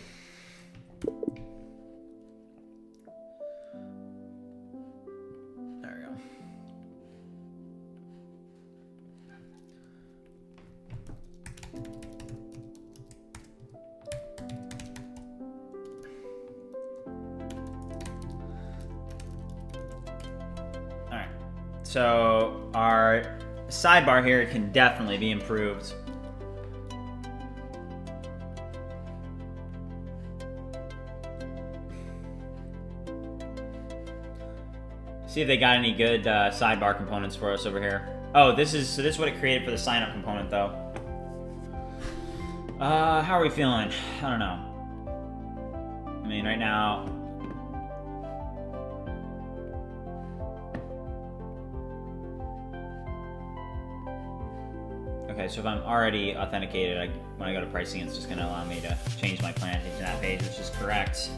So our sidebar here can definitely be improved. See if they got any good sidebar components for us over here. Oh, this is what it created for the sign up component though. How are we feeling? I don't know. I mean, right now. Okay, so if I'm already authenticated, when I go to pricing, it's just gonna allow me to change my plan to that page, which is correct.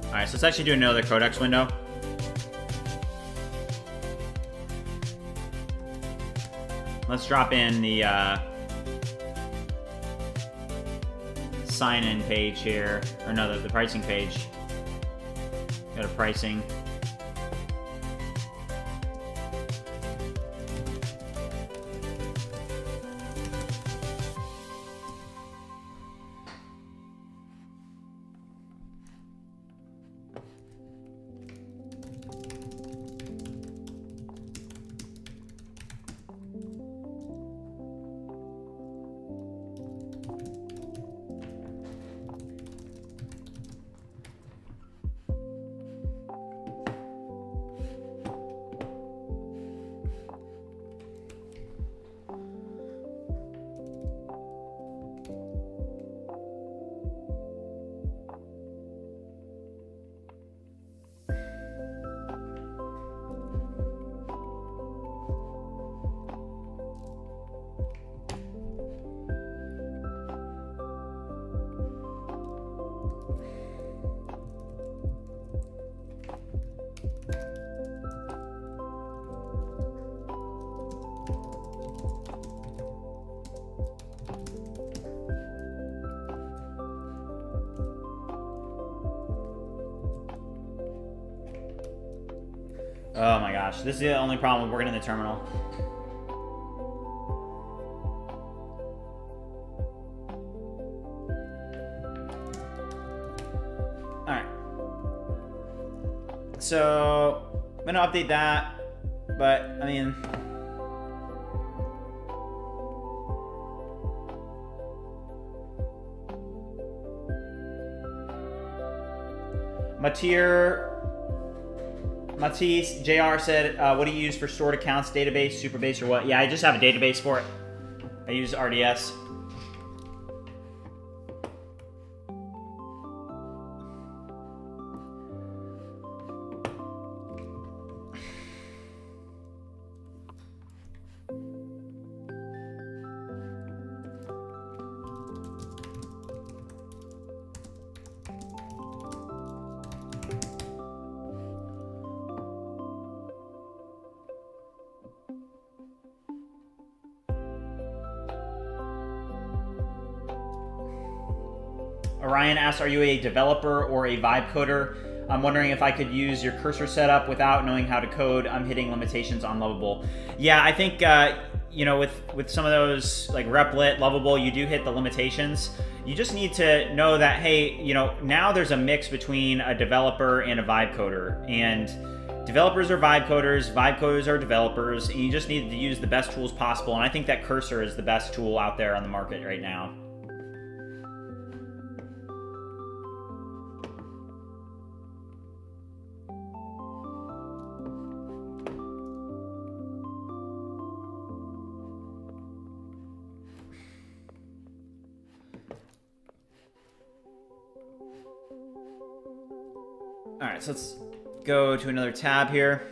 Alright, so let's actually do another codex window. Let's drop in the sign-in page here, or no, the pricing page. Go to pricing. Oh my gosh, this is the only problem with working in the terminal. Alright. So, I'm gonna update that, but, I mean... Matisse, JR said, what do you use for stored accounts, database, Superbase, or what? Yeah, I just have a database for it. I use RDS. Orion asks, are you a developer or a vibe coder? I'm wondering if I could use your cursor setup without knowing how to code. I'm hitting limitations on Lovable. Yeah, I think, you know, with some of those, like Replit, Lovable, you do hit the limitations. You just need to know that, hey, you know, now there's a mix between a developer and a vibe coder. And developers are vibe coders are developers, and you just need to use the best tools possible. And I think that Cursor is the best tool out there on the market right now. All right, so let's go to another tab here.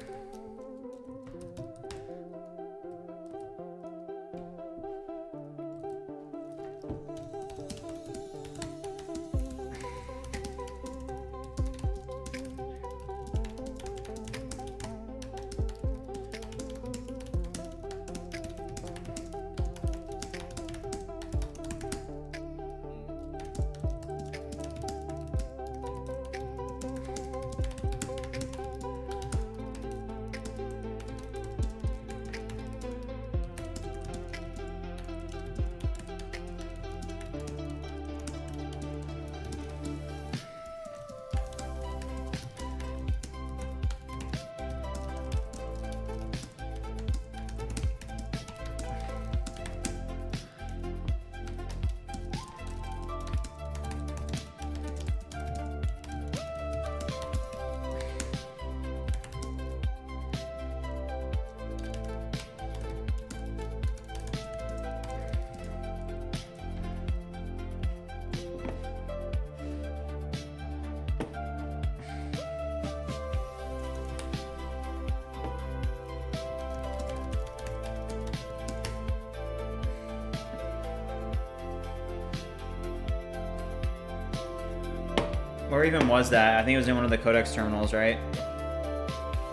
Or even was that? I think it was in one of the Codex terminals, right?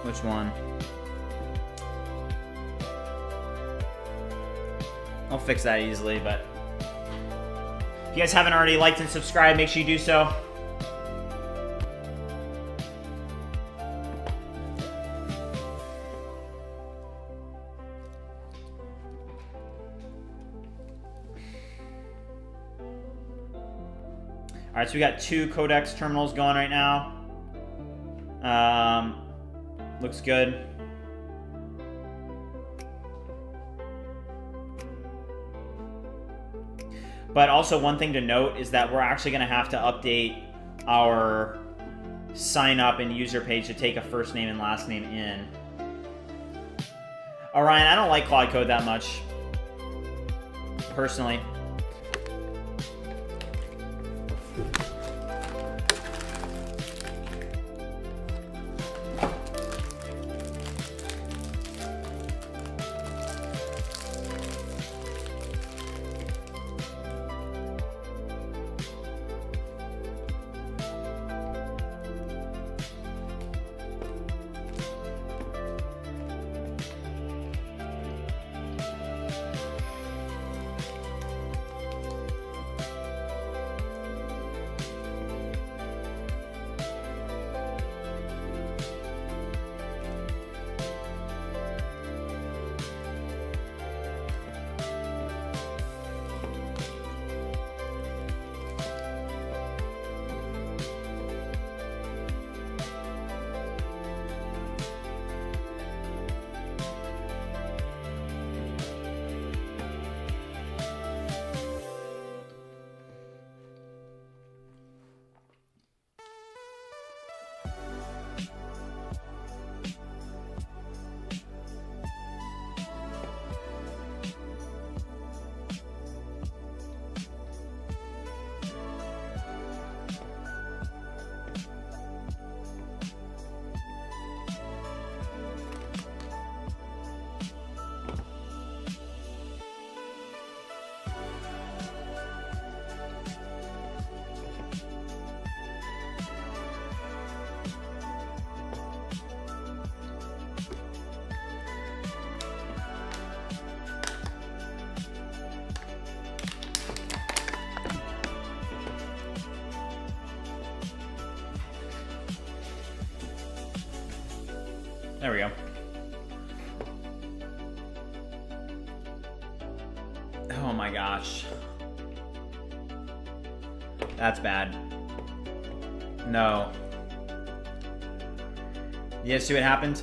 Which one? I'll fix that easily, but if you guys haven't already liked and subscribed, make sure you do so. All right, so we got 2 Codex terminals going right now. Looks good. But also one thing to note is that we're actually going to have to update our sign up and user page to take a first name and last name in. Ryan, I don't like Claude Code that much, personally. There we go. Oh my gosh. That's bad. No. You guys see what happened?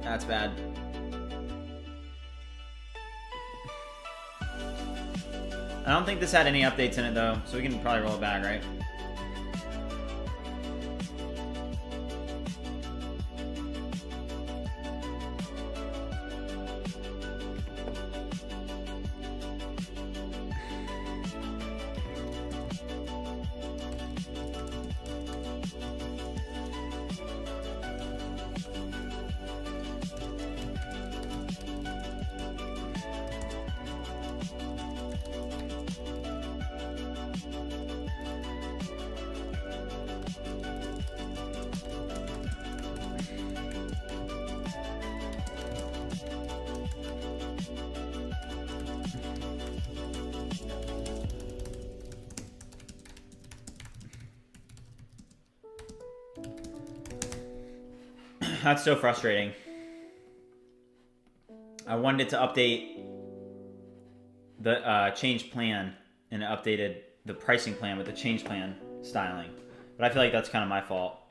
That's bad. I don't think this had any updates in it though, so we can probably roll it back, right? That's so frustrating. I wanted it to update the change plan, and it updated the pricing plan with the change plan styling. But I feel like that's kind of my fault.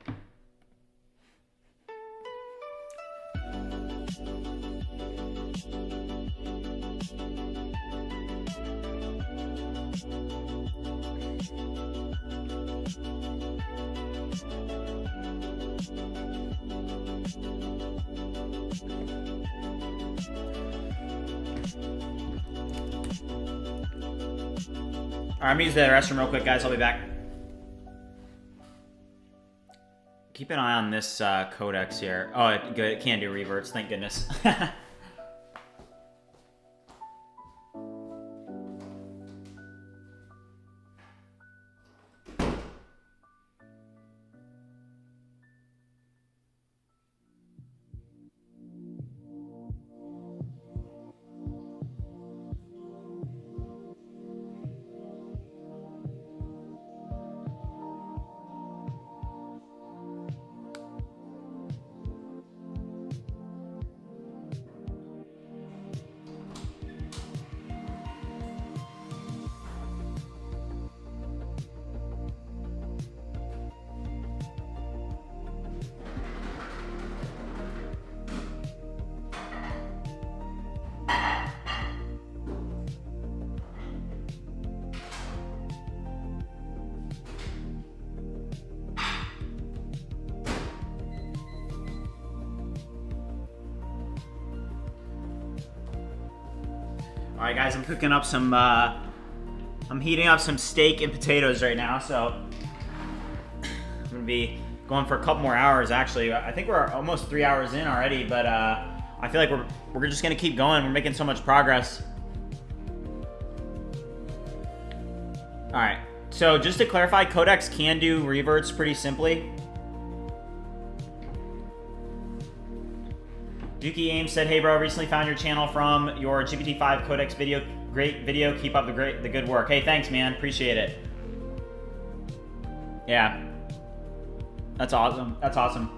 Alright, I'm gonna use the restroom real quick, guys. I'll be back. Keep an eye on this codex here. Oh, it can do reverts. Thank goodness. All right, guys, I'm cooking up some, I'm heating up some steak and potatoes right now, so I'm gonna be going for a couple more hours, actually. I think we're almost 3 hours in already, but I feel like we're just gonna keep going. We're making so much progress. All right, so just to clarify, Codex can do reverts pretty simply. Dookie Ames said, "Hey bro, recently found your channel from your GPT-5 Codex video. Great video. Keep up the good work." Hey, thanks, man. Appreciate it. Yeah, that's awesome. That's awesome.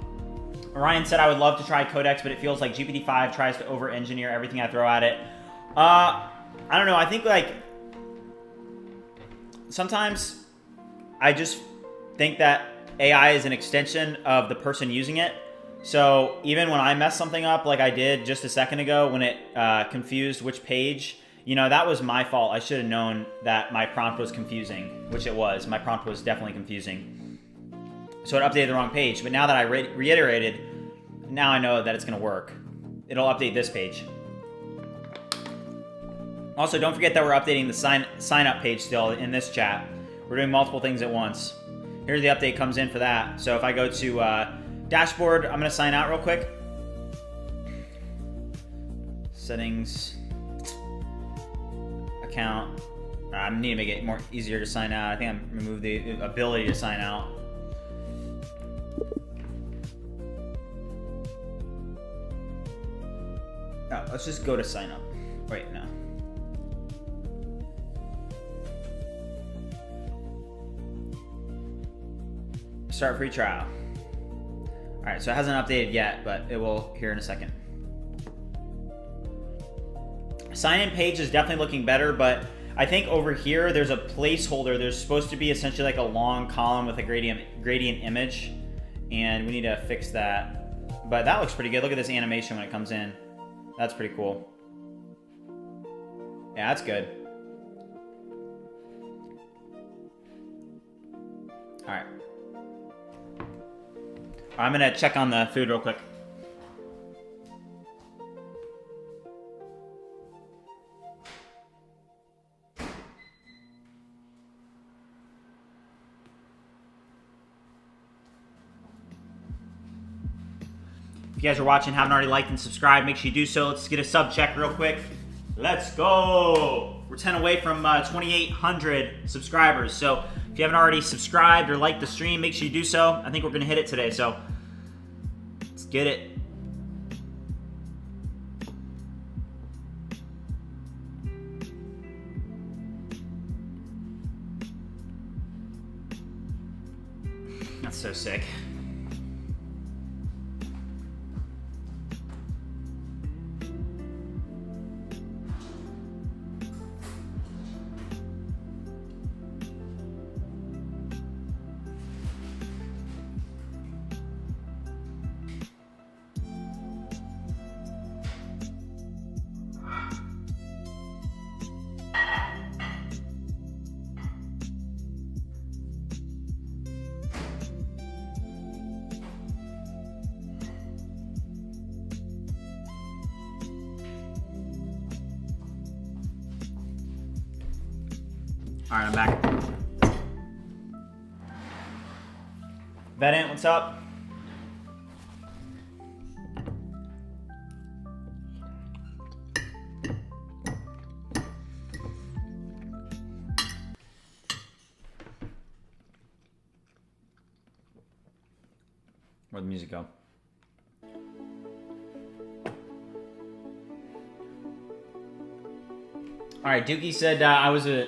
Ryan said, "I would love to try Codex, but it feels like GPT-5 tries to over-engineer everything I throw at it." I don't know. I think like sometimes I just think that AI is an extension of the person using it. So even when I mess something up like I did just a second ago when it confused which page, you know, that was my fault. I should have known that my prompt was confusing, which it was. My prompt was definitely confusing. So it updated the wrong page. But now that I reiterated, now I know that it's going to work. It'll update this page. Also, don't forget that we're updating the sign up page still in this chat. We're doing multiple things at once. Here's the update comes in for that. So if I go to dashboard, I'm going to sign out real quick. Settings. Account. I need to make it more easier to sign out. I think I'm remove the ability to sign out. Oh, let's just go to sign up. Wait, no. Start free trial. All right, so it hasn't updated yet, but it will here in a second. Sign-in page is definitely looking better, but I think over here there's a placeholder. There's supposed to be essentially like a long column with a gradient image, and we need to fix that. But that looks pretty good. Look at this animation when it comes in. That's pretty cool. Yeah, that's good. All right. I'm gonna check on the food real quick. If you guys are watching, haven't already liked and subscribed, make sure you do so. Let's get a sub check real quick. Let's go. We're 10 away from 2,800 subscribers. So if you haven't already subscribed or liked the stream, make sure you do so. I think we're gonna hit it today, so let's get it. That's so sick. All right, I'm back. Vedant, what's up? Where'd the music go? All right, Dookie said I was a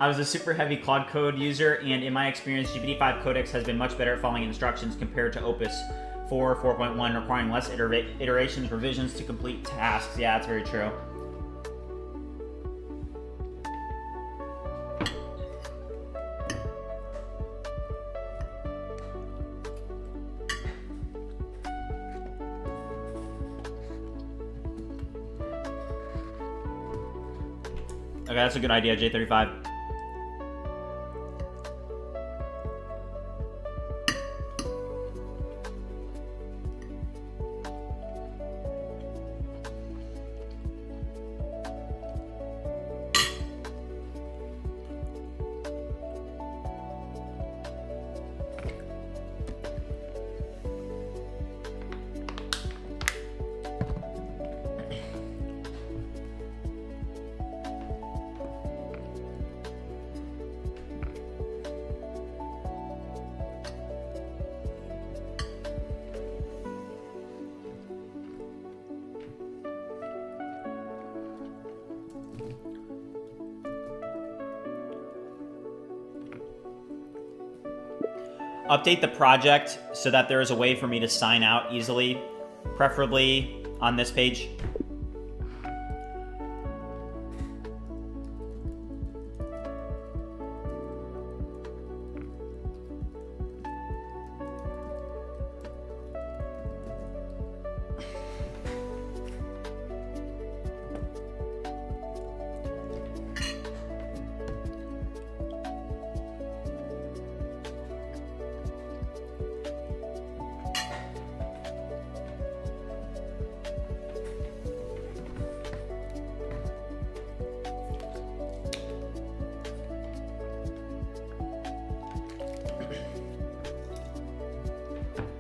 I was a super heavy Claude Code user, and in my experience, GPT-5 Codex has been much better at following instructions compared to Opus 4, 4.1, requiring less iterations, revisions to complete tasks. Yeah, that's very true. Okay, that's a good idea, J35. update the project so that there is a way for me to sign out easily, preferably on this page.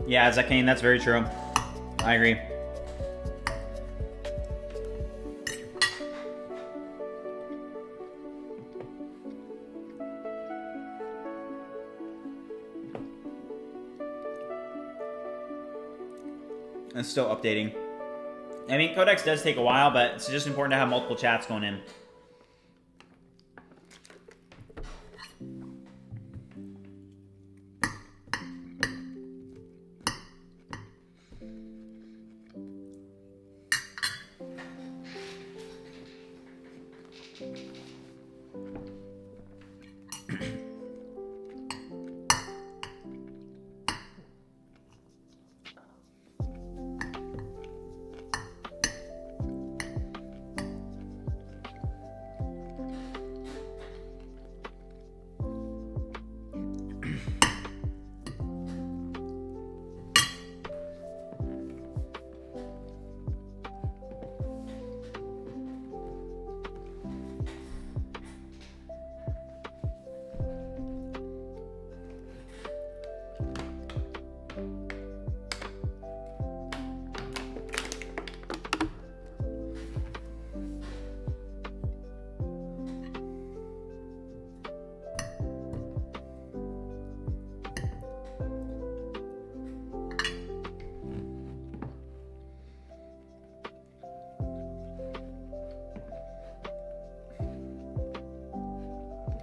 Yeah, Zakane, that's very true. I agree. It's still updating. I mean, Codex does take a while, but it's just important to have multiple chats going in.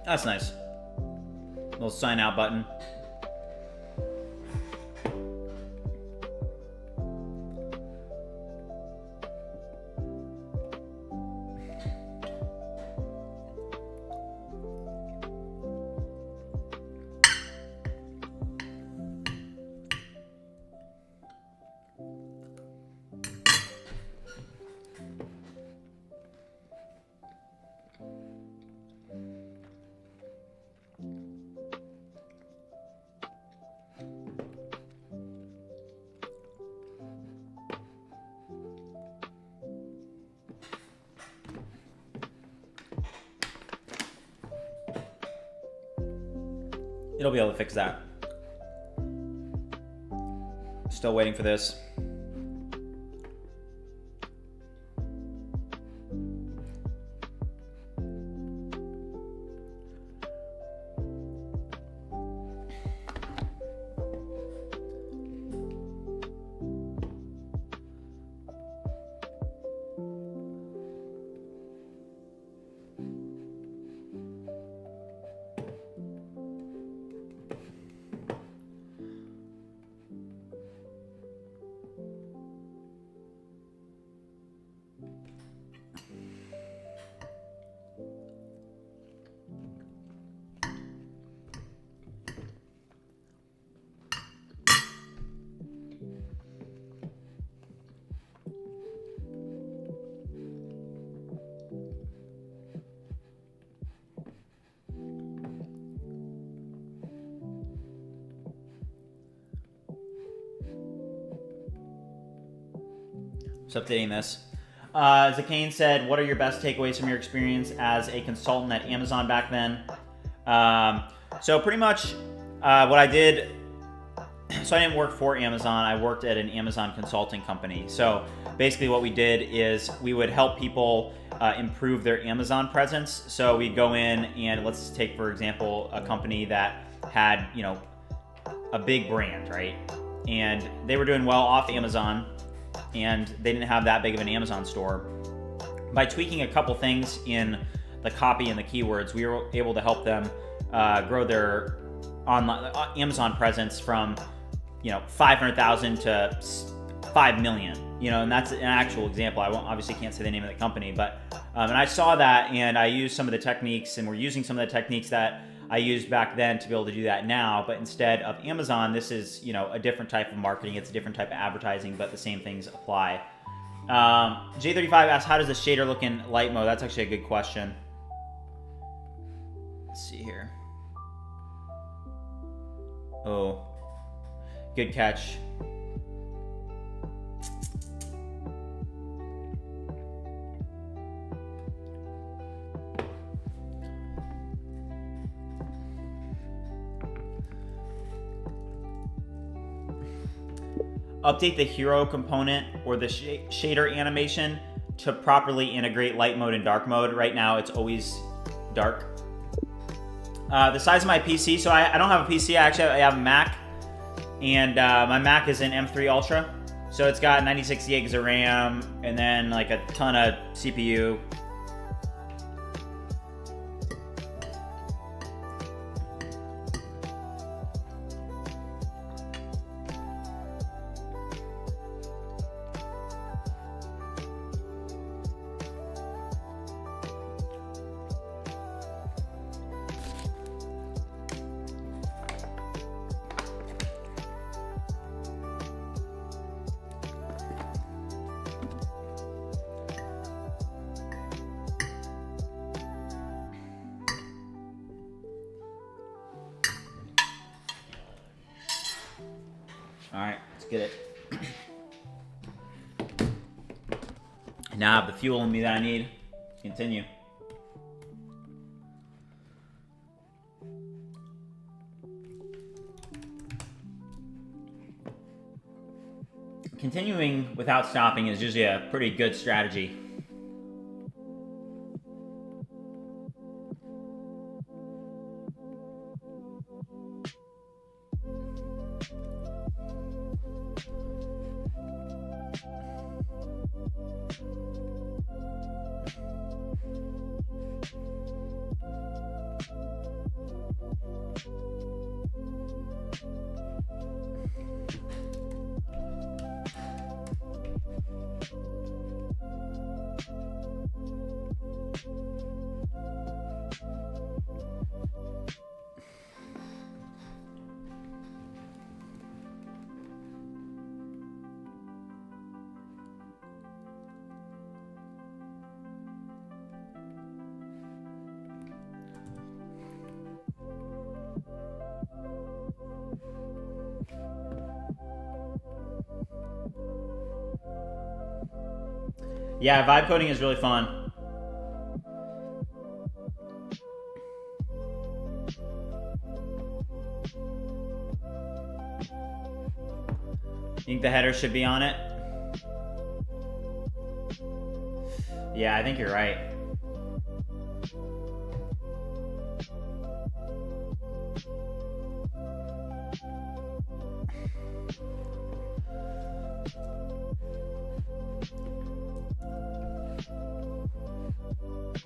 That's nice. Little sign out button. It'll be able to fix that. Still waiting for this. Just updating this. Zakane said, what are your best takeaways from your experience as a consultant at Amazon back then? So pretty much what I did, so I didn't work for Amazon, I worked at an Amazon consulting company. So basically what we did is we would help people improve their Amazon presence. So we'd go in and let's take, for example, a company that had, you know, a big brand, right? And they were doing well off Amazon, and they didn't have that big of an Amazon store. By tweaking a couple things in the copy and the keywords, we were able to help them grow their online Amazon presence from 500,000 to 5 million, and that's an actual example. I obviously can't say the name of the company, but and I saw that, and I used some of the techniques, and we're using some of the techniques that I used back then to be able to do that now. But instead of Amazon, this is a different type of marketing. It's a different type of advertising, but the same things apply. J35 asks, how does the shader look in light mode? That's actually a good question. Let's see here. Oh, good catch. Update the hero component or the shader animation to properly integrate light mode and dark mode. Right now, it's always dark. The size of my PC, so I don't have a PC, I have a Mac, and my Mac is an M3 Ultra, so it's got 96 gigs of RAM, and then like a ton of CPU. All right, let's get it. Now I have the fuel in me that I need. Continue. Continuing without stopping is usually a pretty good strategy. Yeah, vibe coding is really fun. You think the header should be on it? Yeah, I think you're right.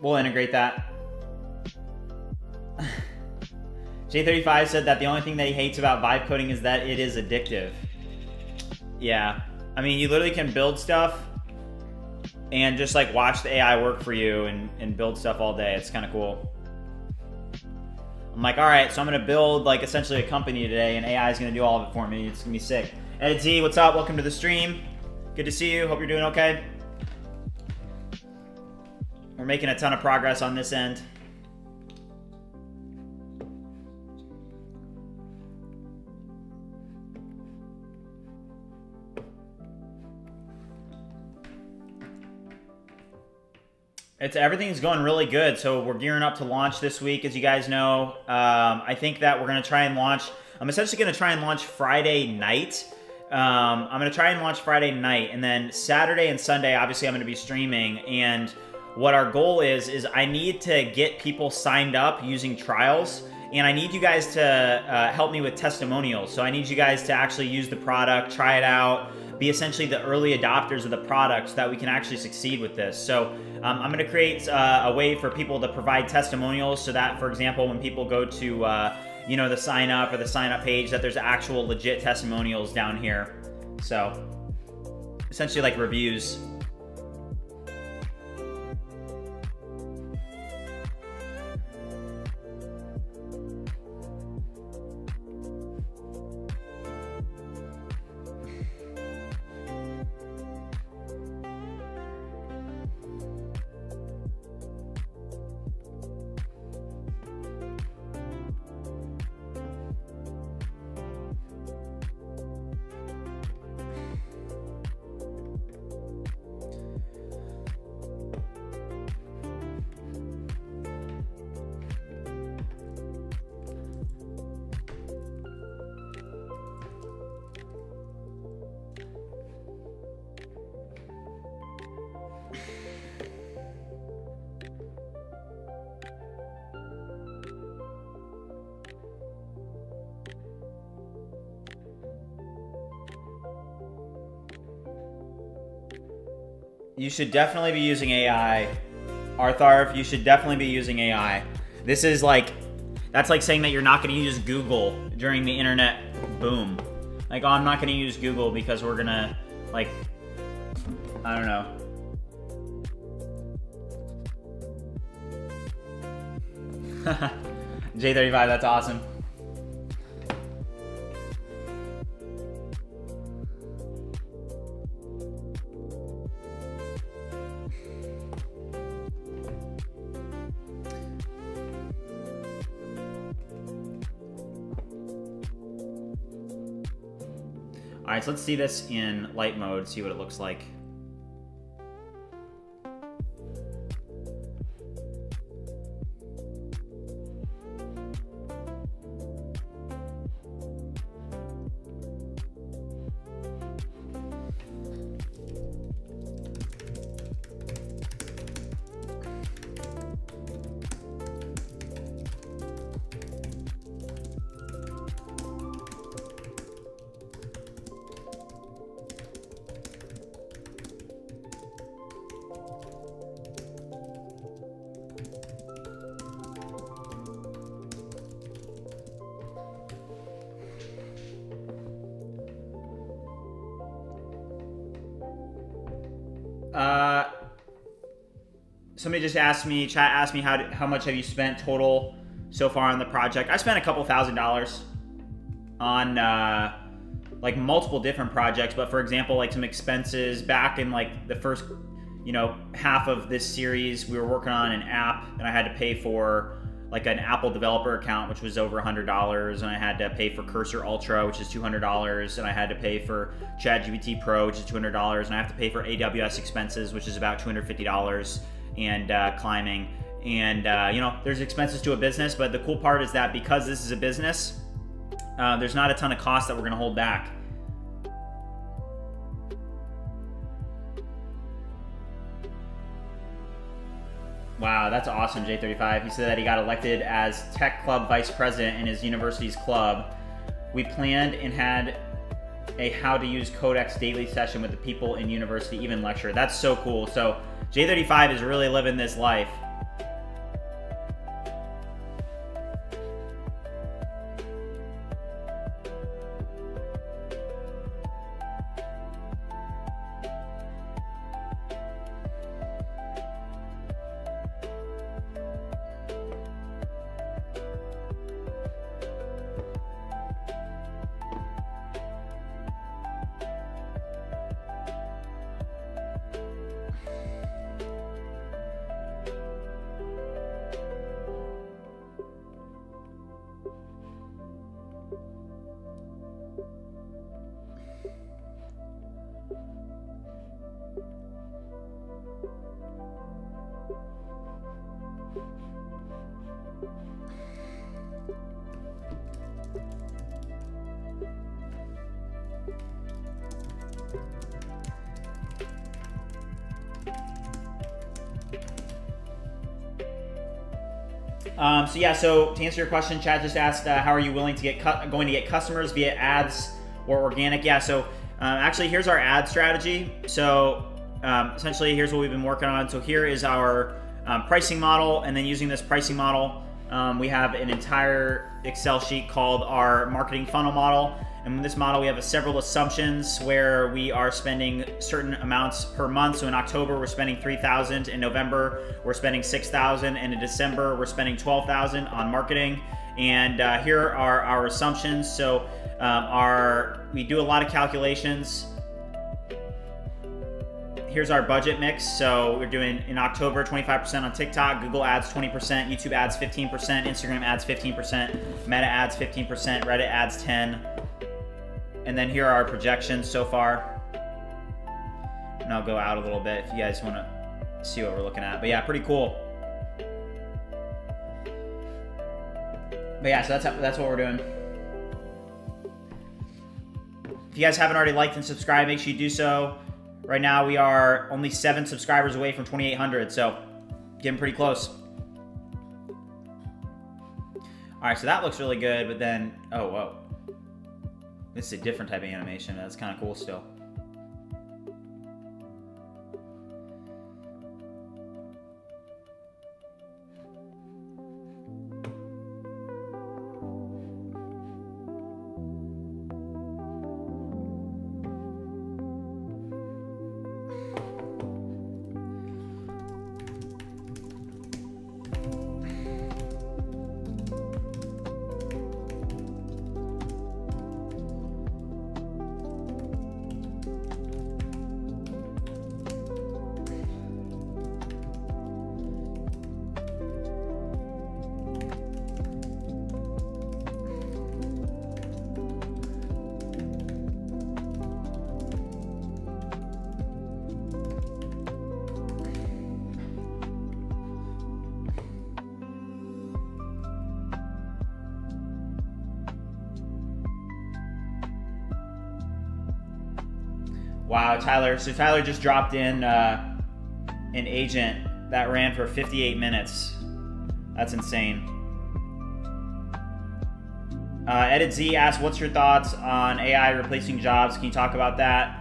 We'll integrate that. J35 said that the only thing that he hates about vibe coding is that it is addictive. Yeah. I mean, you literally can build stuff and just like watch the AI work for you and build stuff all day. It's kind of cool. I'm like, all right, so I'm going to build like essentially a company today and AI is going to do all of it for me. It's going to be sick. Edit Z, what's up? Welcome to the stream. Good to see you. Hope you're doing okay. We're making a ton of progress on this end. Everything's going really good. So we're gearing up to launch this week, as you guys know. I think that we're going to try and launch. I'm essentially going to try and launch Friday night. I'm going to try and launch Friday night, and then Saturday and Sunday, obviously, I'm going to be streaming. And what our goal is I need to get people signed up using trials, and I need you guys to help me with testimonials. So I need you guys to actually use the product, try it out, be essentially the early adopters of the product so that we can actually succeed with this. So I'm going to create a way for people to provide testimonials so that, for example, when people go to you know, the sign up or the sign up page, that there's actual legit testimonials down here. So essentially like reviews. You should definitely be using AI. Artharv, you should definitely be using AI. This is like, that's like saying that you're not going to use Google during the internet boom. Like, oh, I'm not going to use Google because we're going to, like, I don't know. J35, that's awesome. All right, so let's see this in light mode, see what it looks like. Somebody just asked me, chat asked me, how much have you spent total so far on the project? I spent a couple $1,000s on like multiple different projects, but for example, like some expenses back in like the first, you know, half of this series, we were working on an app and I had to pay for like an Apple developer account, which was over $100, and I had to pay for Cursor Ultra, which is $200, and I had to pay for ChatGPT Pro, which is $200, and I have to pay for AWS expenses, which is about $250, and climbing. And you know, there's expenses to a business, but the cool part is that because this is a business, there's not a ton of costs that we're gonna hold back. Wow, that's awesome, J35. He said that he got elected as Tech Club Vice President in his university's club. We planned and had a how to use Codex daily session with the people in university, even lecture. That's so cool. So J35 is really living this life. So yeah, so to answer your question, Chad just asked, how are you willing to going to get customers via ads or organic? Yeah, so actually here's our ad strategy. So essentially here's what we've been working on. So here is our pricing model, and then using this pricing model, We have an entire Excel sheet called our marketing funnel model. And in this model, we have several assumptions where we are spending certain amounts per month. So in October, we're spending $3,000. In November, we're spending $6,000. And in December, we're spending $12,000 on marketing. And here are our assumptions. So we do a lot of calculations. Here's our budget mix. So we're doing in October 25% on TikTok, Google ads 20%, YouTube ads 15%, Instagram ads 15%, Meta ads 15%, Reddit ads 10%. And then here are our projections so far. And I'll go out a little bit if you guys want to see what we're looking at. But yeah, pretty cool. But yeah, so that's what we're doing. If you guys haven't already liked and subscribed, make sure you do so. Right now, we are only 7 subscribers away from 2,800, so getting pretty close. All right, so that looks really good, but then, oh, whoa. This is a different type of animation. That's kind of cool still. Wow, Tyler. So Tyler just dropped in an agent that ran for 58 minutes. That's insane. Edit Z asked, what's your thoughts on AI replacing jobs? Can you talk about that?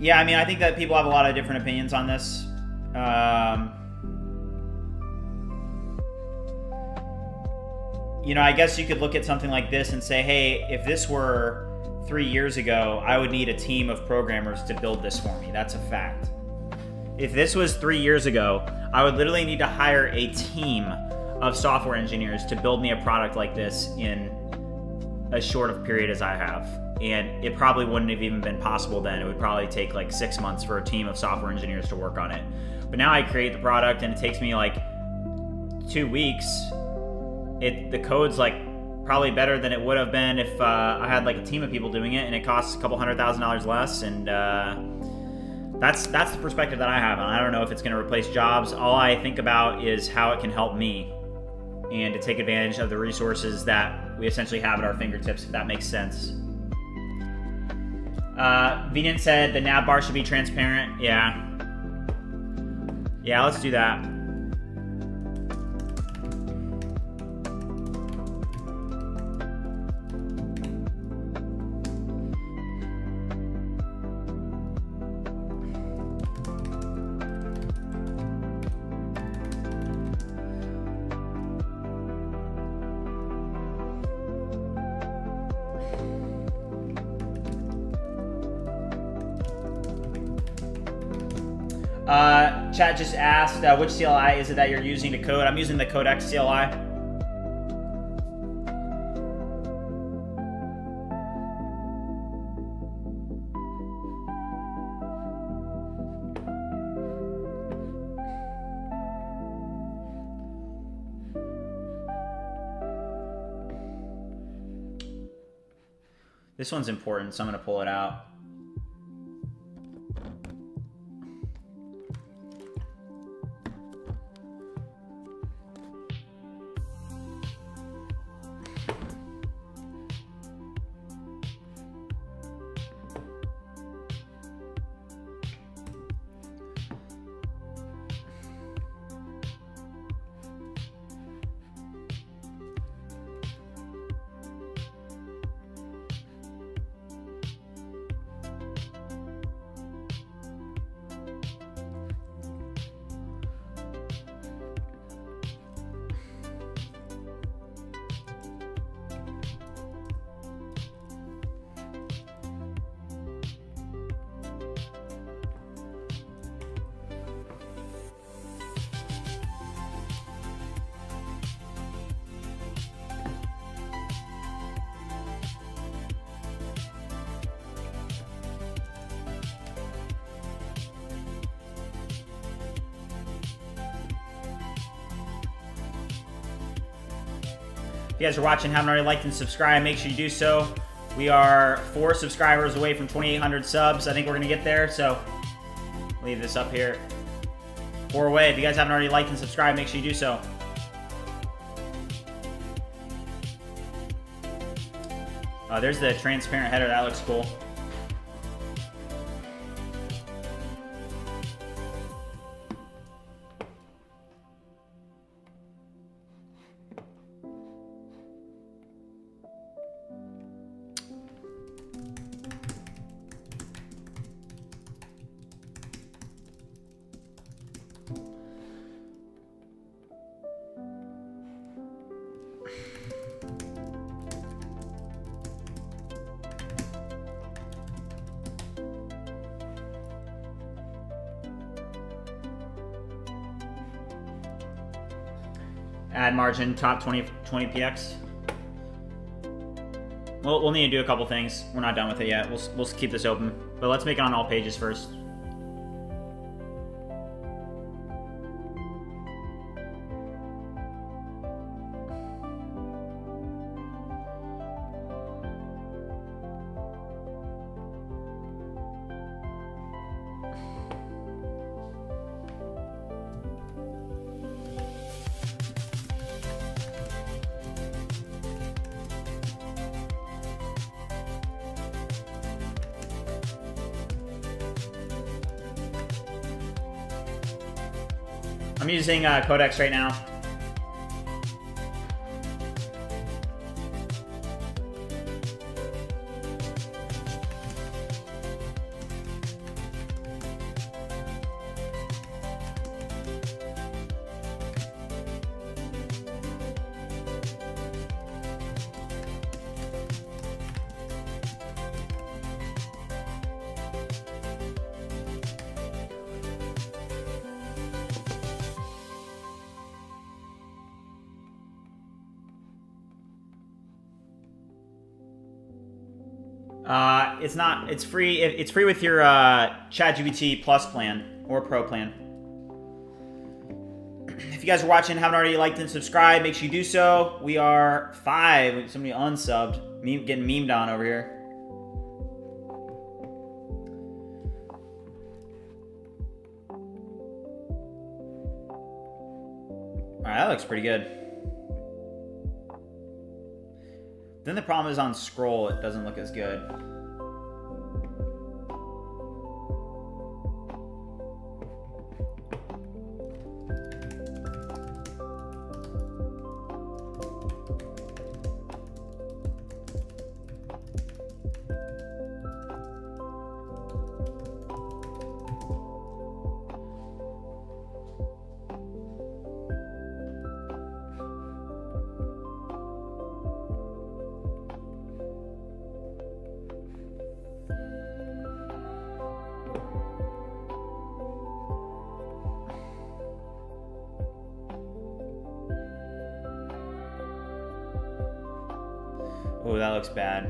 Yeah, I mean, I think that people have a lot of different opinions on this. You know, I guess you could look at something like this and say, hey, if this were 3 years ago, I would need a team of programmers to build this for me. That's a fact. If this was 3 years ago, I would literally need to hire a team of software engineers to build me a product like this in as short of period as I have. And it probably wouldn't have even been possible then. It would probably take like 6 months for a team of software engineers to work on it. But now I create the product and it takes me like 2 weeks. The code's like probably better than it would have been if I had like a team of people doing it, and it costs a couple $100,000 less. And that's the perspective that I have. And I don't know if it's going to replace jobs. All I think about is how it can help me and to take advantage of the resources that we essentially have at our fingertips, if that makes sense. Venant said the nav bar should be transparent. Yeah, let's do that. Chat just asked, which CLI is it that you're using to code? I'm using the Codex CLI. This one's important, so I'm going to pull it out. If you guys are watching, haven't already liked and subscribed, make sure you do so. We are 4 subscribers away from 2,800 subs. I think we're gonna get there, so leave this up here. 4 away. If you guys haven't already liked and subscribed, make sure you do so. There's the transparent header. That looks cool. Add margin, top 20 px. We'll need to do a couple things. We're not done with it yet. We'll keep this open, but let's make it on all pages first. I'm using Codex right now. It's free. It's free with your ChatGPT Plus plan or Pro plan. If you guys are watching, haven't already liked and subscribed, make sure you do so. We are 5. Somebody unsubbed. Getting memed on over here. All right, that looks pretty good. Then the problem is on scroll, it doesn't look as good. Oh, that looks bad.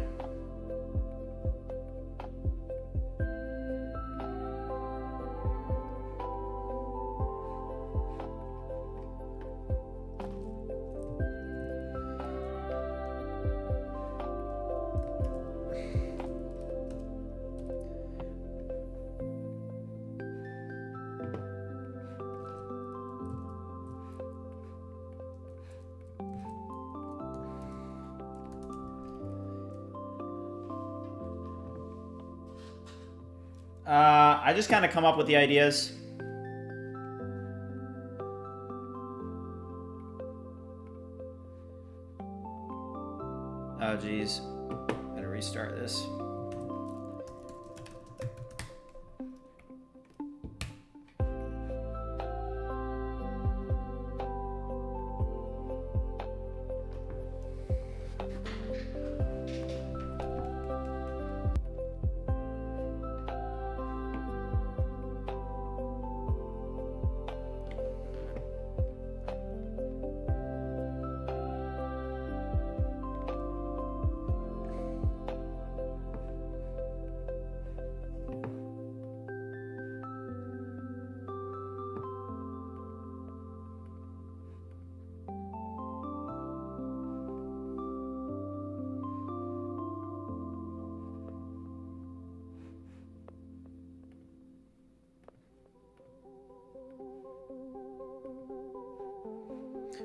I just kind of come up with the ideas. Oh, geez. Gotta restart this.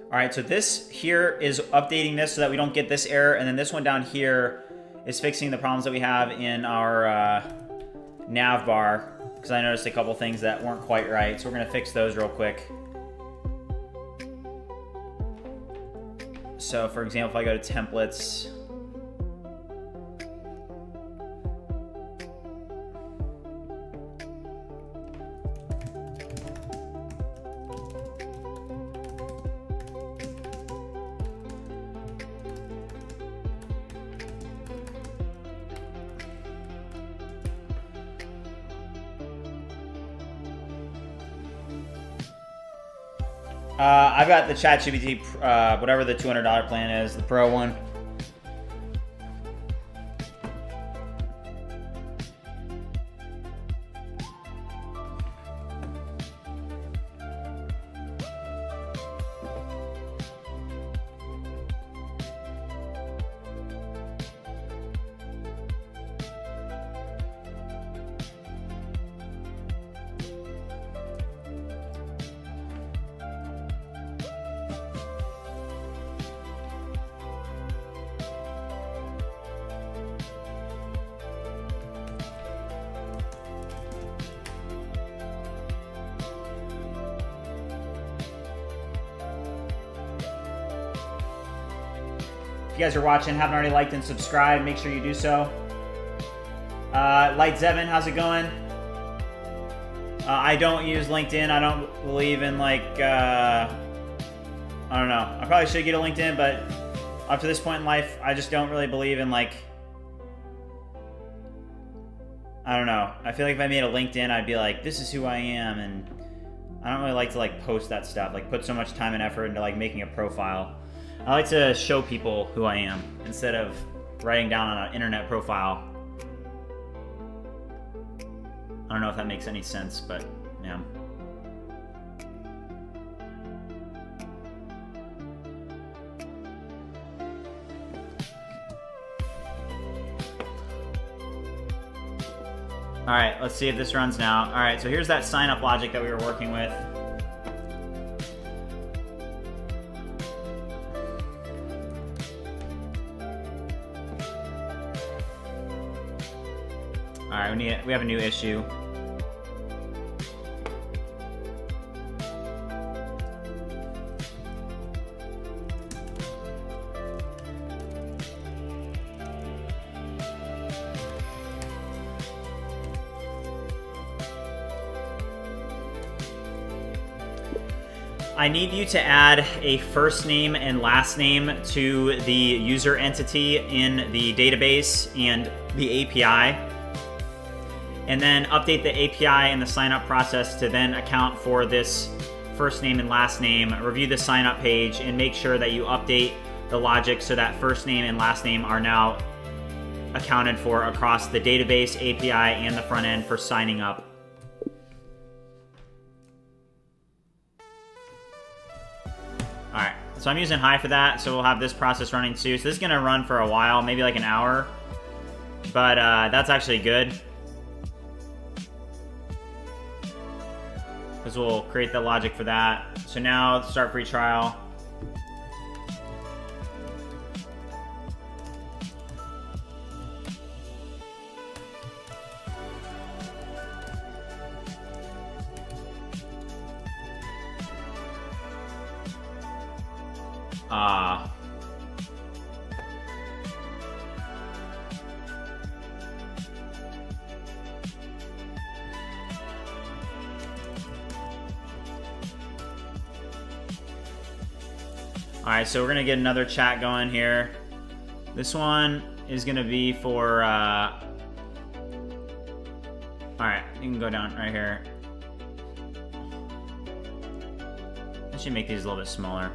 All right, so this here is updating this so that we don't get this error, and then this one down here is fixing the problems that we have in our nav bar, because I noticed a couple things that weren't quite right. So we're gonna fix those real quick. So for example, if I go to templates, I've got the ChatGPT, whatever the $200 plan is, the Pro one. If you guys are watching, haven't already liked and subscribed, make sure you do so. Light Zevin, how's it going? I don't use LinkedIn. I don't believe in I don't know. I probably should get a LinkedIn, but up to this point in life, I just don't really believe in I don't know. I feel like if I made a LinkedIn, I'd be like, this is who I am, and I don't really like to post that stuff, put so much time and effort into making a profile. I like to show people who I am instead of writing down on an internet profile. I don't know if that makes any sense, but yeah. All right, let's see if this runs now. All right, so here's that sign up logic that we were working with. All right, we have a new issue. I need you to add a first name and last name to the user entity in the database and the API. And then update the API and the sign-up process to then account for this first name and last name. Review the sign-up page and make sure that you update the logic so that first name and last name are now accounted for across the database, API, and the front end for signing up. All right, so I'm using High for that, so we'll have this process running too. So this is gonna run for a while, maybe an hour, but that's actually good, because we'll create the logic for that. So now let's start free trial. Alright, so we're gonna get another chat going here. This one is gonna be for alright, you can go down right here. I should make these a little bit smaller.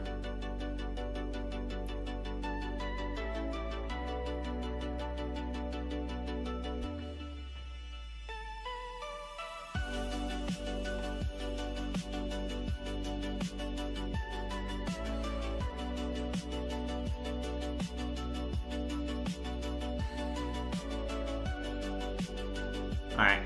All right.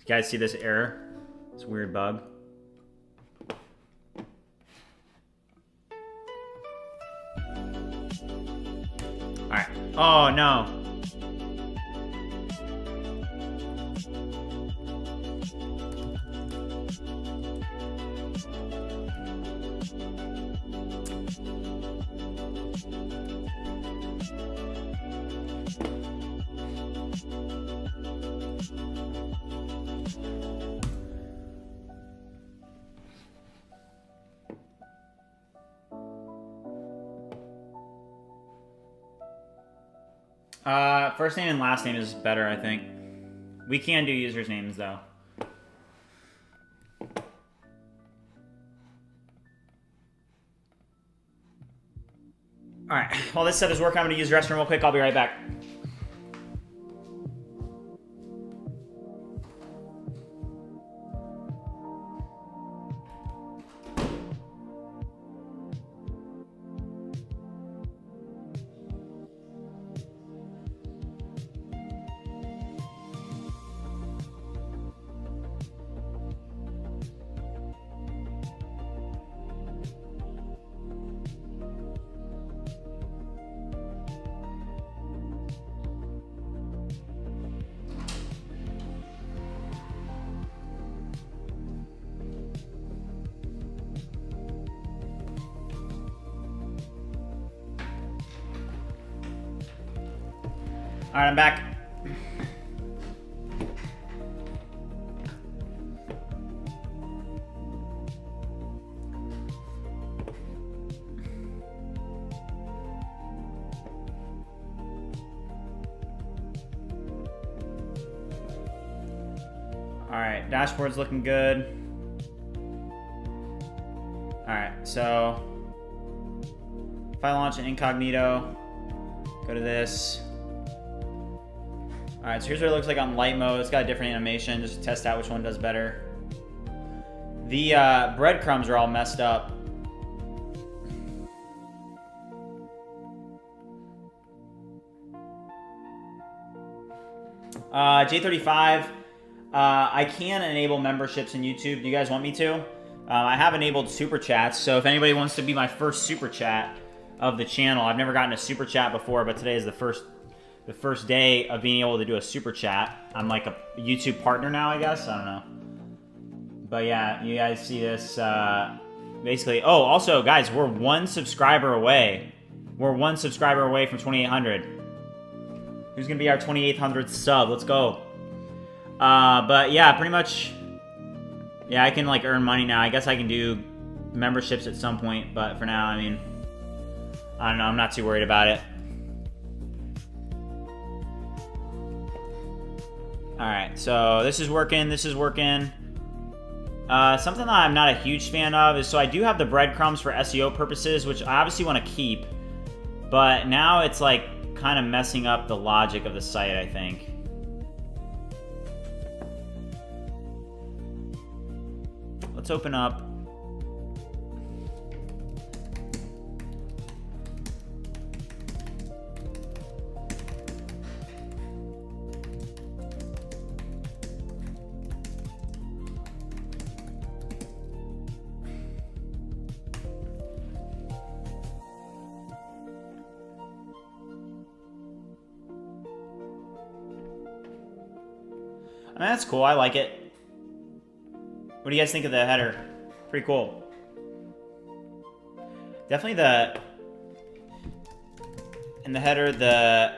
You guys see this error? This weird bug. All right. Oh no. First name and last name is better, I think. We can do users' names though. All right, while this stuff is working, I'm gonna use the restroom real quick. I'll be right back. All right, I'm back. All right, dashboard's looking good. All right, so if I launch an incognito, go to this. All right, so here's what it looks like on light mode. It's got a different animation, just to test out which one does better. The breadcrumbs are all messed up. J35, I can enable memberships in YouTube. Do you guys want me to? I have enabled super chats, so if anybody wants to be my first super chat of the channel, I've never gotten a super chat before, but today is the first day of being able to do a super chat. I'm like a YouTube partner now, I guess. I don't know. But yeah, you guys see this. Basically, oh, also, guys, we're one subscriber away. We're one subscriber away from 2,800. Who's going to be our 2,800th sub? Let's go. But yeah, pretty much, yeah, I can like earn money now. I guess I can do memberships at some point. But for now, I mean, I don't know. I'm not too worried about it. Alright, so this is working, this is working. Something that I'm not a huge fan of is, so I do have the breadcrumbs for SEO purposes, which I obviously want to keep, but now it's like kind of messing up the logic of the site, I think. Let's open up. I mean, that's cool. I like it. What do you guys think of the header? Pretty cool. Definitely in the header, the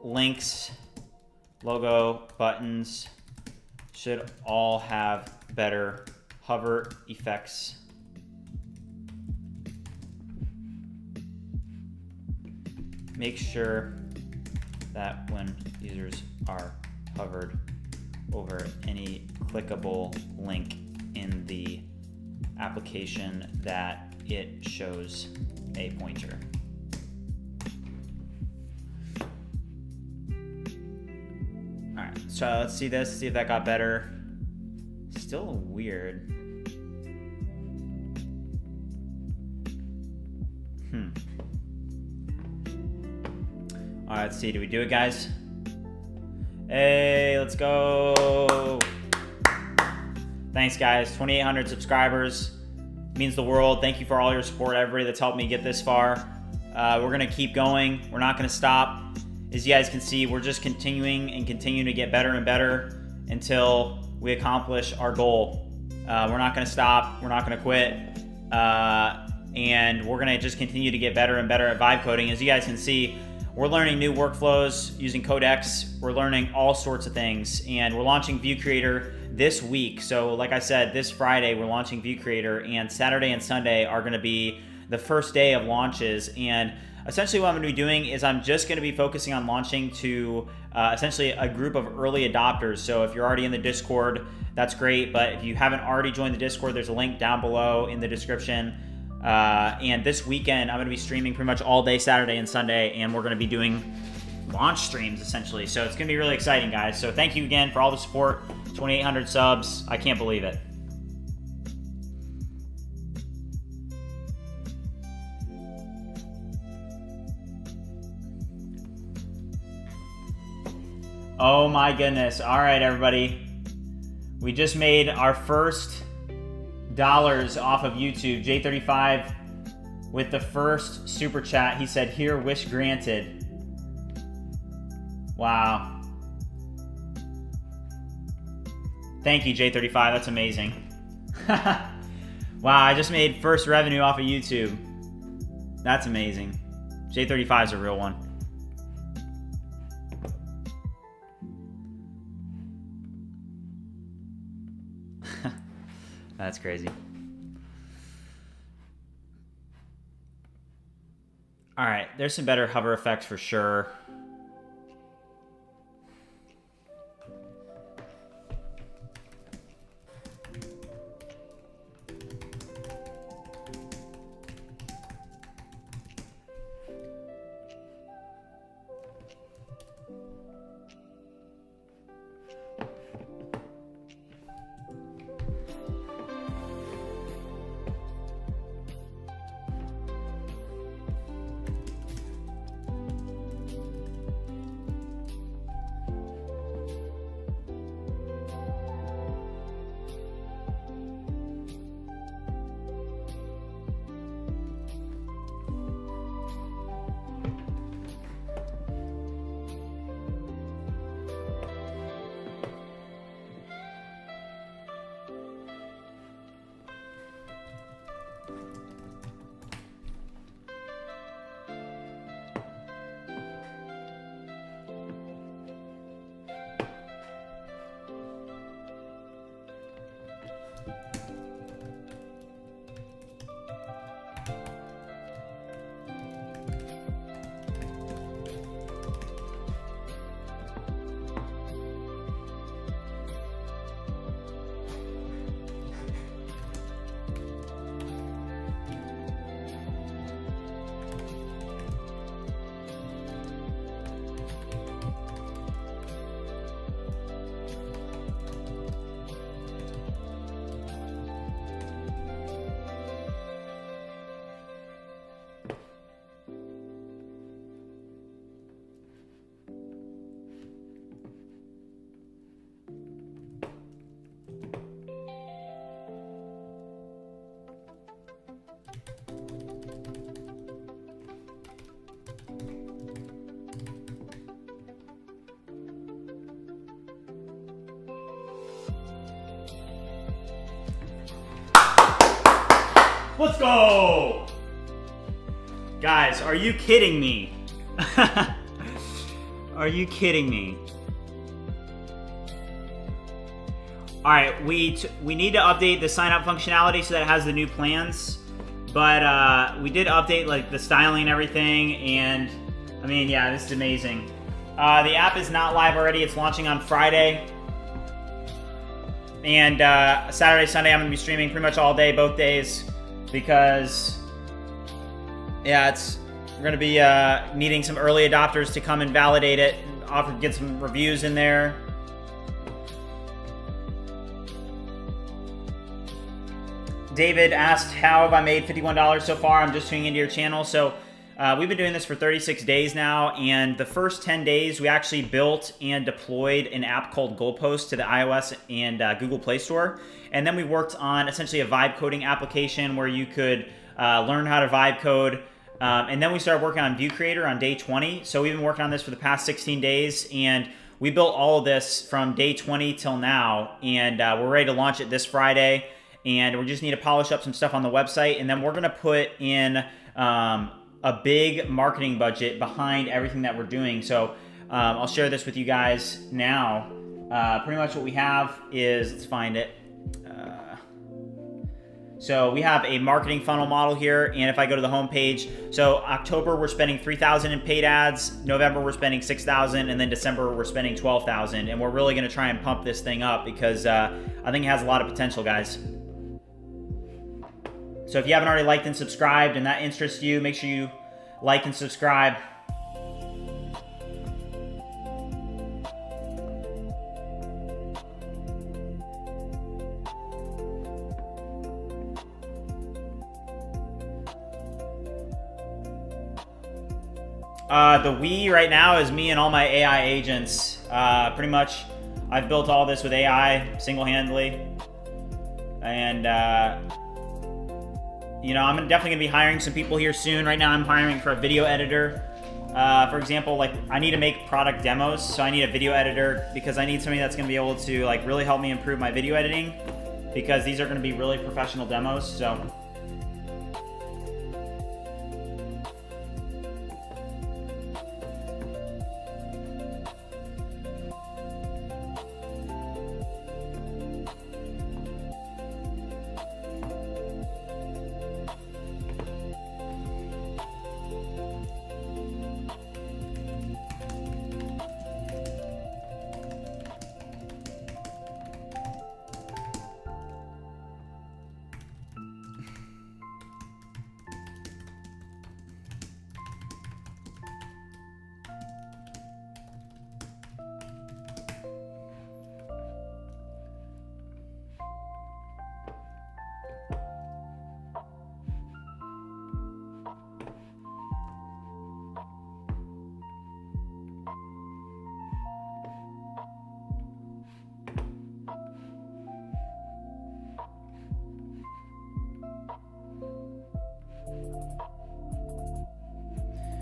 links, logo, buttons should all have better hover effects. Make sure that when users are hovered over any clickable link in the application, that it shows a pointer. All right, so let's see this, see if that got better. Still weird. All right, let's see, do we do it, guys? Hey, let's go. Thanks, guys. 2,800 subscribers. Means the world. Thank you for all your support, everybody that's helped me get this far. We're going to keep going. We're not going to stop. As you guys can see, we're just continuing to get better and better until we accomplish our goal. We're not going to stop. We're not going to quit. And we're going to just continue to get better and better at vibe coding. As you guys can see, we're learning new workflows using Codex. We're learning all sorts of things. And we're launching View Creator this week. So like I said, this Friday, we're launching View Creator. And Saturday and Sunday are going to be the first day of launches. And essentially what I'm going to be doing is I'm just going to be focusing on launching to essentially a group of early adopters. So if you're already in the Discord, that's great. But if you haven't already joined the Discord, there's a link down below in the description. And this weekend, I'm going to be streaming pretty much all day Saturday and Sunday, and we're going to be doing launch streams essentially. So it's going to be really exciting, guys. So thank you again for all the support. 2,800 subs. I can't believe it. Oh my goodness. All right, everybody. We just made our first dollars off of YouTube. J35 with the first super chat. He said, "Here, wish granted." Wow. Thank you, J35. That's amazing. Wow, I just made first revenue off of YouTube. That's amazing. J35 is a real one. That's crazy. All right, there's some better hover effects for sure. Let's go! Guys, are you kidding me? Are you kidding me? All right, we need to update the sign up functionality so that it has the new plans. But we did update like the styling and everything, and I mean, yeah, this is amazing. The app is not live already. It's launching on Friday. And Saturday, Sunday, I'm gonna be streaming pretty much all day, both days, because yeah, we're gonna be needing some early adopters to come and validate it, and get some reviews in there. David asked, how have I made $51 so far? I'm just tuning into your channel. So we've been doing this for 36 days now, and the first 10 days we actually built and deployed an app called Goalpost to the iOS and Google Play Store. And then we worked on essentially a vibe coding application where you could learn how to vibe code. And then we started working on View Creator on day 20. So we've been working on this for the past 16 days, and we built all of this from day 20 till now, and we're ready to launch it this Friday. And we just need to polish up some stuff on the website, and then we're gonna put in a big marketing budget behind everything that we're doing. So I'll share this with you guys now. Pretty much what we have is, let's find it. So we have a marketing funnel model here, and if I go to the home page, so October we're spending $3,000 in paid ads, November we're spending $6,000, and then December we're spending $12,000, and we're really gonna try and pump this thing up because I think it has a lot of potential, guys. So if you haven't already liked and subscribed and that interests you, make sure you like and subscribe. The we right now is me and all my AI agents. Pretty much, I've built all this with AI single-handedly. And, you know, I'm definitely gonna be hiring some people here soon. Right now I'm hiring for a video editor. For example, like I need to make product demos, so I need a video editor because I need somebody that's gonna be able to like really help me improve my video editing, because these are gonna be really professional demos, so.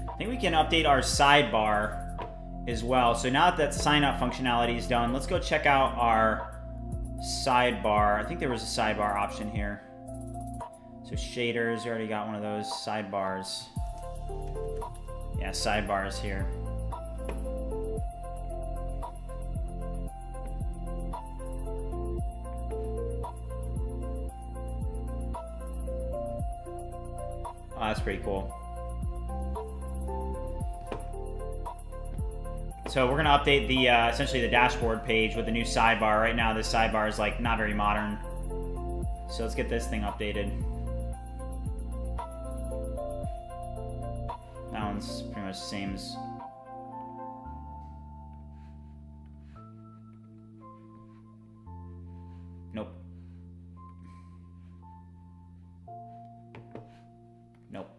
I think we can update our sidebar as well. So now that sign up functionality is done, let's go check out our sidebar. I think there was a sidebar option here. So shaders, we already got one of those sidebars. Yeah, sidebars here. Oh, that's pretty cool. So we're gonna update the essentially the dashboard page with the new sidebar. Right now this sidebar is like not very modern. So let's get this thing updated. That one's pretty much the same as... Nope. Nope.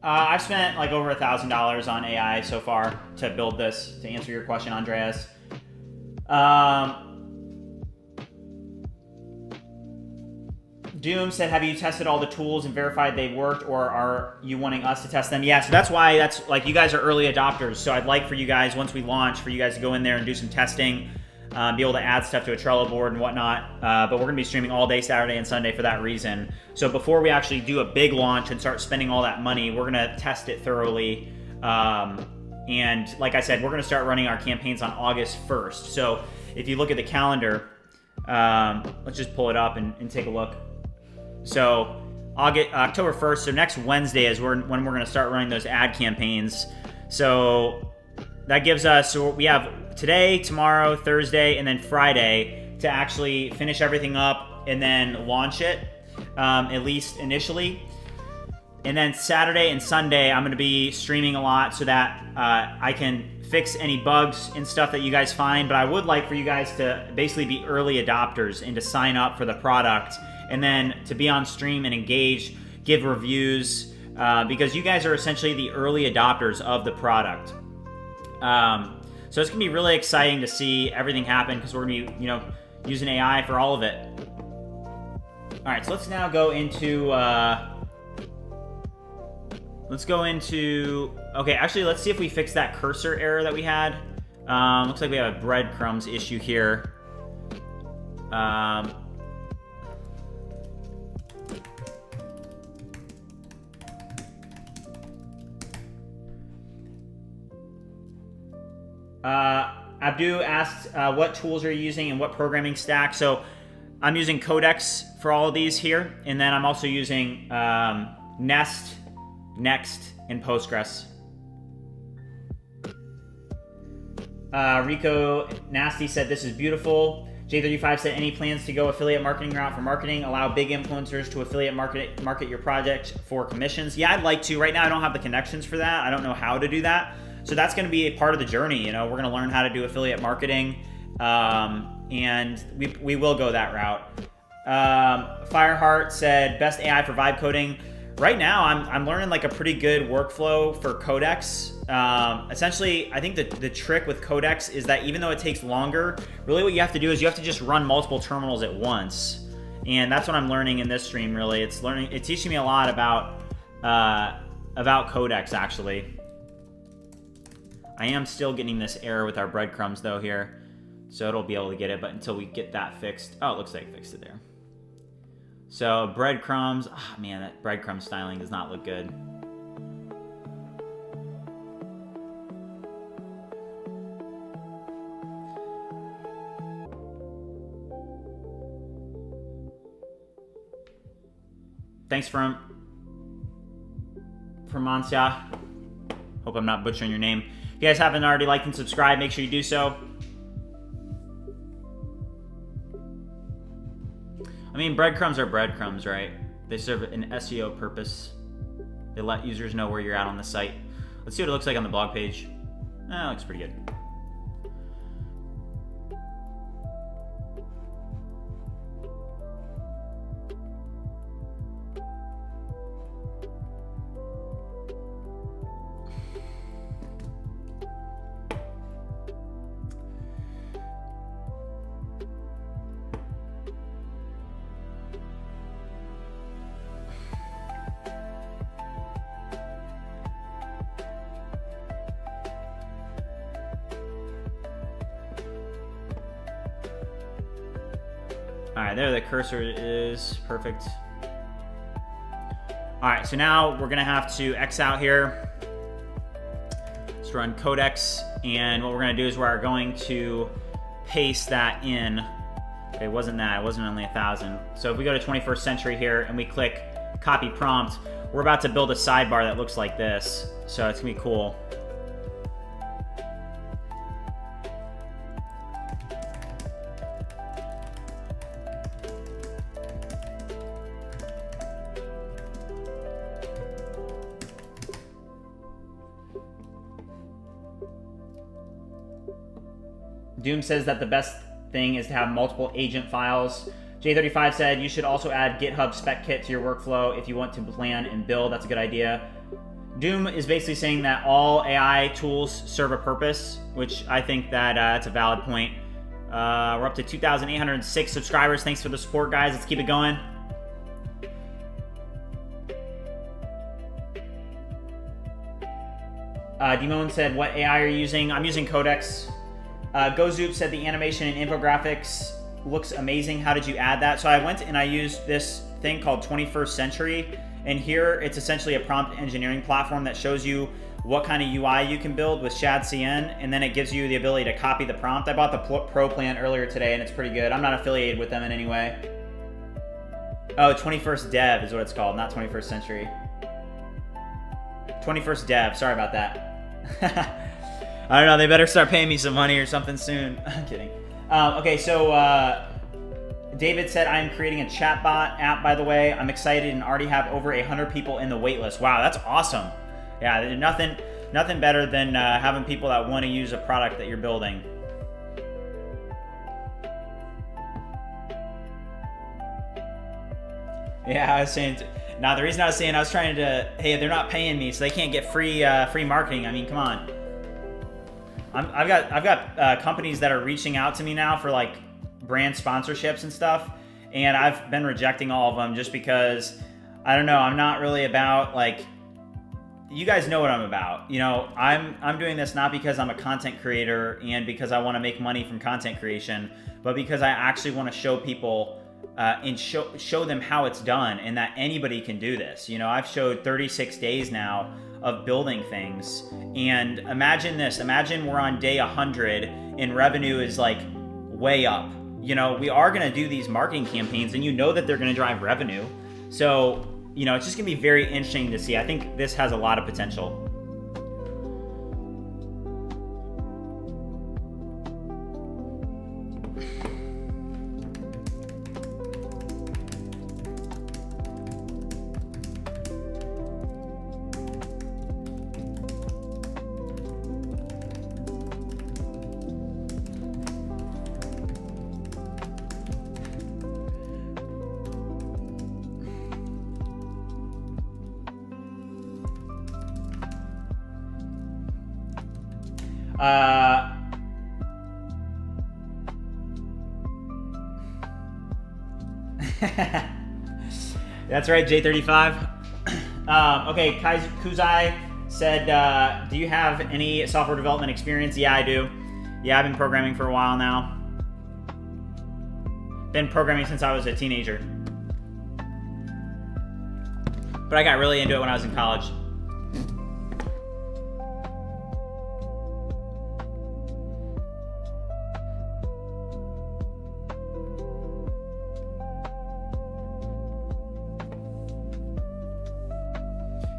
I've spent like over $1,000 on AI so far to build this, to answer your question, Andreas. Doom said, have you tested all the tools and verified they worked, or are you wanting us to test them? Yeah, so that's why, that's like, you guys are early adopters. So I'd like for you guys, once we launch, for you guys to go in there and do some testing, be able to add stuff to a Trello board and whatnot. But we're gonna be streaming all day Saturday and Sunday for that reason. So before we actually do a big launch and start spending all that money, we're gonna test it thoroughly. And like I said, we're gonna start running our campaigns on August 1st. So if you look at the calendar, let's just pull it up and take a look. So October 1st, so next Wednesday is when we're gonna start running those ad campaigns. So that gives us, so we have today, tomorrow, Thursday, and then Friday to actually finish everything up and then launch it, at least initially. And then Saturday and Sunday, I'm going to be streaming a lot so that I can fix any bugs and stuff that you guys find. But I would like for you guys to basically be early adopters and to sign up for the product, and then to be on stream and engage, give reviews, because you guys are essentially the early adopters of the product. So it's going to be really exciting to see everything happen, because we're going to be, using AI for all of it. All right, so let's now go into... okay, actually, let's see if we fix that cursor error that we had. Looks like we have a breadcrumbs issue here. Abdu asked what tools are you using and what programming stack. So I'm using Codex for all of these here, and then I'm also using Nest, Next, and Postgres. Rico Nasty said this is beautiful. J35 said any plans to go affiliate marketing route for marketing, allow big influencers to affiliate market your project for commissions. Yeah, I'd like to. Right now I don't have the connections for that. I don't know how to do that. So that's going to be a part of the journey. We're going to learn how to do affiliate marketing, and we will go that route. Fireheart said best AI for vibe coding. Right now, I'm learning like a pretty good workflow for Codex. Essentially, I think the trick with Codex is that even though it takes longer, really what you have to do is you have to just run multiple terminals at once, and that's what I'm learning in this stream. Really, it's teaching me a lot about Codex. Actually, I am still getting this error with our breadcrumbs though here, so it'll be able to get it. But until we get that fixed, oh, it looks like it fixed it there. So breadcrumbs, man, that breadcrumb styling does not look good. Thanks for Mancia. Hope I'm not butchering your name. If you guys haven't already liked and subscribed, make sure you do so. I mean, breadcrumbs are breadcrumbs, right? They serve an SEO purpose. They let users know where you're at on the site. Let's see what it looks like on the blog page. It looks pretty good. Alright, there the cursor is. Perfect. Alright, so now we're going to have to X out here. Let's run Codex, and what we're going to do is we're going to paste that in. It wasn't that. It wasn't only 1,000. So if we go to 21st century here and we click copy prompt, we're about to build a sidebar that looks like this. So it's going to be cool. Doom says that the best thing is to have multiple agent files. J35 said you should also add GitHub spec kit to your workflow if you want to plan and build. That's a good idea. Doom is basically saying that all AI tools serve a purpose, which I think that that's a valid point. We're up to 2,806 subscribers. Thanks for the support, guys. Let's keep it going. Dimon said, what AI are you using? I'm using Codex. Gozoop said the animation and infographics looks amazing. How did you add that? So I went and I used this thing called 21st Century, and here it's essentially a prompt engineering platform that shows you what kind of UI you can build with ShadCN, and then it gives you the ability to copy the prompt. I bought the Pro plan earlier today, and it's pretty good. I'm not affiliated with them in any way. Oh, 21st Dev is what it's called, not 21st Century. 21st Dev, sorry about that. I don't know, they better start paying me some money or something soon. I'm kidding. Okay, so David said, I am creating a chatbot app, by the way. I'm excited and already have over 100 people in the waitlist. Wow, that's awesome. Yeah, nothing better than having people that want to use a product that you're building. Yeah, I was saying, now the reason I was saying, I was trying to, hey, they're not paying me, so they can't get free marketing. I mean, come on. I've got companies that are reaching out to me now for like brand sponsorships and stuff, and I've been rejecting all of them just because, I don't know, I'm not really about, like, you guys know what I'm about. You know, I'm doing this not because I'm a content creator and because I want to make money from content creation, but because I actually want to show people and show them how it's done and that anybody can do this. You know, I've showed 36 days now of building things, and imagine this. Imagine we're on day 100 and revenue is like way up. You know, we are going to do these marketing campaigns, and you know that they're going to drive revenue. So, you know, it's just going to be very interesting to see. I think this has a lot of potential. That's right, J35. Okay, Kuzai said, do you have any software development experience? Yeah, I do. Yeah, I've been programming for a while now. Been programming since I was a teenager. But I got really into it when I was in college.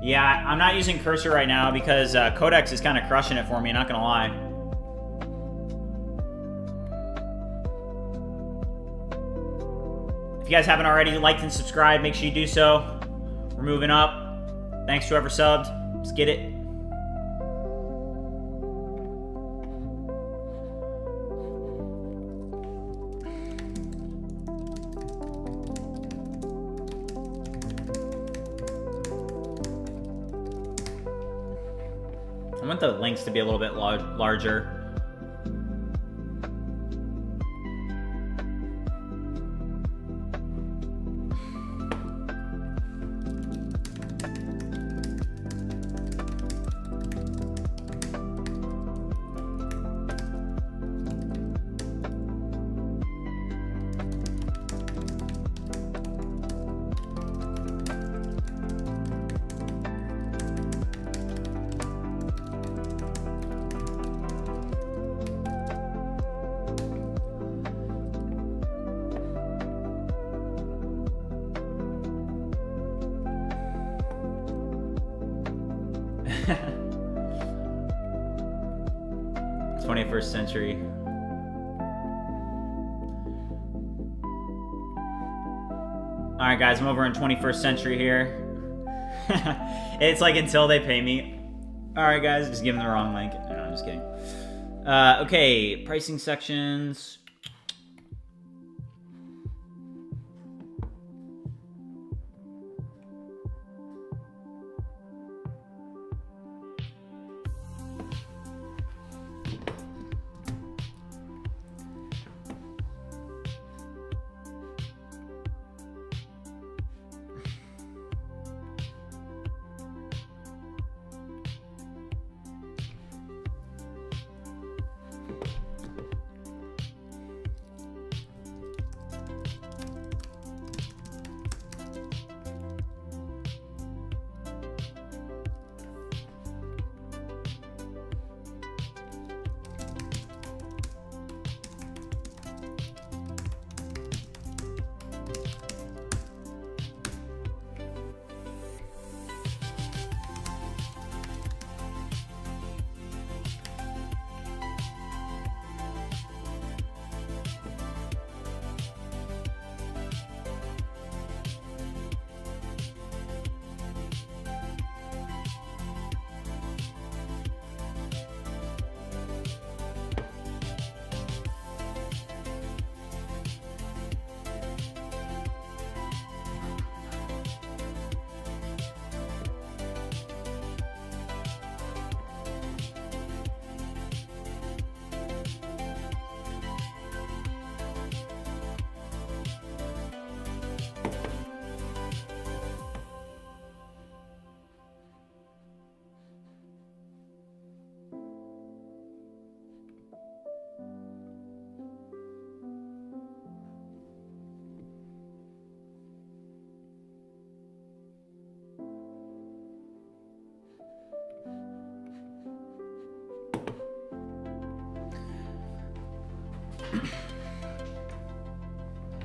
Yeah, I'm not using Cursor right now because Codex is kind of crushing it for me, not gonna lie. If you guys haven't already liked and subscribed, make sure you do so. We're moving up. Thanks to whoever subbed. Let's get it. I want the links to be a little bit larger. '21st century. All right, guys, I'm over in 21st century here. It's like until they pay me. All right, guys, just give them the wrong link. No, I'm just kidding. Okay, pricing sections.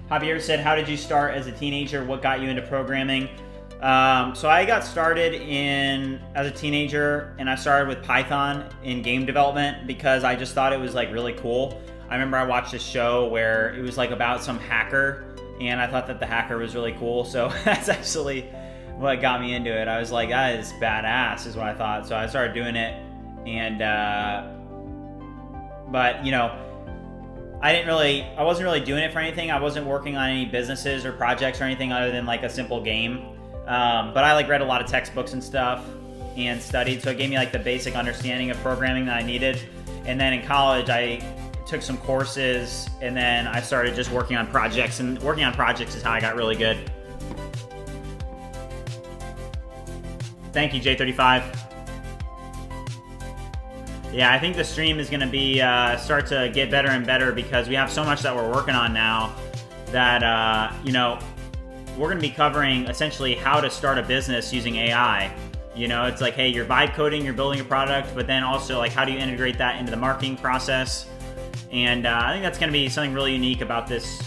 Javier said, how did you start as a teenager? What got you into programming? So I got started as a teenager, and I started with Python in game development because I just thought it was like really cool. I remember I watched a show where it was like about some hacker, and I thought that the hacker was really cool. So that's actually what got me into it. I was like, that is badass, is what I thought. So I started doing it, and but you know, I wasn't really doing it for anything. I wasn't working on any businesses or projects or anything other than like a simple game. But I like read a lot of textbooks and stuff and studied, so it gave me like the basic understanding of programming that I needed. And then in college, I took some courses, and then I started just working on projects, and working on projects is how I got really good. Thank you, J35. Yeah, I think the stream is going to be start to get better and better because we have so much that we're working on now that, you know, we're going to be covering essentially how to start a business using AI. You know, it's like, hey, you're vibe coding, you're building a product, but then also like how do you integrate that into the marketing process? And I think that's going to be something really unique about this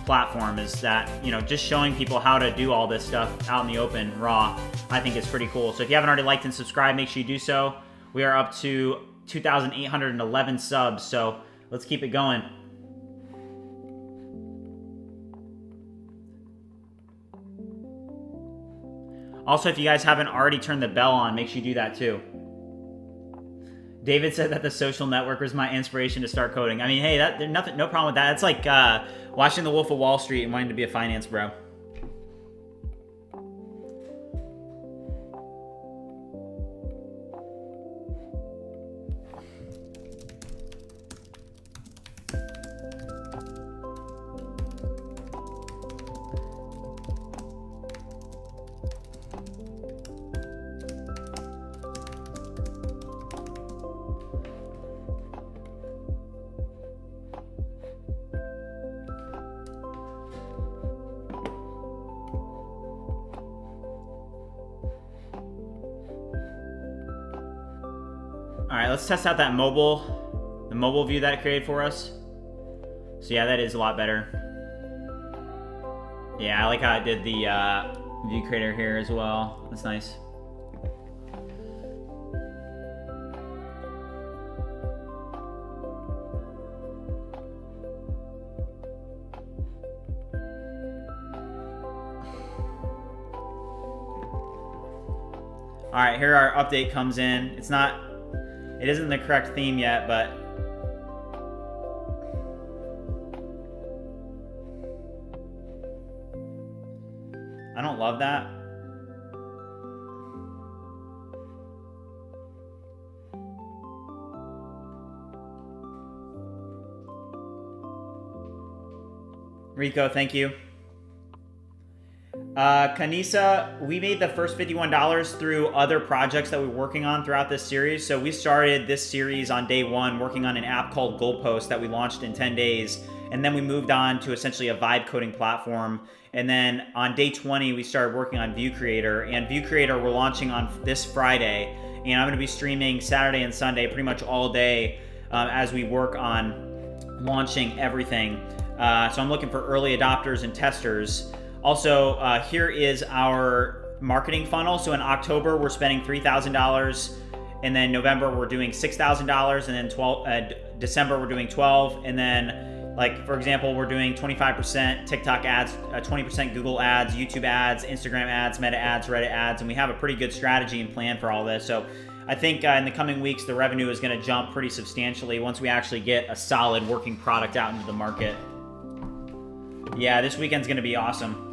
platform, is that, you know, just showing people how to do all this stuff out in the open, raw, I think is pretty cool. So if you haven't already liked and subscribed, make sure you do so. We are up to 2,811 subs, so let's keep it going. Also, if you guys haven't already turned the bell on, make sure you do that too. David said that The Social Network was my inspiration to start coding. I mean, hey, there's no problem with that. It's like watching The Wolf of Wall Street and wanting to be a finance bro. All right, let's test out that the mobile view that it created for us. So yeah, that is a lot better. Yeah, I like how it did the view creator here as well. That's nice. All right, here our update comes in. It isn't the correct theme yet, but I don't love that. Rico, thank you. Kanisa, we made the first $51 through other projects that we're working on throughout this series. So we started this series on day 1 working on an app called Goalpost that we launched in 10 days. And then we moved on to essentially a vibe coding platform. And then on day 20, we started working on View Creator. And View Creator we're launching on this Friday. And I'm going to be streaming Saturday and Sunday pretty much all day as we work on launching everything. So I'm looking for early adopters and testers. Also, here is our marketing funnel. So in October, we're spending $3,000, and then November we're doing $6,000, and then December we're doing $12,000, and then, like for example, we're doing 25% TikTok ads, 20% Google ads, YouTube ads, Instagram ads, Meta ads, Reddit ads, and we have a pretty good strategy and plan for all this. So I think in the coming weeks, the revenue is going to jump pretty substantially once we actually get a solid working product out into the market. Yeah, this weekend's going to be awesome.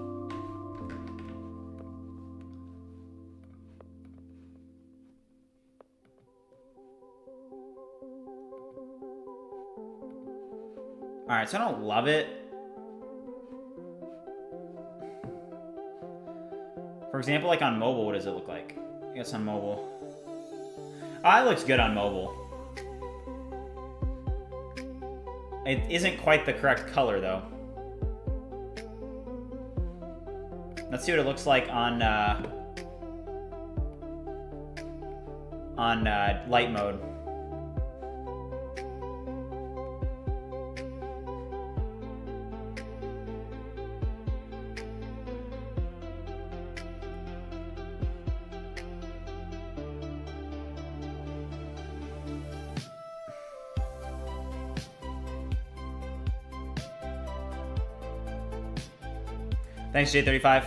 All right, so I don't love it. For example, like on mobile, what does it look like? I guess on mobile. Oh, it looks good on mobile. It isn't quite the correct color, though. Let's see what it looks like on light mode. Thanks, J35.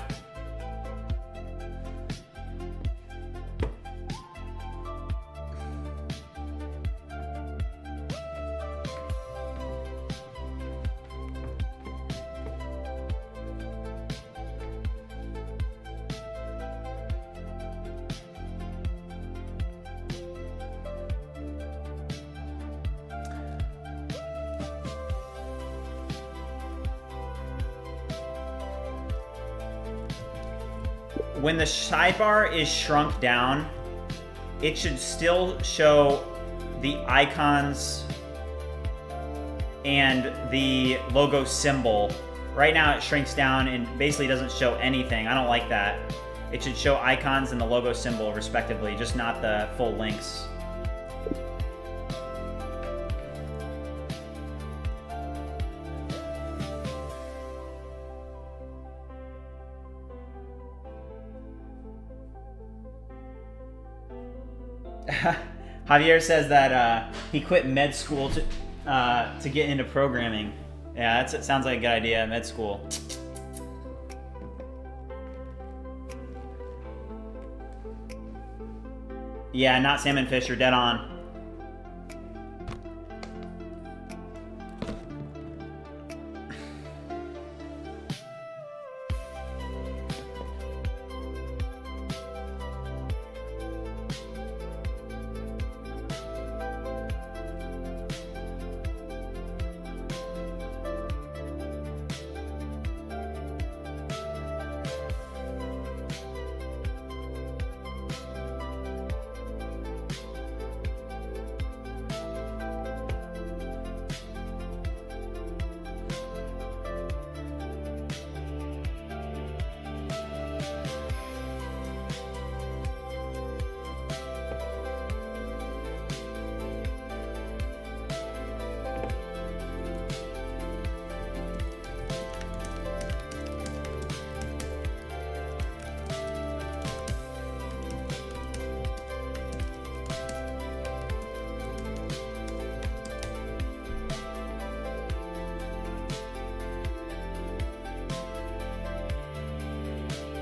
When the sidebar is shrunk down, it should still show the icons and the logo symbol. Right now it shrinks down and basically doesn't show anything. I don't like that. It should show icons and the logo symbol respectively, just not the full links. Javier says that he quit med school to get into programming. Yeah, it sounds like a good idea, med school. Yeah, not salmon fish, you're dead on.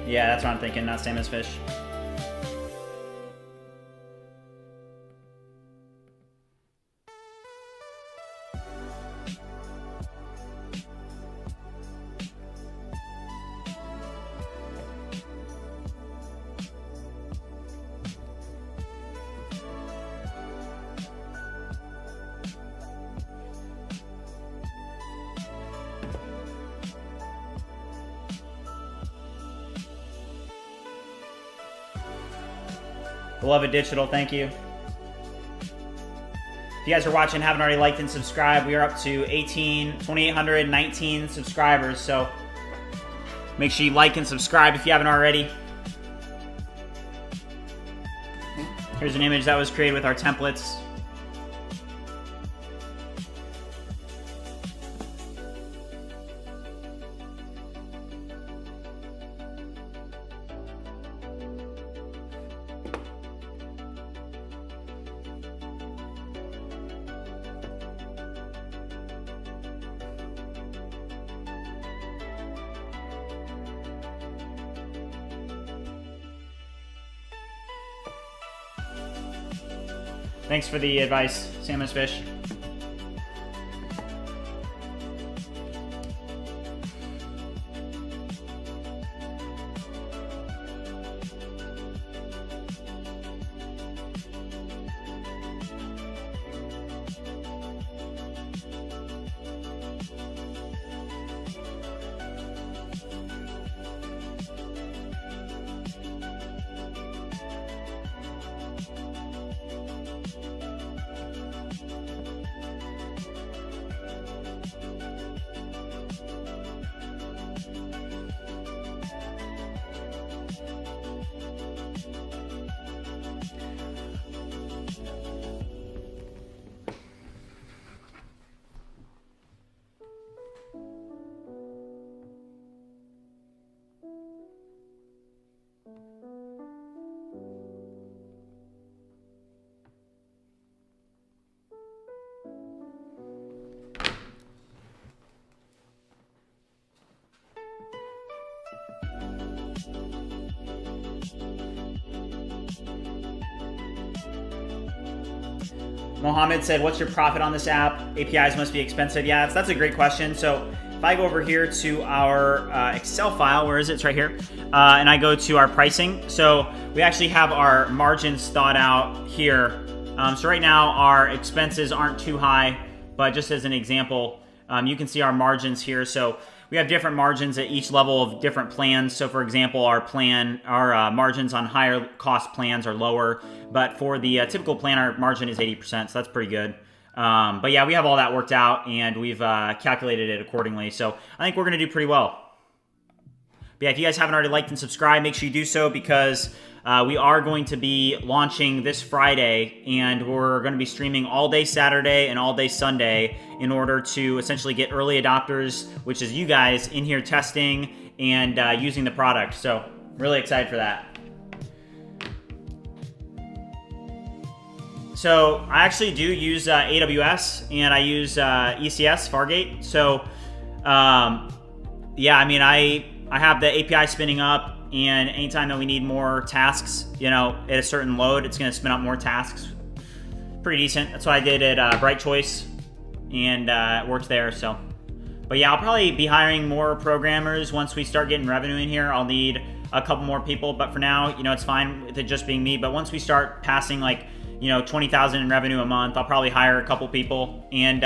Yeah, that's what I'm thinking, not same as fish. Beloved Digital, thank you. If you guys are watching, haven't already liked and subscribed, we are up to 2,819 subscribers, so make sure you like and subscribe if you haven't already. Here's an image that was created with our templates. Thanks for the advice, Salmon's Fish. Mohammed said, what's your profit on this app? APIs must be expensive. Yeah, that's a great question. So if I go over here to our Excel file, where is it? It's right here. And I go to our pricing. So we actually have our margins thought out here. So right now our expenses aren't too high, but just as an example, you can see our margins here. So we have different margins at each level of different plans. So for example, our margins on higher cost plans are lower, but for the typical plan, our margin is 80%, so that's pretty good. But yeah, we have all that worked out and we've calculated it accordingly. So I think we're gonna do pretty well. But yeah, if you guys haven't already liked and subscribed, make sure you do so, because we are going to be launching this Friday, and we're going to be streaming all day Saturday and all day Sunday in order to essentially get early adopters, which is you guys, in here testing and using the product. So really excited for that. So I actually do use AWS, and I use ECS, Fargate. So yeah, I mean, I have the API spinning up, and anytime that we need more tasks, you know, at a certain load, it's going to spin up more tasks. Pretty decent. That's what I did at Bright Choice, and it worked there. So, but yeah, I'll probably be hiring more programmers once we start getting revenue in here. I'll need a couple more people, but for now, you know, it's fine with it just being me. But once we start passing like, you know, 20,000 in revenue a month, I'll probably hire a couple people. And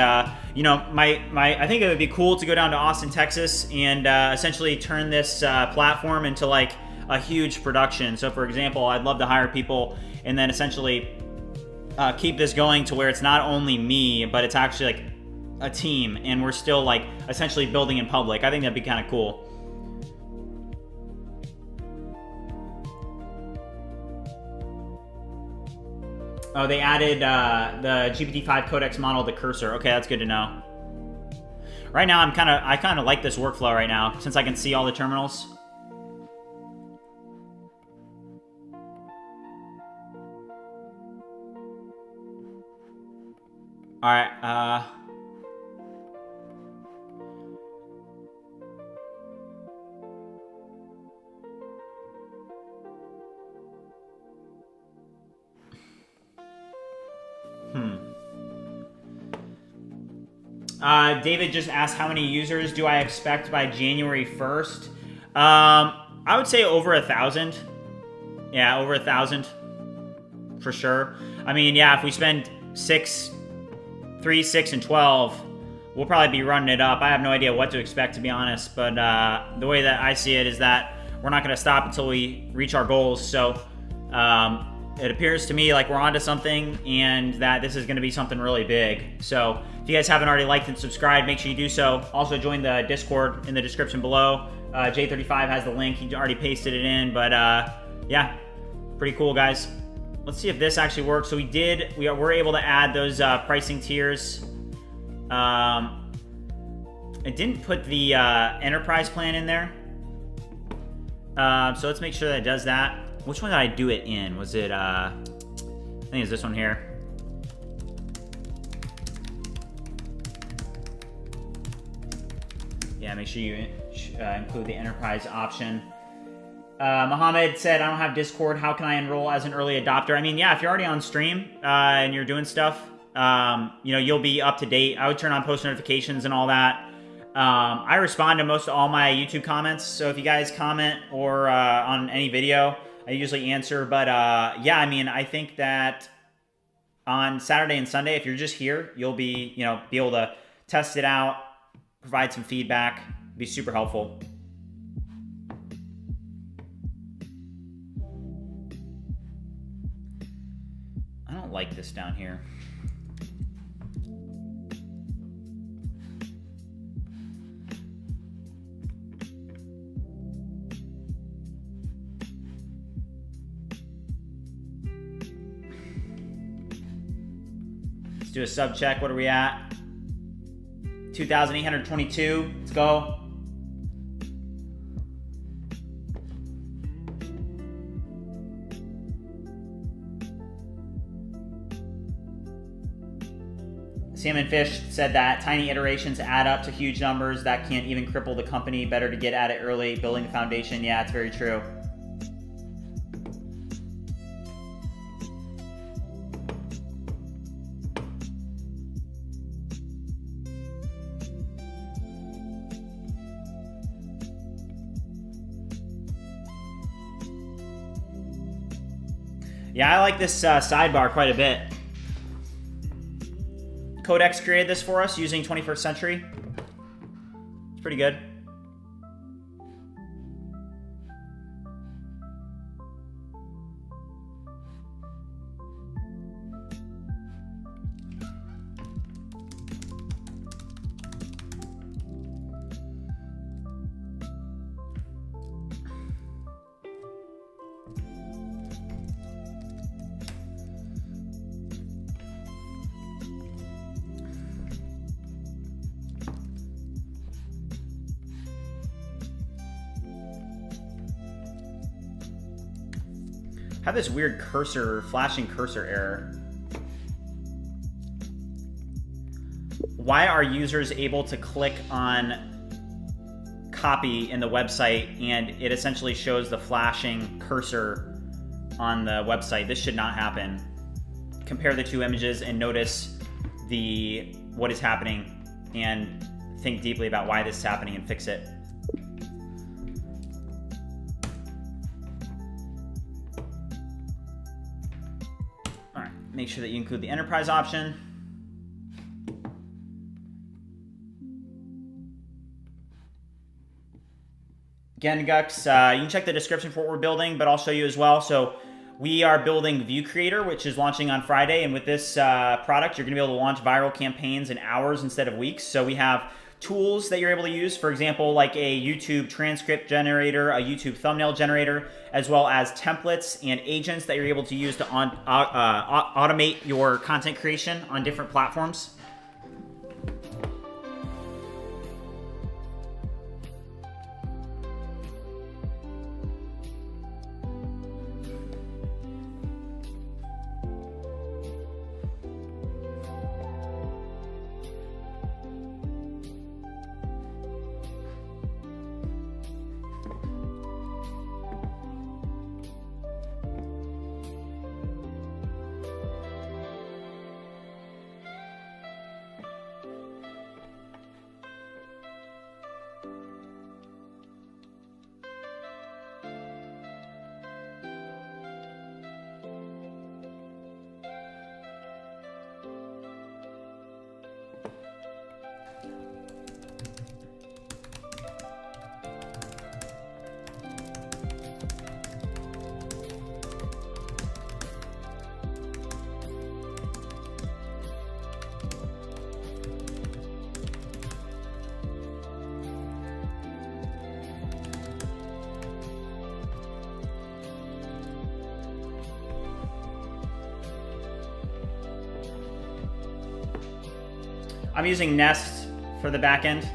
you know, I think it would be cool to go down to Austin, Texas, and essentially turn this platform into like a huge production. So for example, I'd love to hire people and then essentially keep this going to where it's not only me, but it's actually like a team, and we're still like essentially building in public. I think that'd be kind of cool. Oh, they added the GPT-5 codex model to Cursor. Okay, that's good to know. Right now, I kind of like this workflow right now, since I can see all the terminals. All right. David just asked, how many users do I expect by January 1st? I would say over 1,000. Yeah, over 1,000 for sure. I mean, yeah, if we spend 3, 6, and 12, we'll probably be running it up. I have no idea what to expect, to be honest, but the way that I see it is that we're not going to stop until we reach our goals. So it appears to me like we're onto something, and that this is going to be something really big. So if you guys haven't already liked and subscribed, make sure you do so. Also join the Discord in the description below. J35 has the link. He already pasted it in, but yeah, pretty cool, guys. Let's see if this actually works. So we were able to add those pricing tiers. It didn't put the enterprise plan in there. So let's make sure that it does that. Which one did I do it in? Was it, I think it's this one here. Yeah, make sure you include the enterprise option. Mohammed said, I don't have Discord. How can I enroll as an early adopter? I mean, yeah, if you're already on stream and you're doing stuff, you know, you'll be up to date. I would turn on post notifications and all that. I respond to most of all my YouTube comments. So if you guys comment or on any video, I usually answer. But yeah, I mean, I think that on Saturday and Sunday, if you're just here, you'll be, you know, be able to test it out, provide some feedback, be super helpful. I don't like this down here. Let's do a sub check. What are we at? 2,822. Let's go. Salmon Fish said that tiny iterations add up to huge numbers that can't even cripple the company. Better to get at it early, building the foundation. Yeah, it's very true. Yeah, I like this sidebar quite a bit. Codex created this for us using 21st Century. It's pretty good. I have this weird cursor, flashing cursor error. Why are users able to click on copy in the website and it essentially shows the flashing cursor on the website? This should not happen. Compare the two images and notice what is happening and think deeply about why this is happening and fix it. Make sure that you include the enterprise option. Again, Gux, you can check the description for what we're building, but I'll show you as well. So we are building View Creator, which is launching on Friday. And with this product, you're going to be able to launch viral campaigns in hours instead of weeks. So we have tools that you're able to use, for example, like a YouTube transcript generator, a YouTube thumbnail generator, as well as templates and agents that you're able to use to automate your content creation on different platforms. I'm using Nest for the back end.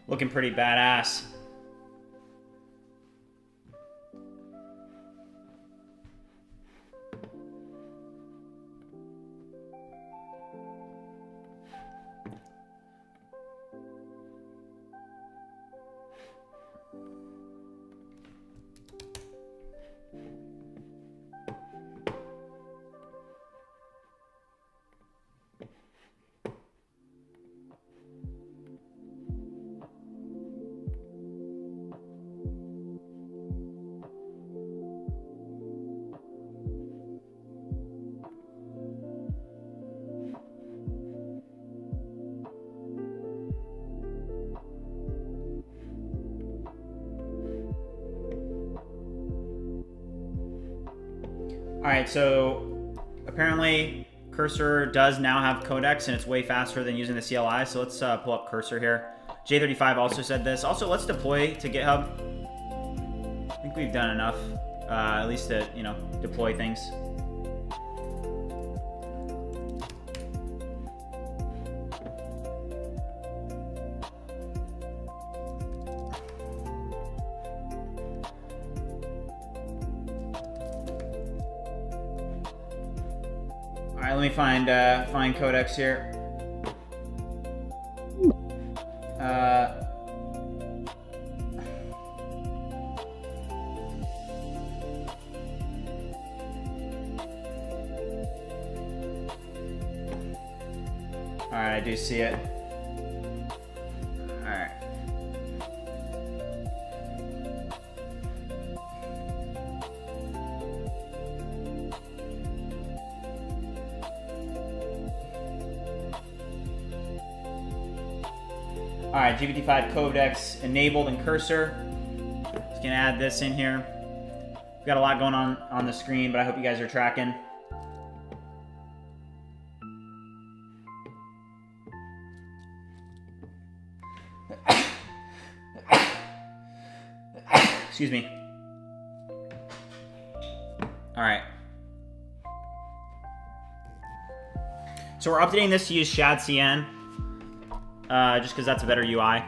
Looking pretty badass. All right, so apparently Cursor does now have codecs, and it's way faster than using the CLI. So let's pull up Cursor here. J35 also said this. Also, let's deploy to GitHub. I think we've done enough, at least to, you know, deploy things. All right, let me find codecs here. All right, I do see it. All right. All right, GPT-5 codecs enabled in Cursor. Just gonna add this in here. We've got a lot going on the screen, but I hope you guys are tracking. Excuse me. All right. So we're updating this to use ShadCN, just because that's a better UI.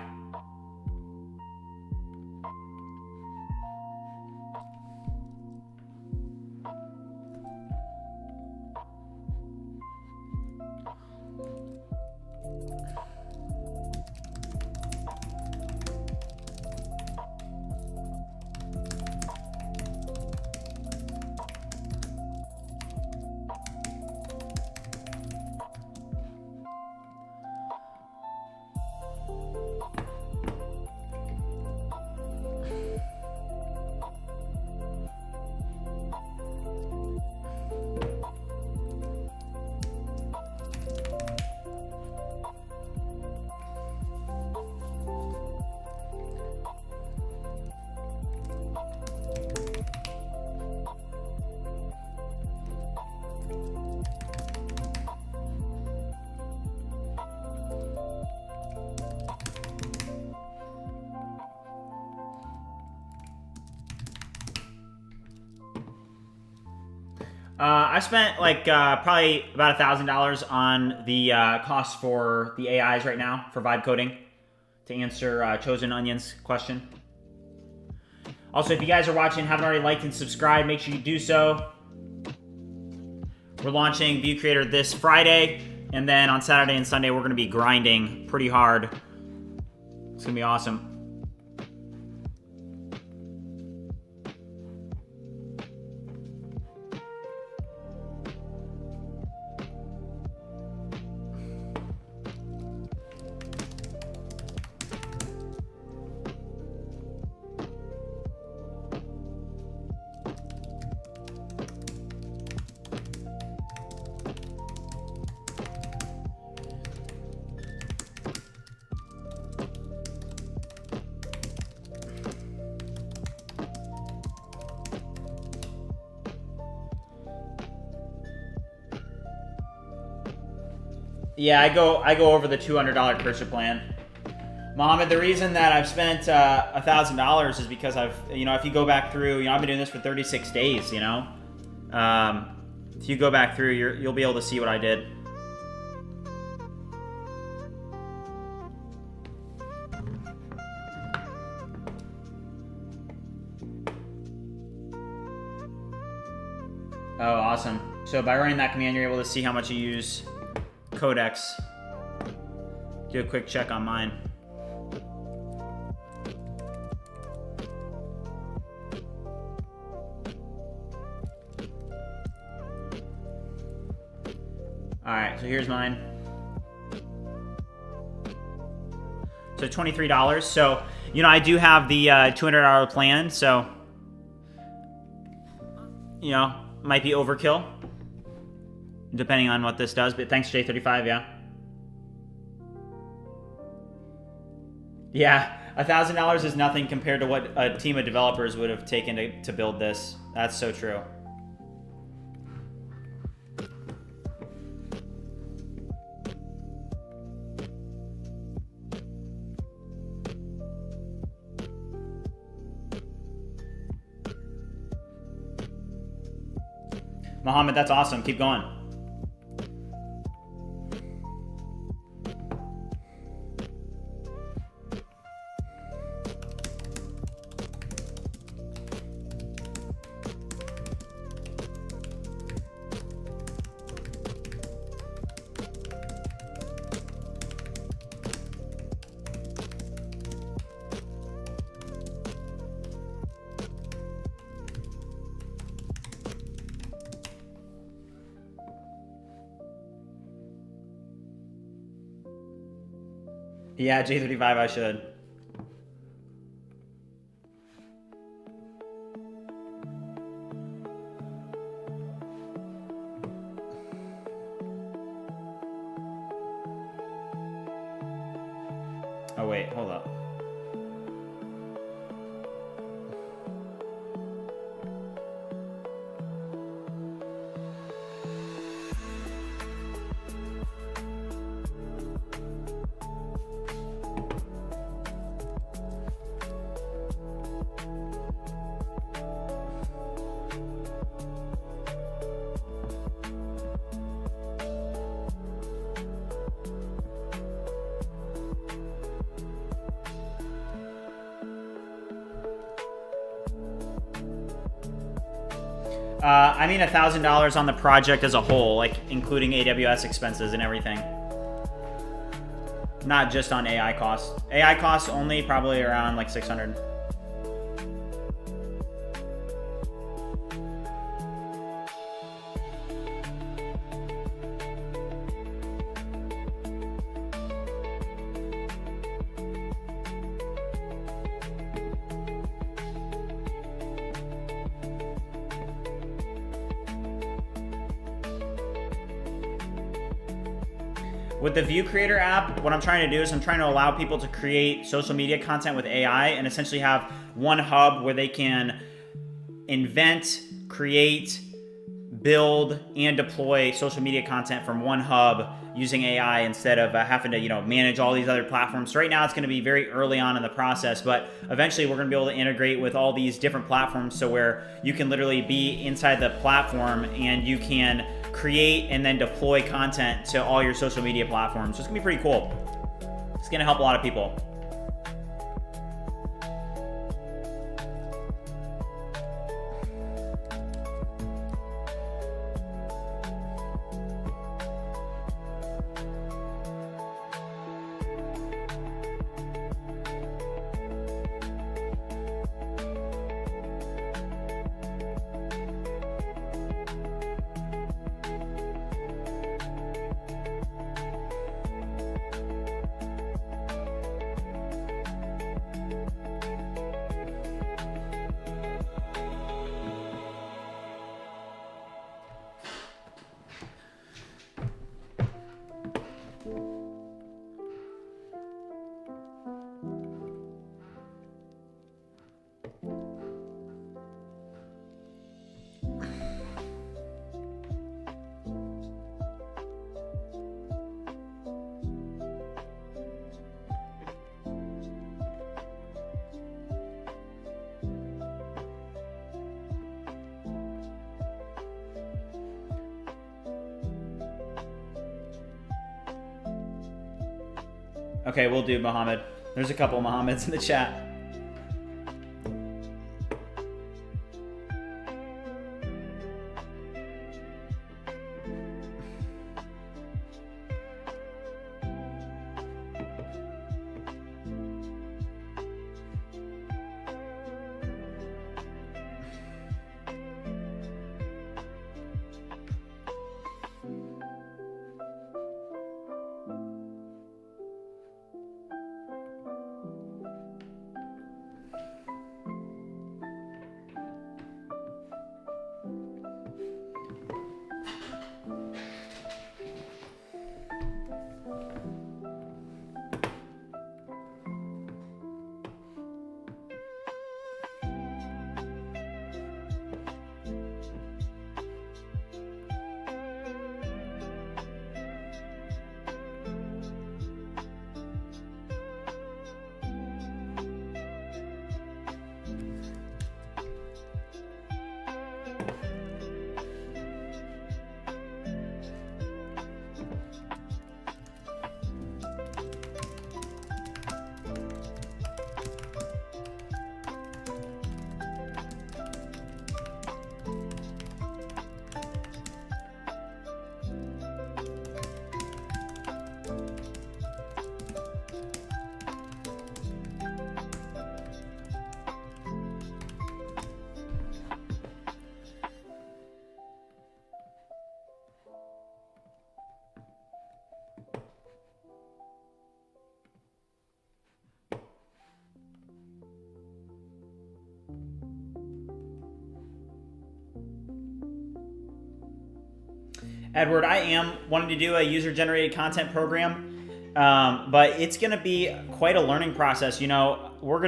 I spent like probably about $1,000 on the cost for the AIs right now for vibe coding to answer Chosen Onion's question. Also, if you guys are watching and haven't already liked and subscribed, make sure you do so. We're launching View Creator this Friday, and then on Saturday and Sunday we're going to be grinding pretty hard. It's going to be awesome. Yeah, I go over the $200 Cursor plan. Mohammed, the reason that I've spent $1,000 is because if you go back through, I've been doing this for 36 days, if you go back through, you'll be able to see what I did. Oh, awesome. So by running that command, you're able to see how much you use codecs. Do a quick check on mine. All right, so here's mine. So $23. So, I do have the $200 plan, so, might be overkill, depending on what this does, but thanks, J35, yeah. Yeah, $1,000 is nothing compared to what a team of developers would have taken to build this. That's so true. Mohammed, that's awesome. Keep going. Yeah, J35, I should. Oh, wait, hold up. I mean $1,000 on the project as a whole, like including AWS expenses and everything. Not just on AI costs. AI costs only probably around like 600. With the View Creator app, what I'm trying to do is I'm trying to allow people to create social media content with AI and essentially have one hub where they can invent, create, build, and deploy social media content from one hub using AI instead of having to manage all these other platforms. So right now it's going to be very early on in the process, but eventually we're going to be able to integrate with all these different platforms, so where you can literally be inside the platform and you can create and then deploy content to all your social media platforms. So it's gonna be pretty cool. It's gonna help a lot of people. Okay, we'll do, Mohammed. There's a couple Mohammeds in the chat. Edward, I am wanting to do a user-generated content program, but it's going to be quite a learning process. You know, we're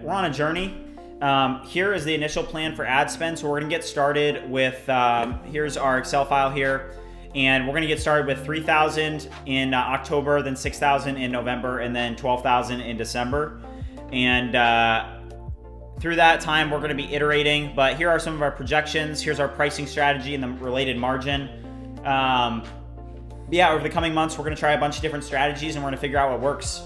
on a journey. Here is the initial plan for ad spend. So we're going to get started with, here's our Excel file here. And we're going to get started with 3,000 in October, then 6,000 in November, and then 12,000 in December. And through that time, we're going to be iterating. But here are some of our projections. Here's our pricing strategy and the related margin. Yeah, over the coming months, we're going to try a bunch of different strategies, and we're going to figure out what works.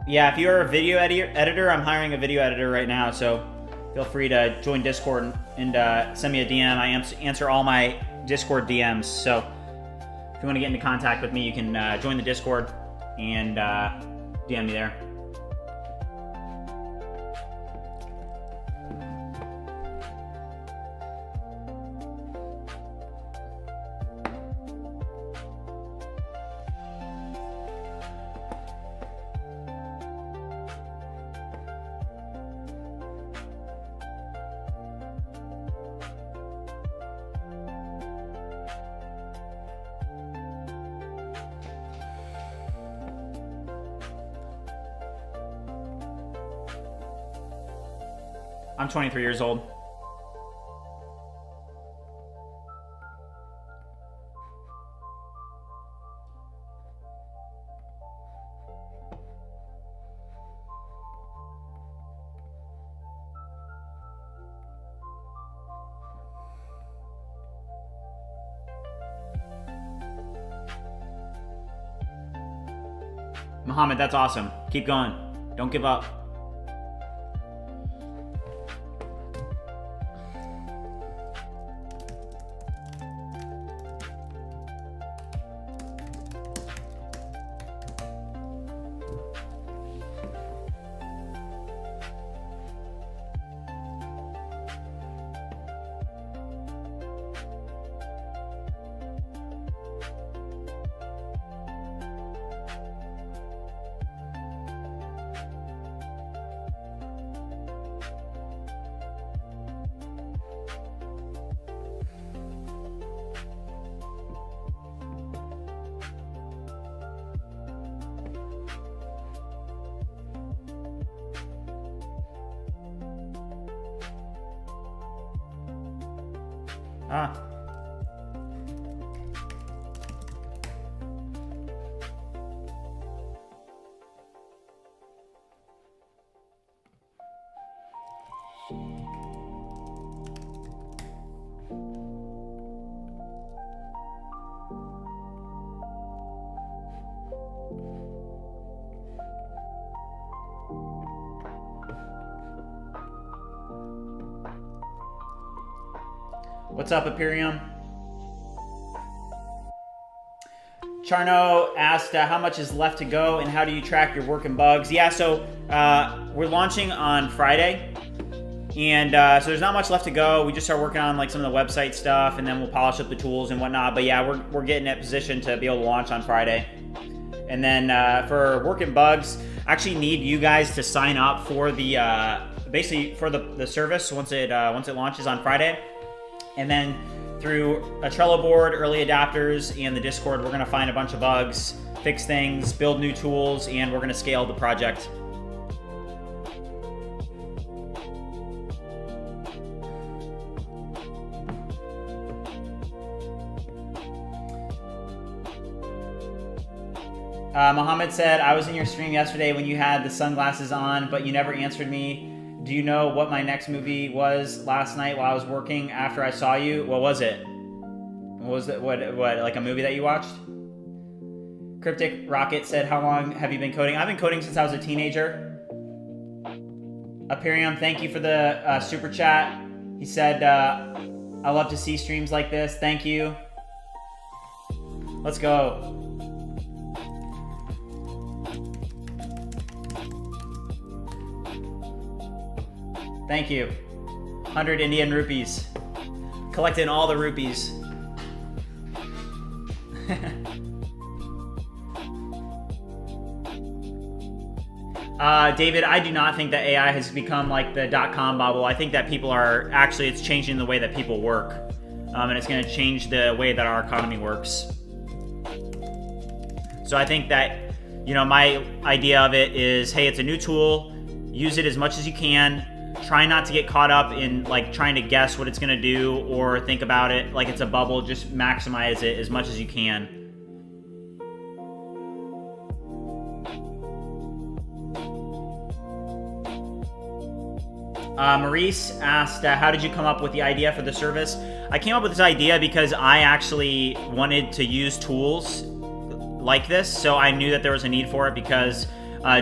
Yeah, if you're a video editor, I'm hiring a video editor right now, so feel free to join Discord and send me a DM. I answer all my Discord DMs, so if you want to get into contact with me, you can join the Discord and DM me there. I'm 23 years old. Mohammed, that's awesome. Keep going. Don't give up. What's up, Imperium? Charno asked how much is left to go and how do you track your work and bugs? Yeah, so we're launching on Friday, and so there's not much left to go. We just start working on like some of the website stuff, and then we'll polish up the tools and whatnot. But yeah, we're getting in position to be able to launch on Friday. And then for work and bugs, I actually need you guys to sign up for the basically for the service once it launches on Friday. And then through a Trello board, early adopters, and the Discord, we're going to find a bunch of bugs, fix things, build new tools, and we're going to scale the project. Mohammed said, I was in your stream yesterday when you had the sunglasses on, but you never answered me. Do you know what my next movie was last night while I was working after I saw you? What was it? What was it? What like a movie that you watched? Cryptic Rocket said, how long have you been coding? I've been coding since I was a teenager. Aperium, thank you for the super chat. He said, I love to see streams like this. Thank you. Let's go. Thank you. 100 Indian rupees. Collecting all the rupees. David, I do not think that AI has become like the .com bubble. I think that people are actually, it's changing the way that people work. And it's going to change the way that our economy works. So I think that, you know, my idea of it is, hey, it's a new tool. Use it as much as you can. Try not to get caught up in like trying to guess what it's going to do or think about it like it's a bubble. Just maximize it as much as you can. Maurice asked, how did you come up with the idea for the service? I came up with this idea because I actually wanted to use tools like this, so I knew that there was a need for it because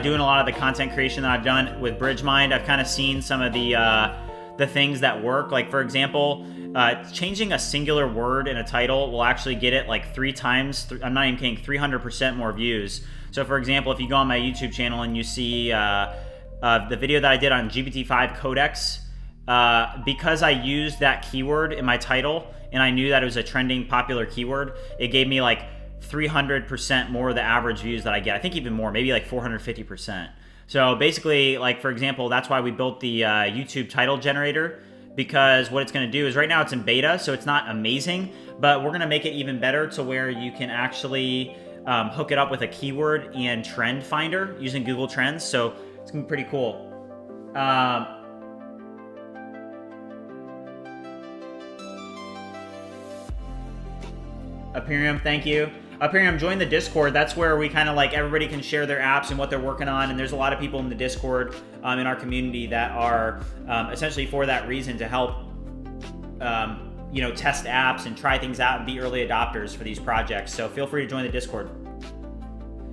doing a lot of the content creation that I've done with BridgeMind, I've kind of seen some of the things that work. Like, for example, changing a singular word in a title will actually get it like 3 times, I'm not even kidding, 300% more views. So, for example, if you go on my YouTube channel and you see the video that I did on GPT-5 Codex, because I used that keyword in my title and I knew that it was a trending popular keyword, it gave me like 300% more of the average views that I get. I think even more, maybe like 450%. So basically, like, for example, that's why we built the YouTube title generator, because what it's going to do is right now it's in beta, so it's not amazing, but we're going to make it even better to where you can actually hook it up with a keyword and trend finder using Google Trends. So it's gonna be pretty cool. Aperium, thank you. Aperium, join the Discord. That's where we kind of like everybody can share their apps and what they're working on. And there's a lot of people in the Discord in our community that are essentially for that reason, to help you know, test apps and try things out and be early adopters for these projects. So feel free to join the Discord.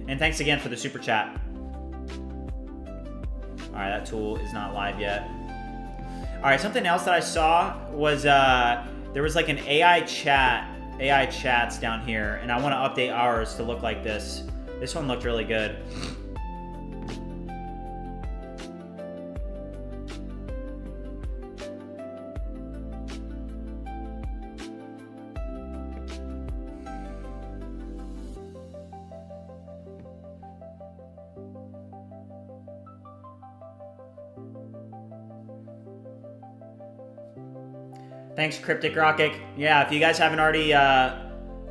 And thanks again for the super chat. All right, that tool is not live yet. All right, something else that I saw was there was like an AI chats down here, and I want to update ours to look like this. This one looked really good. Thanks, Cryptic Rocket. Yeah, if you guys haven't already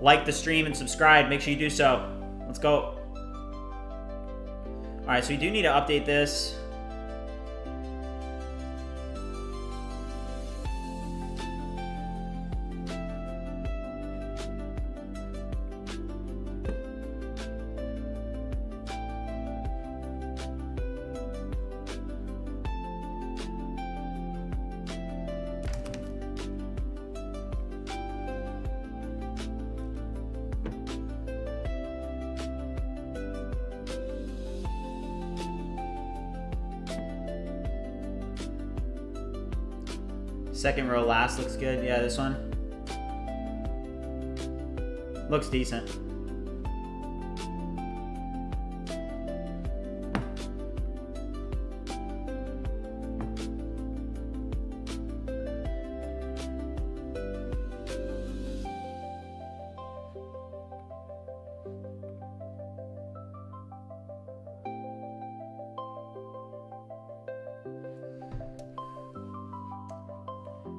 liked the stream and subscribed, make sure you do so. Let's go. All right, so we do need to update this. Second row last looks good. Yeah, this one looks decent.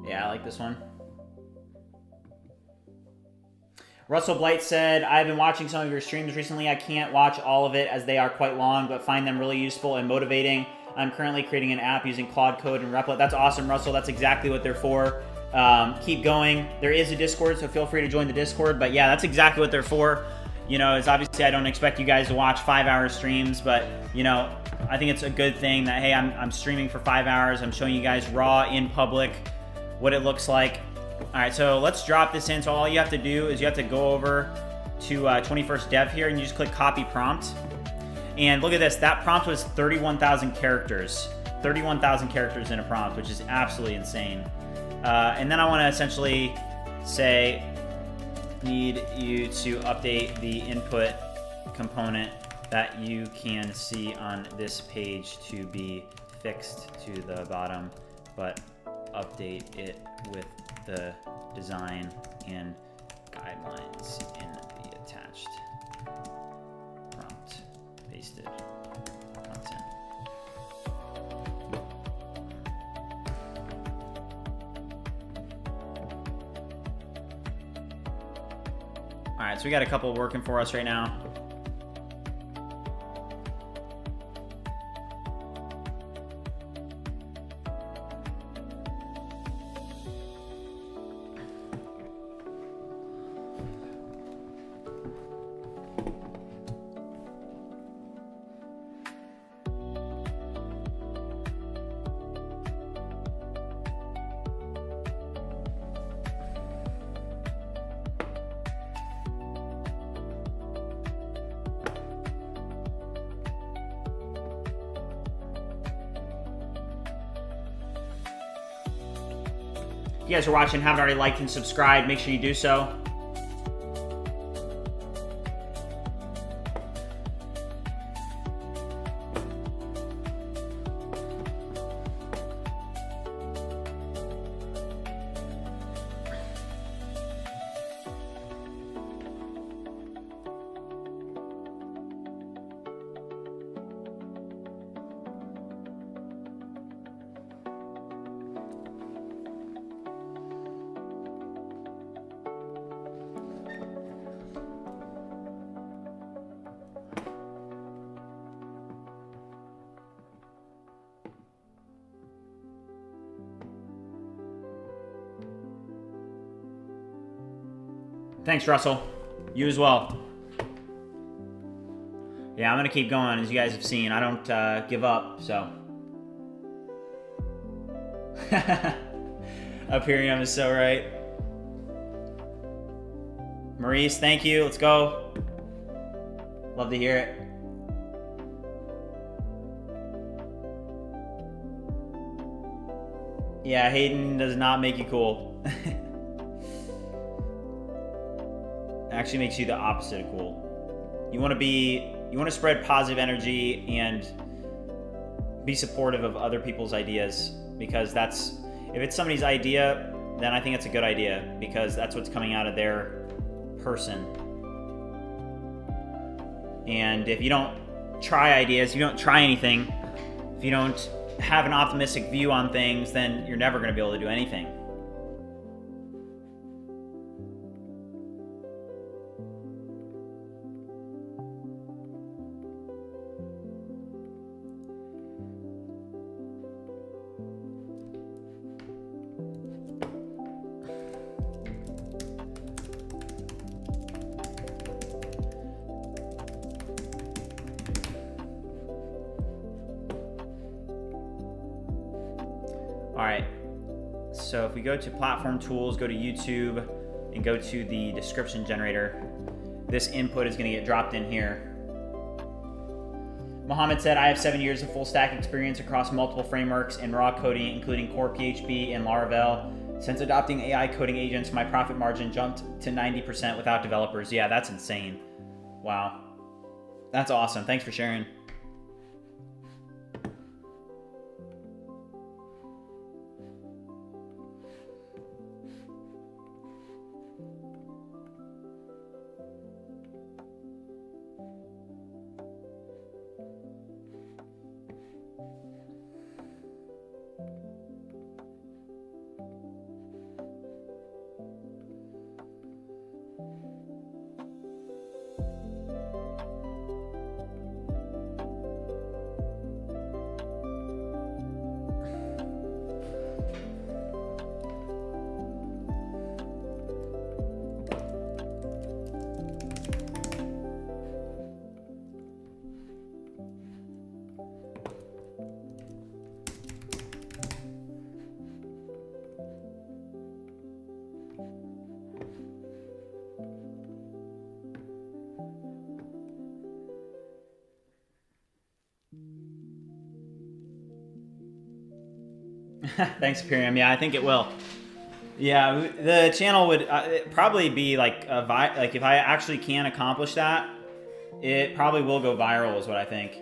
Yeah, I like this one. Russell Blight said, I've been watching some of your streams recently. I can't watch all of it as they are quite long, but find them really useful and motivating. I'm currently creating an app using Claude Code and Replit. That's awesome, Russell. That's exactly what they're for. Keep going. There is a Discord, so feel free to join the Discord. But yeah, that's exactly what they're for. You know, it's obviously I don't expect you guys to watch 5-hour streams, but you know, I think it's a good thing that, hey, I'm streaming for 5 hours. I'm showing you guys raw in public what it looks like. All right, so let's drop this in. So all you have to do is you have to go over to 21st Dev here, and you just click copy prompt. And look at this, that prompt was 31,000 characters. 31,000 characters in a prompt, which is absolutely insane. And then I want to essentially say, need you to update the input component that you can see on this page to be fixed to the bottom, but update it with the design and guidelines in the attached prompt pasted content. All right, so we got a couple working for us right now. If you guys are watching, haven't already liked and subscribed, make sure you do so. Thanks, Russell. You as well. Yeah, I'm gonna keep going. As you guys have seen, I don't give up, so. Aperium is so right. Maurice, thank you. Let's go. Love to hear it. Yeah, Hayden does not make you cool. Actually makes you the opposite of cool. You want to spread positive energy and be supportive of other people's ideas, because if it's somebody's idea, then I think it's a good idea, because that's what's coming out of their person. And if you don't try ideas, you don't try anything, if you don't have an optimistic view on things, then you're never going to be able to do anything. All right, so if we go to platform tools, go to YouTube, and go to the description generator, this input is gonna get dropped in here. Mohammed said, I have 7 years of full stack experience across multiple frameworks and raw coding, including core PHP and Laravel. Since adopting AI coding agents, my profit margin jumped to 90% without developers. Yeah, that's insane. Wow, that's awesome. Thanks for sharing. Thanks, Imperium. Yeah, I think it will. Yeah, the channel would probably be like if I actually can accomplish that, it probably will go viral, is what I think.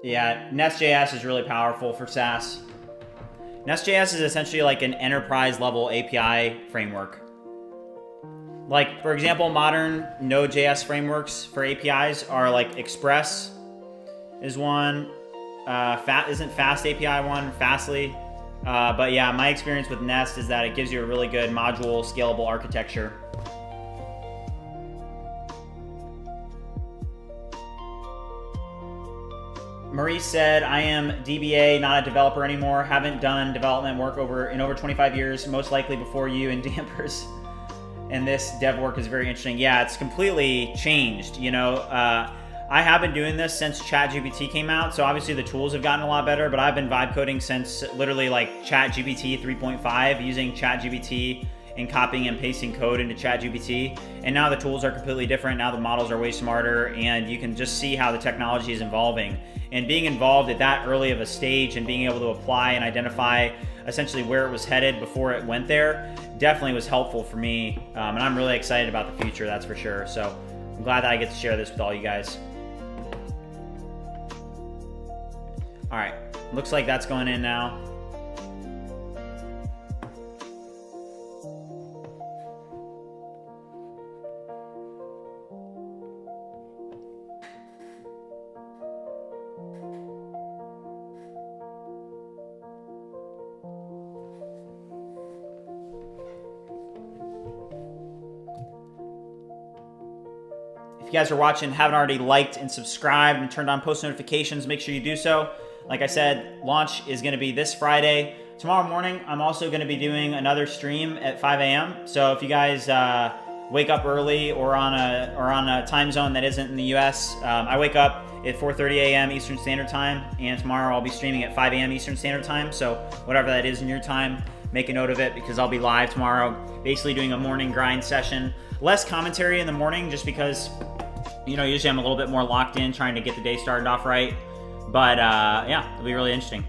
Yeah, Nest.js is really powerful for SaaS. Nest.js is essentially like an enterprise level API framework. Like, for example, modern Node.js frameworks for APIs are like Express is one. Isn't Fast API one? Fastly. But yeah, my experience with Nest is that it gives you a really good module scalable architecture. Maurice said, I am DBA, not a developer anymore. Haven't done development work in over 25 years, most likely before you in Dampers. And this dev work is very interesting. Yeah, it's completely changed. You know, I have been doing this since ChatGPT came out. So obviously the tools have gotten a lot better, but I've been vibe coding since literally like ChatGPT 3.5, using ChatGPT and copying and pasting code into ChatGPT. And now the tools are completely different. Now the models are way smarter, and you can just see how the technology is evolving. And being involved at that early of a stage and being able to apply and identify essentially where it was headed before it went there definitely was helpful for me. And I'm really excited about the future, that's for sure. So I'm glad that I get to share this with all you guys. All right, looks like that's going in now. If you guys are watching, haven't already liked and subscribed and turned on post notifications, make sure you do so. Like I said, launch is going to be this Friday. Tomorrow morning, I'm also going to be doing another stream at 5 a.m. So if you guys wake up early or on a time zone that isn't in the US, I wake up at 4:30 a.m. Eastern Standard Time, and tomorrow I'll be streaming at 5 a.m. Eastern Standard Time. So whatever that is in your time, make a note of it, because I'll be live tomorrow, basically doing a morning grind session. Less commentary in the morning, just because, you know, usually I'm a little bit more locked in trying to get the day started off right. But yeah, it'll be really interesting.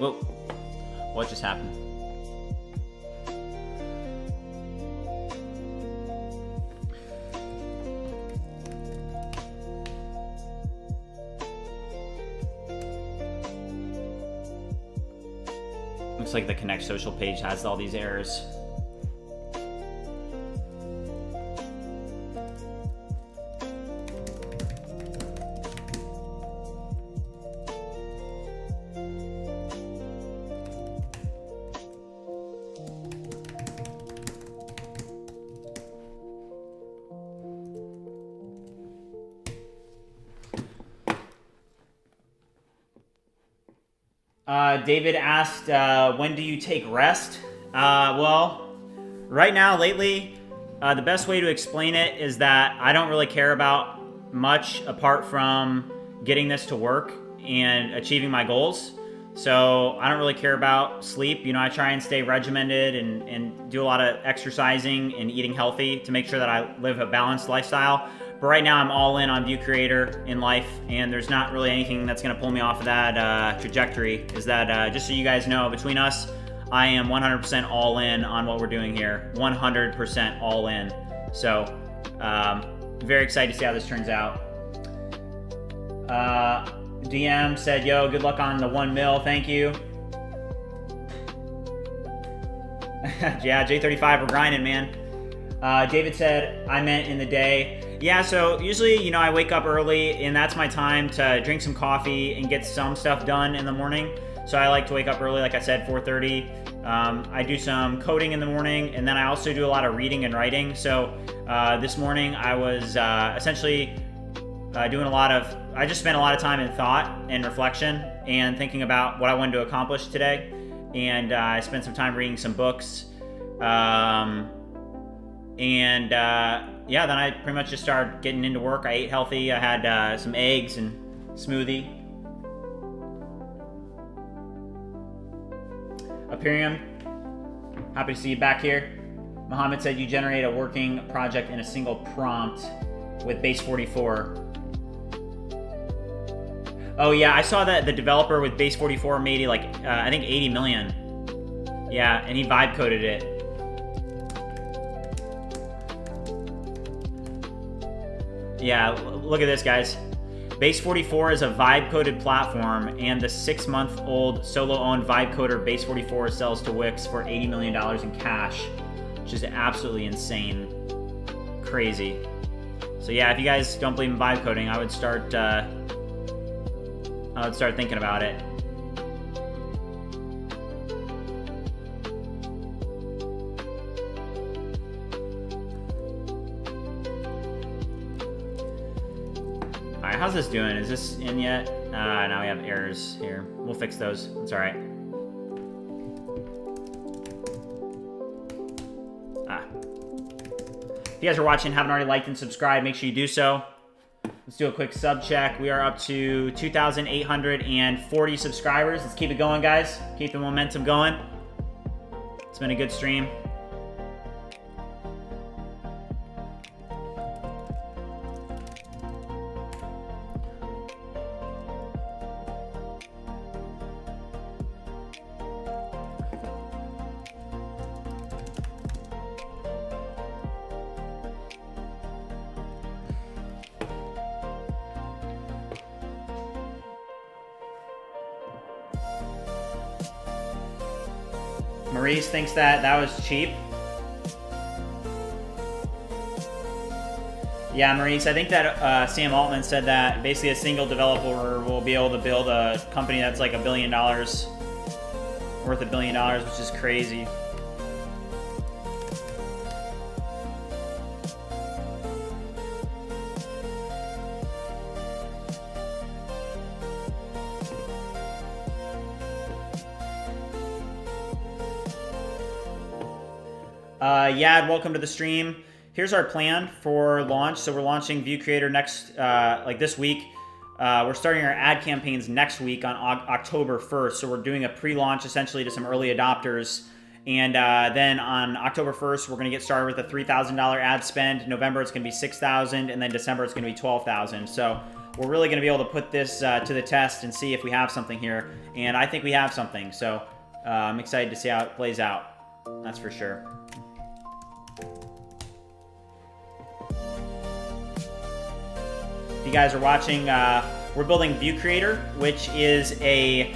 Whoa, what just happened? Looks like the Connect Social page has all these errors. David asked, when do you take rest? Well, right now, lately, the best way to explain it is that I don't really care about much apart from getting this to work and achieving my goals. So I don't really care about sleep. You know, I try and stay regimented and do a lot of exercising and eating healthy to make sure that I live a balanced lifestyle. But right now I'm all in on View Creator in life, and there's not really anything that's going to pull me off of that trajectory. Is that, just so you guys know, between us, I am 100% all in on what we're doing here. 100% all in. So, very excited to see how this turns out. DM said, yo, good luck on the 1 mil. Thank you. Yeah, J35, we're grinding, man. David said, I meant in the day. Yeah, so usually, you know, I wake up early, and that's my time to drink some coffee and get some stuff done in the morning. So I like to wake up early, like I said, 4:30. I do some coding in the morning, and then I also do a lot of reading and writing. So this morning I was essentially doing I just spent a lot of time in thought and reflection and thinking about what I wanted to accomplish today. And I spent some time reading some books. Yeah, then I pretty much just started getting into work. I ate healthy. I had some eggs and smoothie. Aperium, happy to see you back here. Mohammed said you generate a working project in a single prompt with base 44. Oh yeah, I saw that the developer with base 44 made like I think 80 million. Yeah, and he vibe coded it. Yeah, look at this, guys. Base44 is a vibe-coded platform, and the 6-month-old solo-owned vibe coder Base44 sells to Wix for $80 million in cash, which is absolutely insane, crazy. So yeah, if you guys don't believe in vibe coding, I would start thinking about it. Alright, how's this doing? Is this in yet? Now we have errors here. We'll fix those. It's alright. If you guys are watching, haven't already liked and subscribed, make sure you do so. Let's do a quick sub check. We are up to 2,840 subscribers. Let's keep it going, guys. Keep the momentum going. It's been a good stream. Maurice thinks that was cheap. Yeah, Maurice, I think that Sam Altman said that basically a single developer will be able to build a company that's like $1 billion, worth $1 billion, which is crazy. Yad, welcome to the stream. Here's our plan for launch. So we're launching View Creator next, like this week. We're starting our ad campaigns next week on October 1st. So we're doing a pre-launch essentially to some early adopters. And then on October 1st, we're going to get started with a $3,000 ad spend. November, it's going to be $6,000. And then December, it's going to be $12,000. So we're really going to be able to put this to the test and see if we have something here. And I think we have something. So I'm excited to see how it plays out. That's for sure. If you guys are watching, we're building View Creator, which is a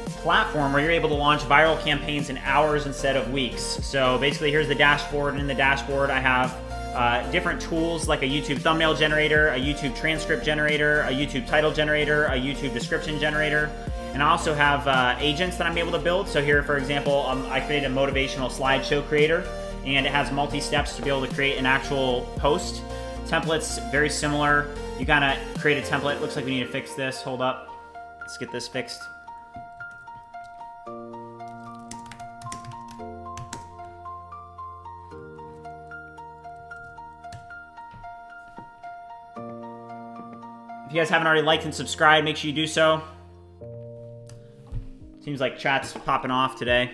platform where you're able to launch viral campaigns in hours instead of weeks. So basically, here's the dashboard, and in the dashboard I have different tools like a YouTube thumbnail generator, a YouTube transcript generator, a YouTube title generator, a YouTube description generator, and I also have agents that I'm able to build. So here, for example, I created a motivational slideshow creator, and it has multi-steps to be able to create an actual post. Templates, very similar. You kind of create a template. Looks like we need to fix this. Hold up. Let's get this fixed. If you guys haven't already liked and subscribed, make sure you do so. Seems like chat's popping off today.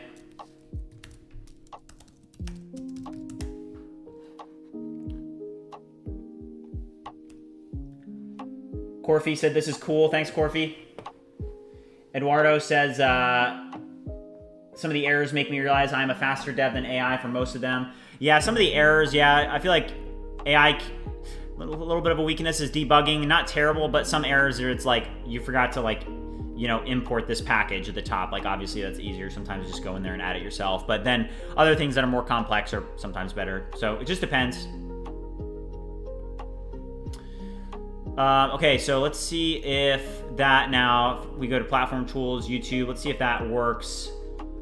Corfy said this is cool. Thanks, Corfy. Eduardo says some of the errors make me realize I'm a faster dev than AI for most of them. Yeah, some of the errors, yeah, I feel like AI, a little bit of a weakness is debugging. Not terrible, but some errors are, it's like you forgot to like, you know, import this package at the top. Like obviously that's easier. Sometimes just go in there and add it yourself. But then other things that are more complex are sometimes better. So it just depends. Okay, so let's see if that now, if we go to platform tools, YouTube, let's see if that works.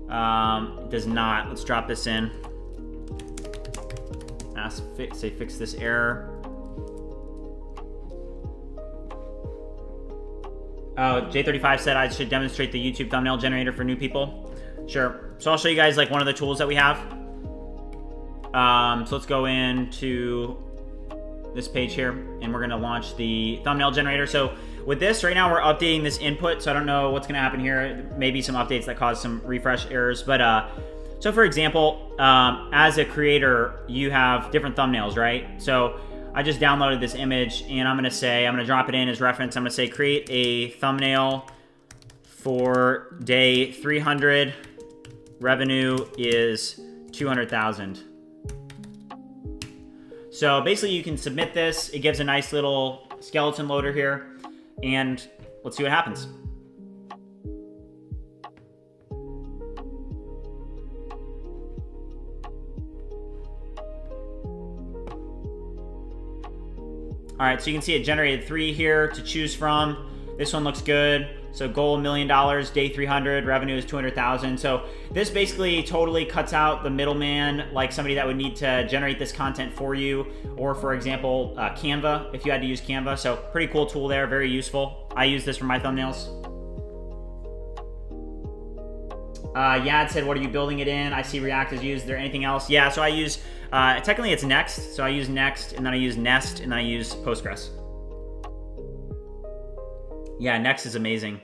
It does not. Let's drop this in. Fix this error. Oh, J35 said I should demonstrate the YouTube thumbnail generator for new people. Sure. So I'll show you guys like one of the tools that we have. So let's go into this page here, and we're gonna launch the thumbnail generator. So with this, right now we're updating this input, so I don't know what's gonna happen here. Maybe some updates that cause some refresh errors, but so for example, as a creator, you have different thumbnails, right? So I just downloaded this image, and I'm gonna drop it in as reference. I'm gonna say create a thumbnail for day 300, revenue is 200,000. So basically you can submit this. It gives a nice little skeleton loader here. and let's see what happens. All right, so you can see it generated 3 here to choose from. This one looks good. So goal $1 million, day 300, revenue is 200,000. So this basically totally cuts out the middleman, like somebody that would need to generate this content for you, or for example, Canva, if you had to use Canva. So pretty cool tool there, very useful. I use this for my thumbnails. Yad said, what are you building it in? I see React is used. Is there anything else? Yeah, so I use, technically it's Next. So I use Next, and then I use Nest, and then I use Postgres. Yeah, Next is amazing.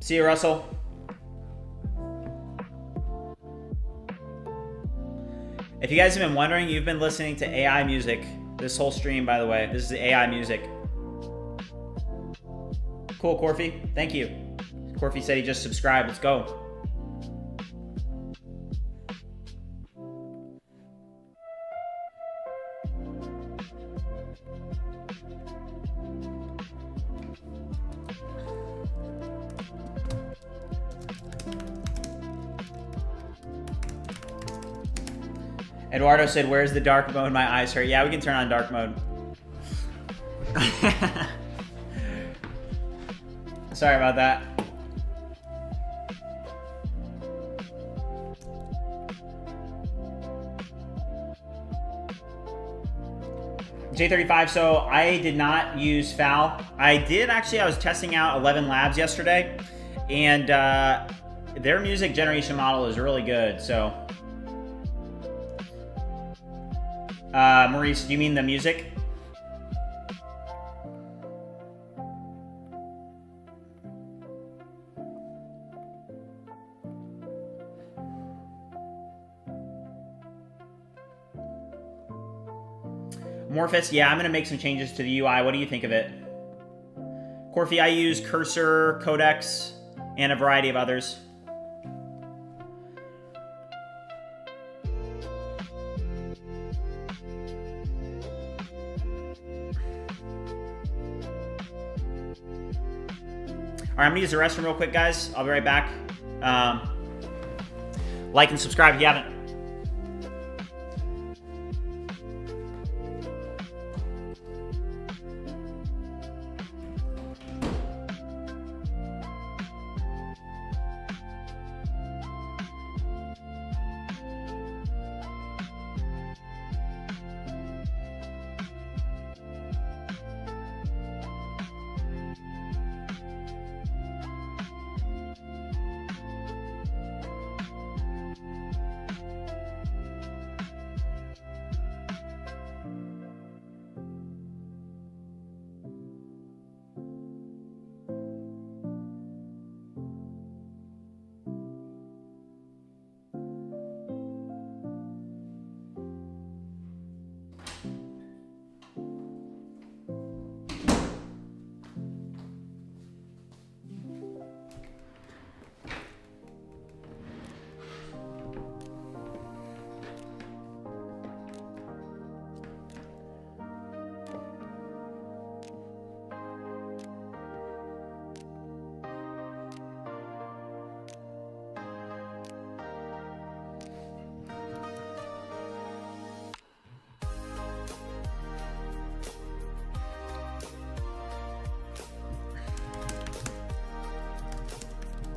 See you, Russell. If you guys have been wondering, you've been listening to AI music this whole stream, by the way. This is the AI music. Cool, Corfy. Thank you. Corfy said he just subscribed. Let's go. Eduardo said, where's the dark mode? My eyes hurt. Yeah, we can turn on dark mode. Sorry about that. J35, so I did not use FAL. I was testing out 11 Labs yesterday, and their music generation model is really good, so. Maurice, do you mean the music? Morphus, yeah, I'm going to make some changes to the UI. What do you think of it? Corfy, I use Cursor, Codex, and a variety of others. All right, I'm gonna use the restroom real quick, guys. I'll be right back. Like and subscribe if you haven't.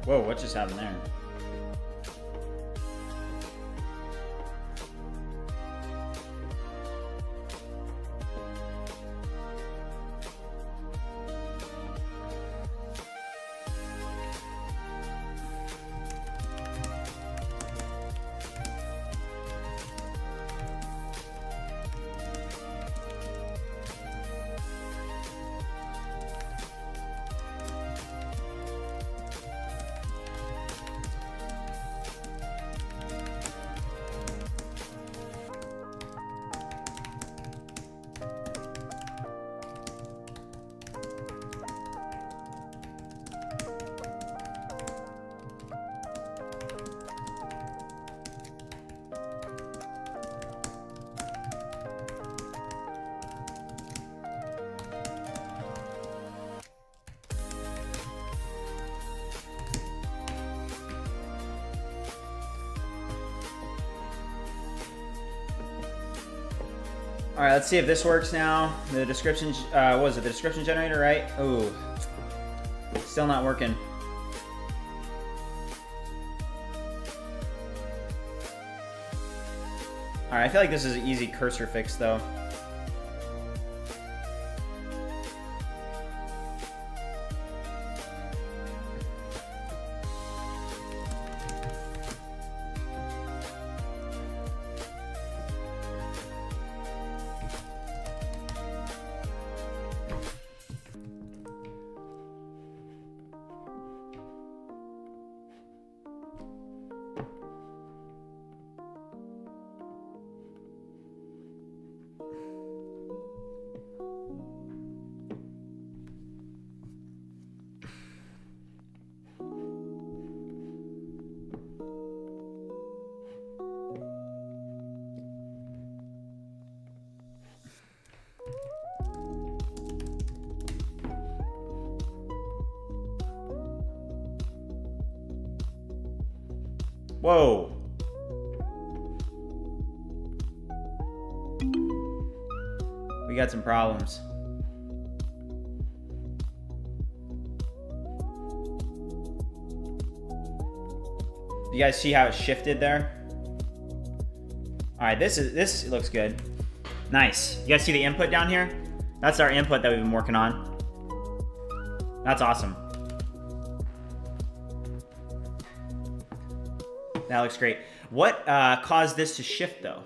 Whoa, what just happened there? All right, let's see if this works now. The description, what was it? The description generator, right? Oh, still not working. All right, I feel like this is an easy cursor fix though. Whoa. We got some problems. You guys see how it shifted there? All right, this looks good. Nice. You guys see the input down here? That's our input that we've been working on. That's awesome. That looks great. What caused this to shift though?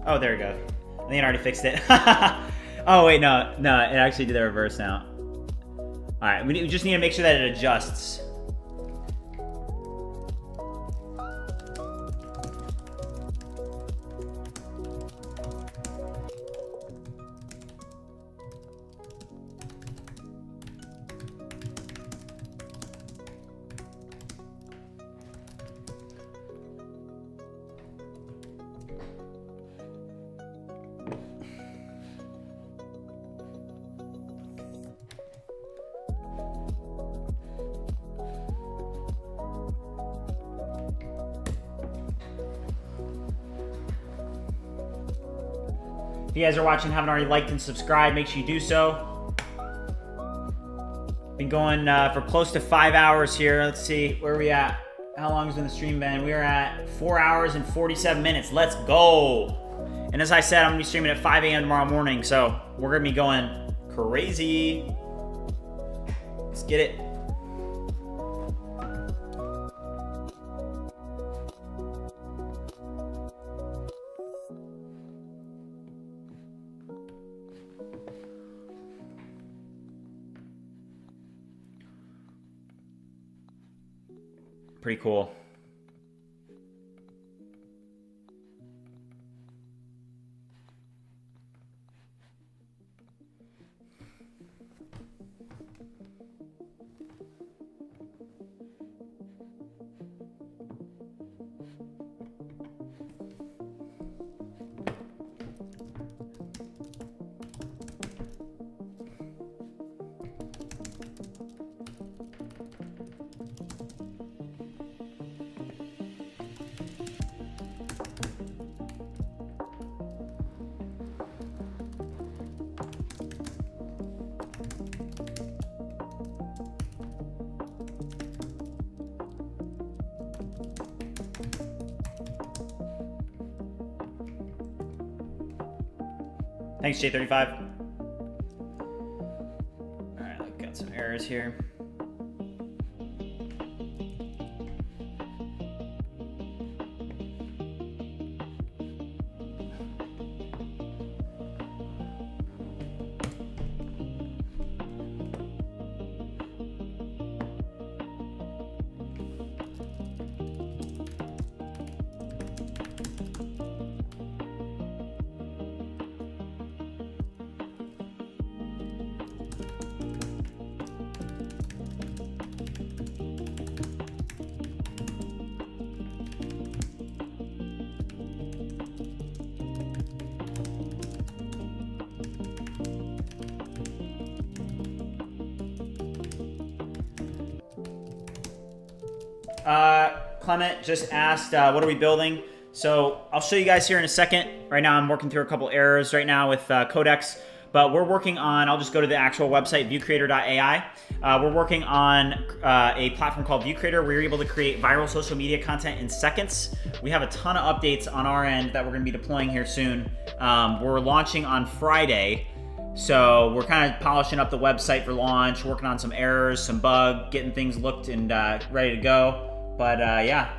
Oh, there we go. I think it already fixed it. Oh, wait, no, it actually did the reverse now. All right, we just need to make sure that it adjusts. If you guys are watching and haven't already liked and subscribed, make sure you do so. Been going for close to 5 hours here. Let's see, where are we at? How long has been the stream been? We are at 4 hours and 47 minutes. Let's go. And as I said, I'm gonna be streaming at 5 a.m. tomorrow morning, so we're gonna be going crazy. Let's get it. Pretty cool. Thanks, J35. All right, I've got some errors here. Clement just asked, what are we building? So I'll show you guys here in a second. Right now I'm working through a couple errors right now with Codex, but we're working on, I'll just go to the actual website, viewcreator.ai. We're working on a platform called ViewCreator where you're able to create viral social media content in seconds. We have a ton of updates on our end that we're gonna be deploying here soon. We're launching on Friday. So we're kind of polishing up the website for launch, working on some errors, some bug, getting things looked and ready to go. But yeah,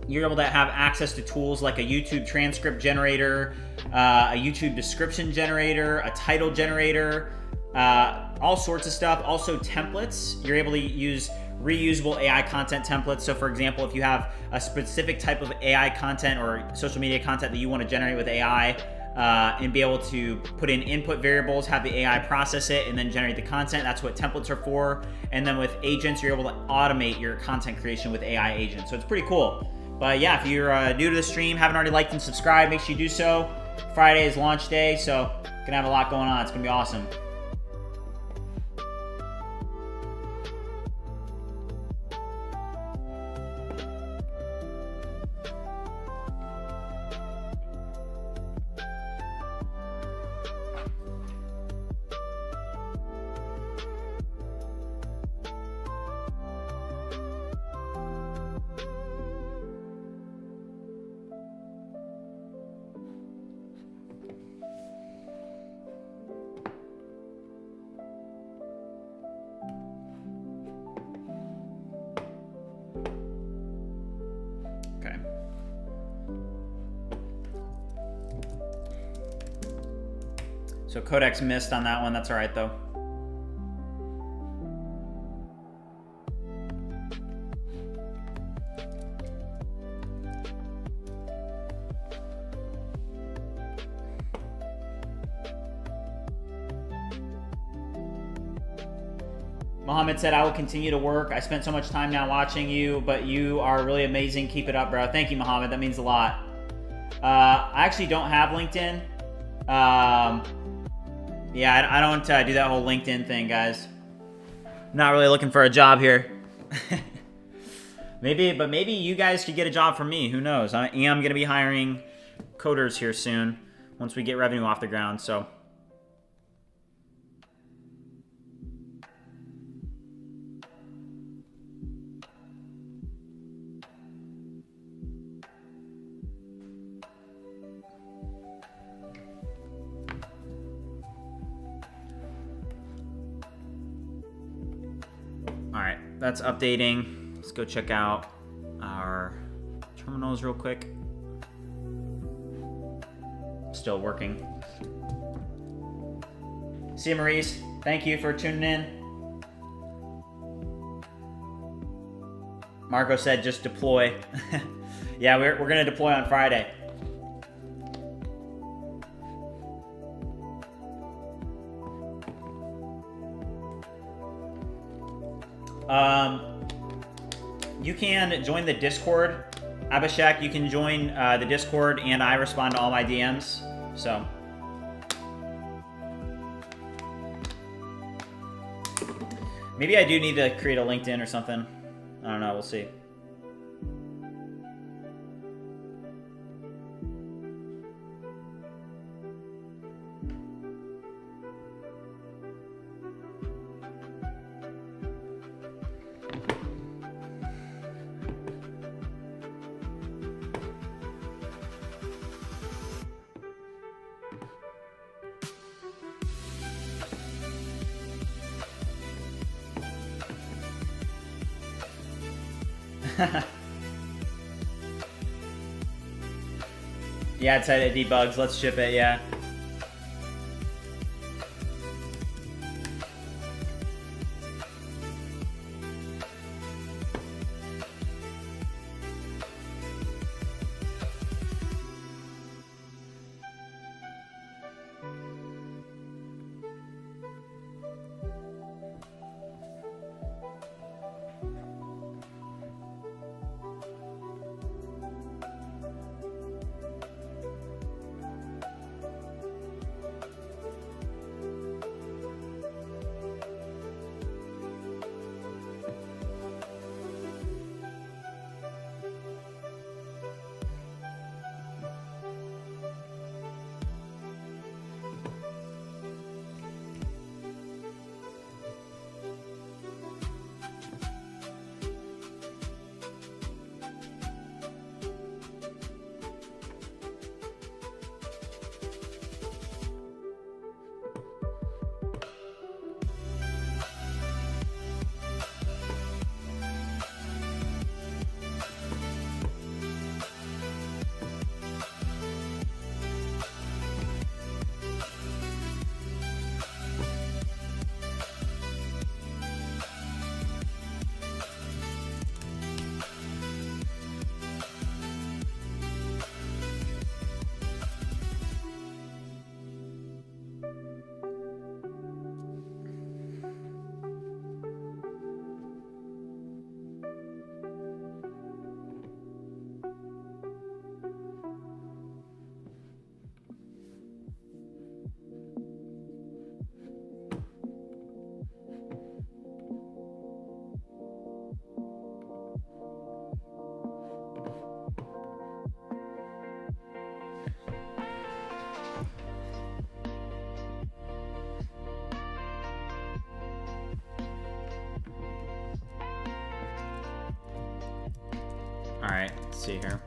you're able to have access to tools like a YouTube transcript generator, a YouTube description generator, a title generator, all sorts of stuff. Also templates. You're able to use reusable AI content templates. So for example, if you have a specific type of AI content or social media content that you want to generate with AI, and be able to put in input variables, have the AI process it, and then generate the content. That's what templates are for. And then with agents, you're able to automate your content creation with AI agents. So it's pretty cool. But yeah, if you're new to the stream, haven't already liked and subscribed, make sure you do so. Friday is launch day, so gonna have a lot going on. It's gonna be awesome. Okay. So Codex missed on that one. That's all right though. Mohammed said, I will continue to work. I spent so much time now watching you, but you are really amazing. Keep it up, bro. Thank you, Mohammed. That means a lot. I actually don't have LinkedIn. Yeah, I don't do that whole LinkedIn thing, guys. Not really looking for a job here. Maybe you guys could get a job from me. Who knows? I am going to be hiring coders here soon once we get revenue off the ground, so... All right, that's updating. Let's go check out our terminals real quick. Still working. See you, Maurice. Thank you for tuning in. Marco said just deploy. Yeah, we're gonna deploy on Friday. You can join the Discord. Abhishek, you can join the Discord, and I respond to all my DMs. So. Maybe I do need to create a LinkedIn or something. I don't know, we'll see. Yeah, it's it debugs. Let's ship it, yeah. All right, let's see here.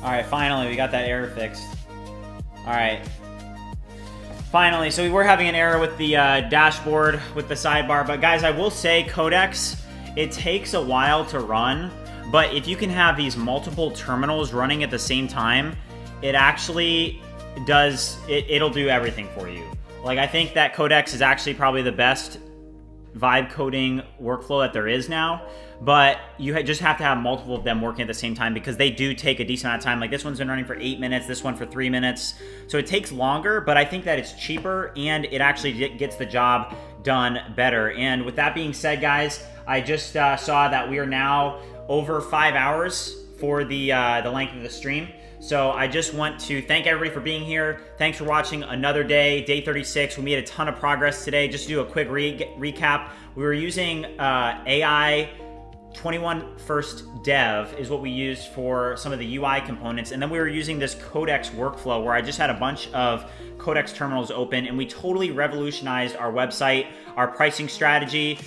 All right, finally, we got that error fixed. All right. Finally, so we were having an error with the dashboard with the sidebar, but guys, I will say Codex, it takes a while to run, but if you can have these multiple terminals running at the same time, it actually does, it'll do everything for you. Like, I think that Codex is actually probably the best vibe coding workflow that there is now, but you just have to have multiple of them working at the same time because they do take a decent amount of time. Like this one's been running for 8 minutes, this one for 3 minutes. So it takes longer, but I think that it's cheaper and it actually gets the job done better. And with that being said, guys, I just saw that we are now over 5 hours for the length of the stream. So I just want to thank everybody for being here. Thanks for watching another day, day 36. We made a ton of progress today. Just to do a quick recap, we were using AI 21 First Dev is what we used for some of the UI components. And then we were using this Codex workflow where I just had a bunch of Codex terminals open and we totally revolutionized our website, our pricing strategy.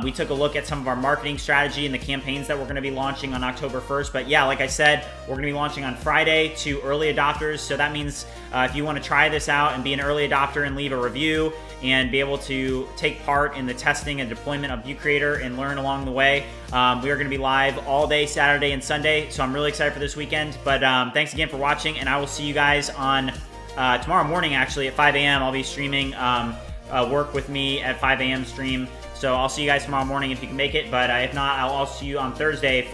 We took a look at some of our marketing strategy and the campaigns that we're going to be launching on October 1st. But yeah, like I said, we're going to be launching on Friday to early adopters. So that means if you want to try this out and be an early adopter and leave a review and be able to take part in the testing and deployment of View Creator and learn along the way, we are going to be live all day Saturday and Sunday. So I'm really excited for this weekend. But thanks again for watching, and I will see you guys on tomorrow morning, actually, at 5 a.m. I'll be streaming Work With Me at 5 a.m. stream. So I'll see you guys tomorrow morning if you can make it. But if not, I'll also see you on Thursday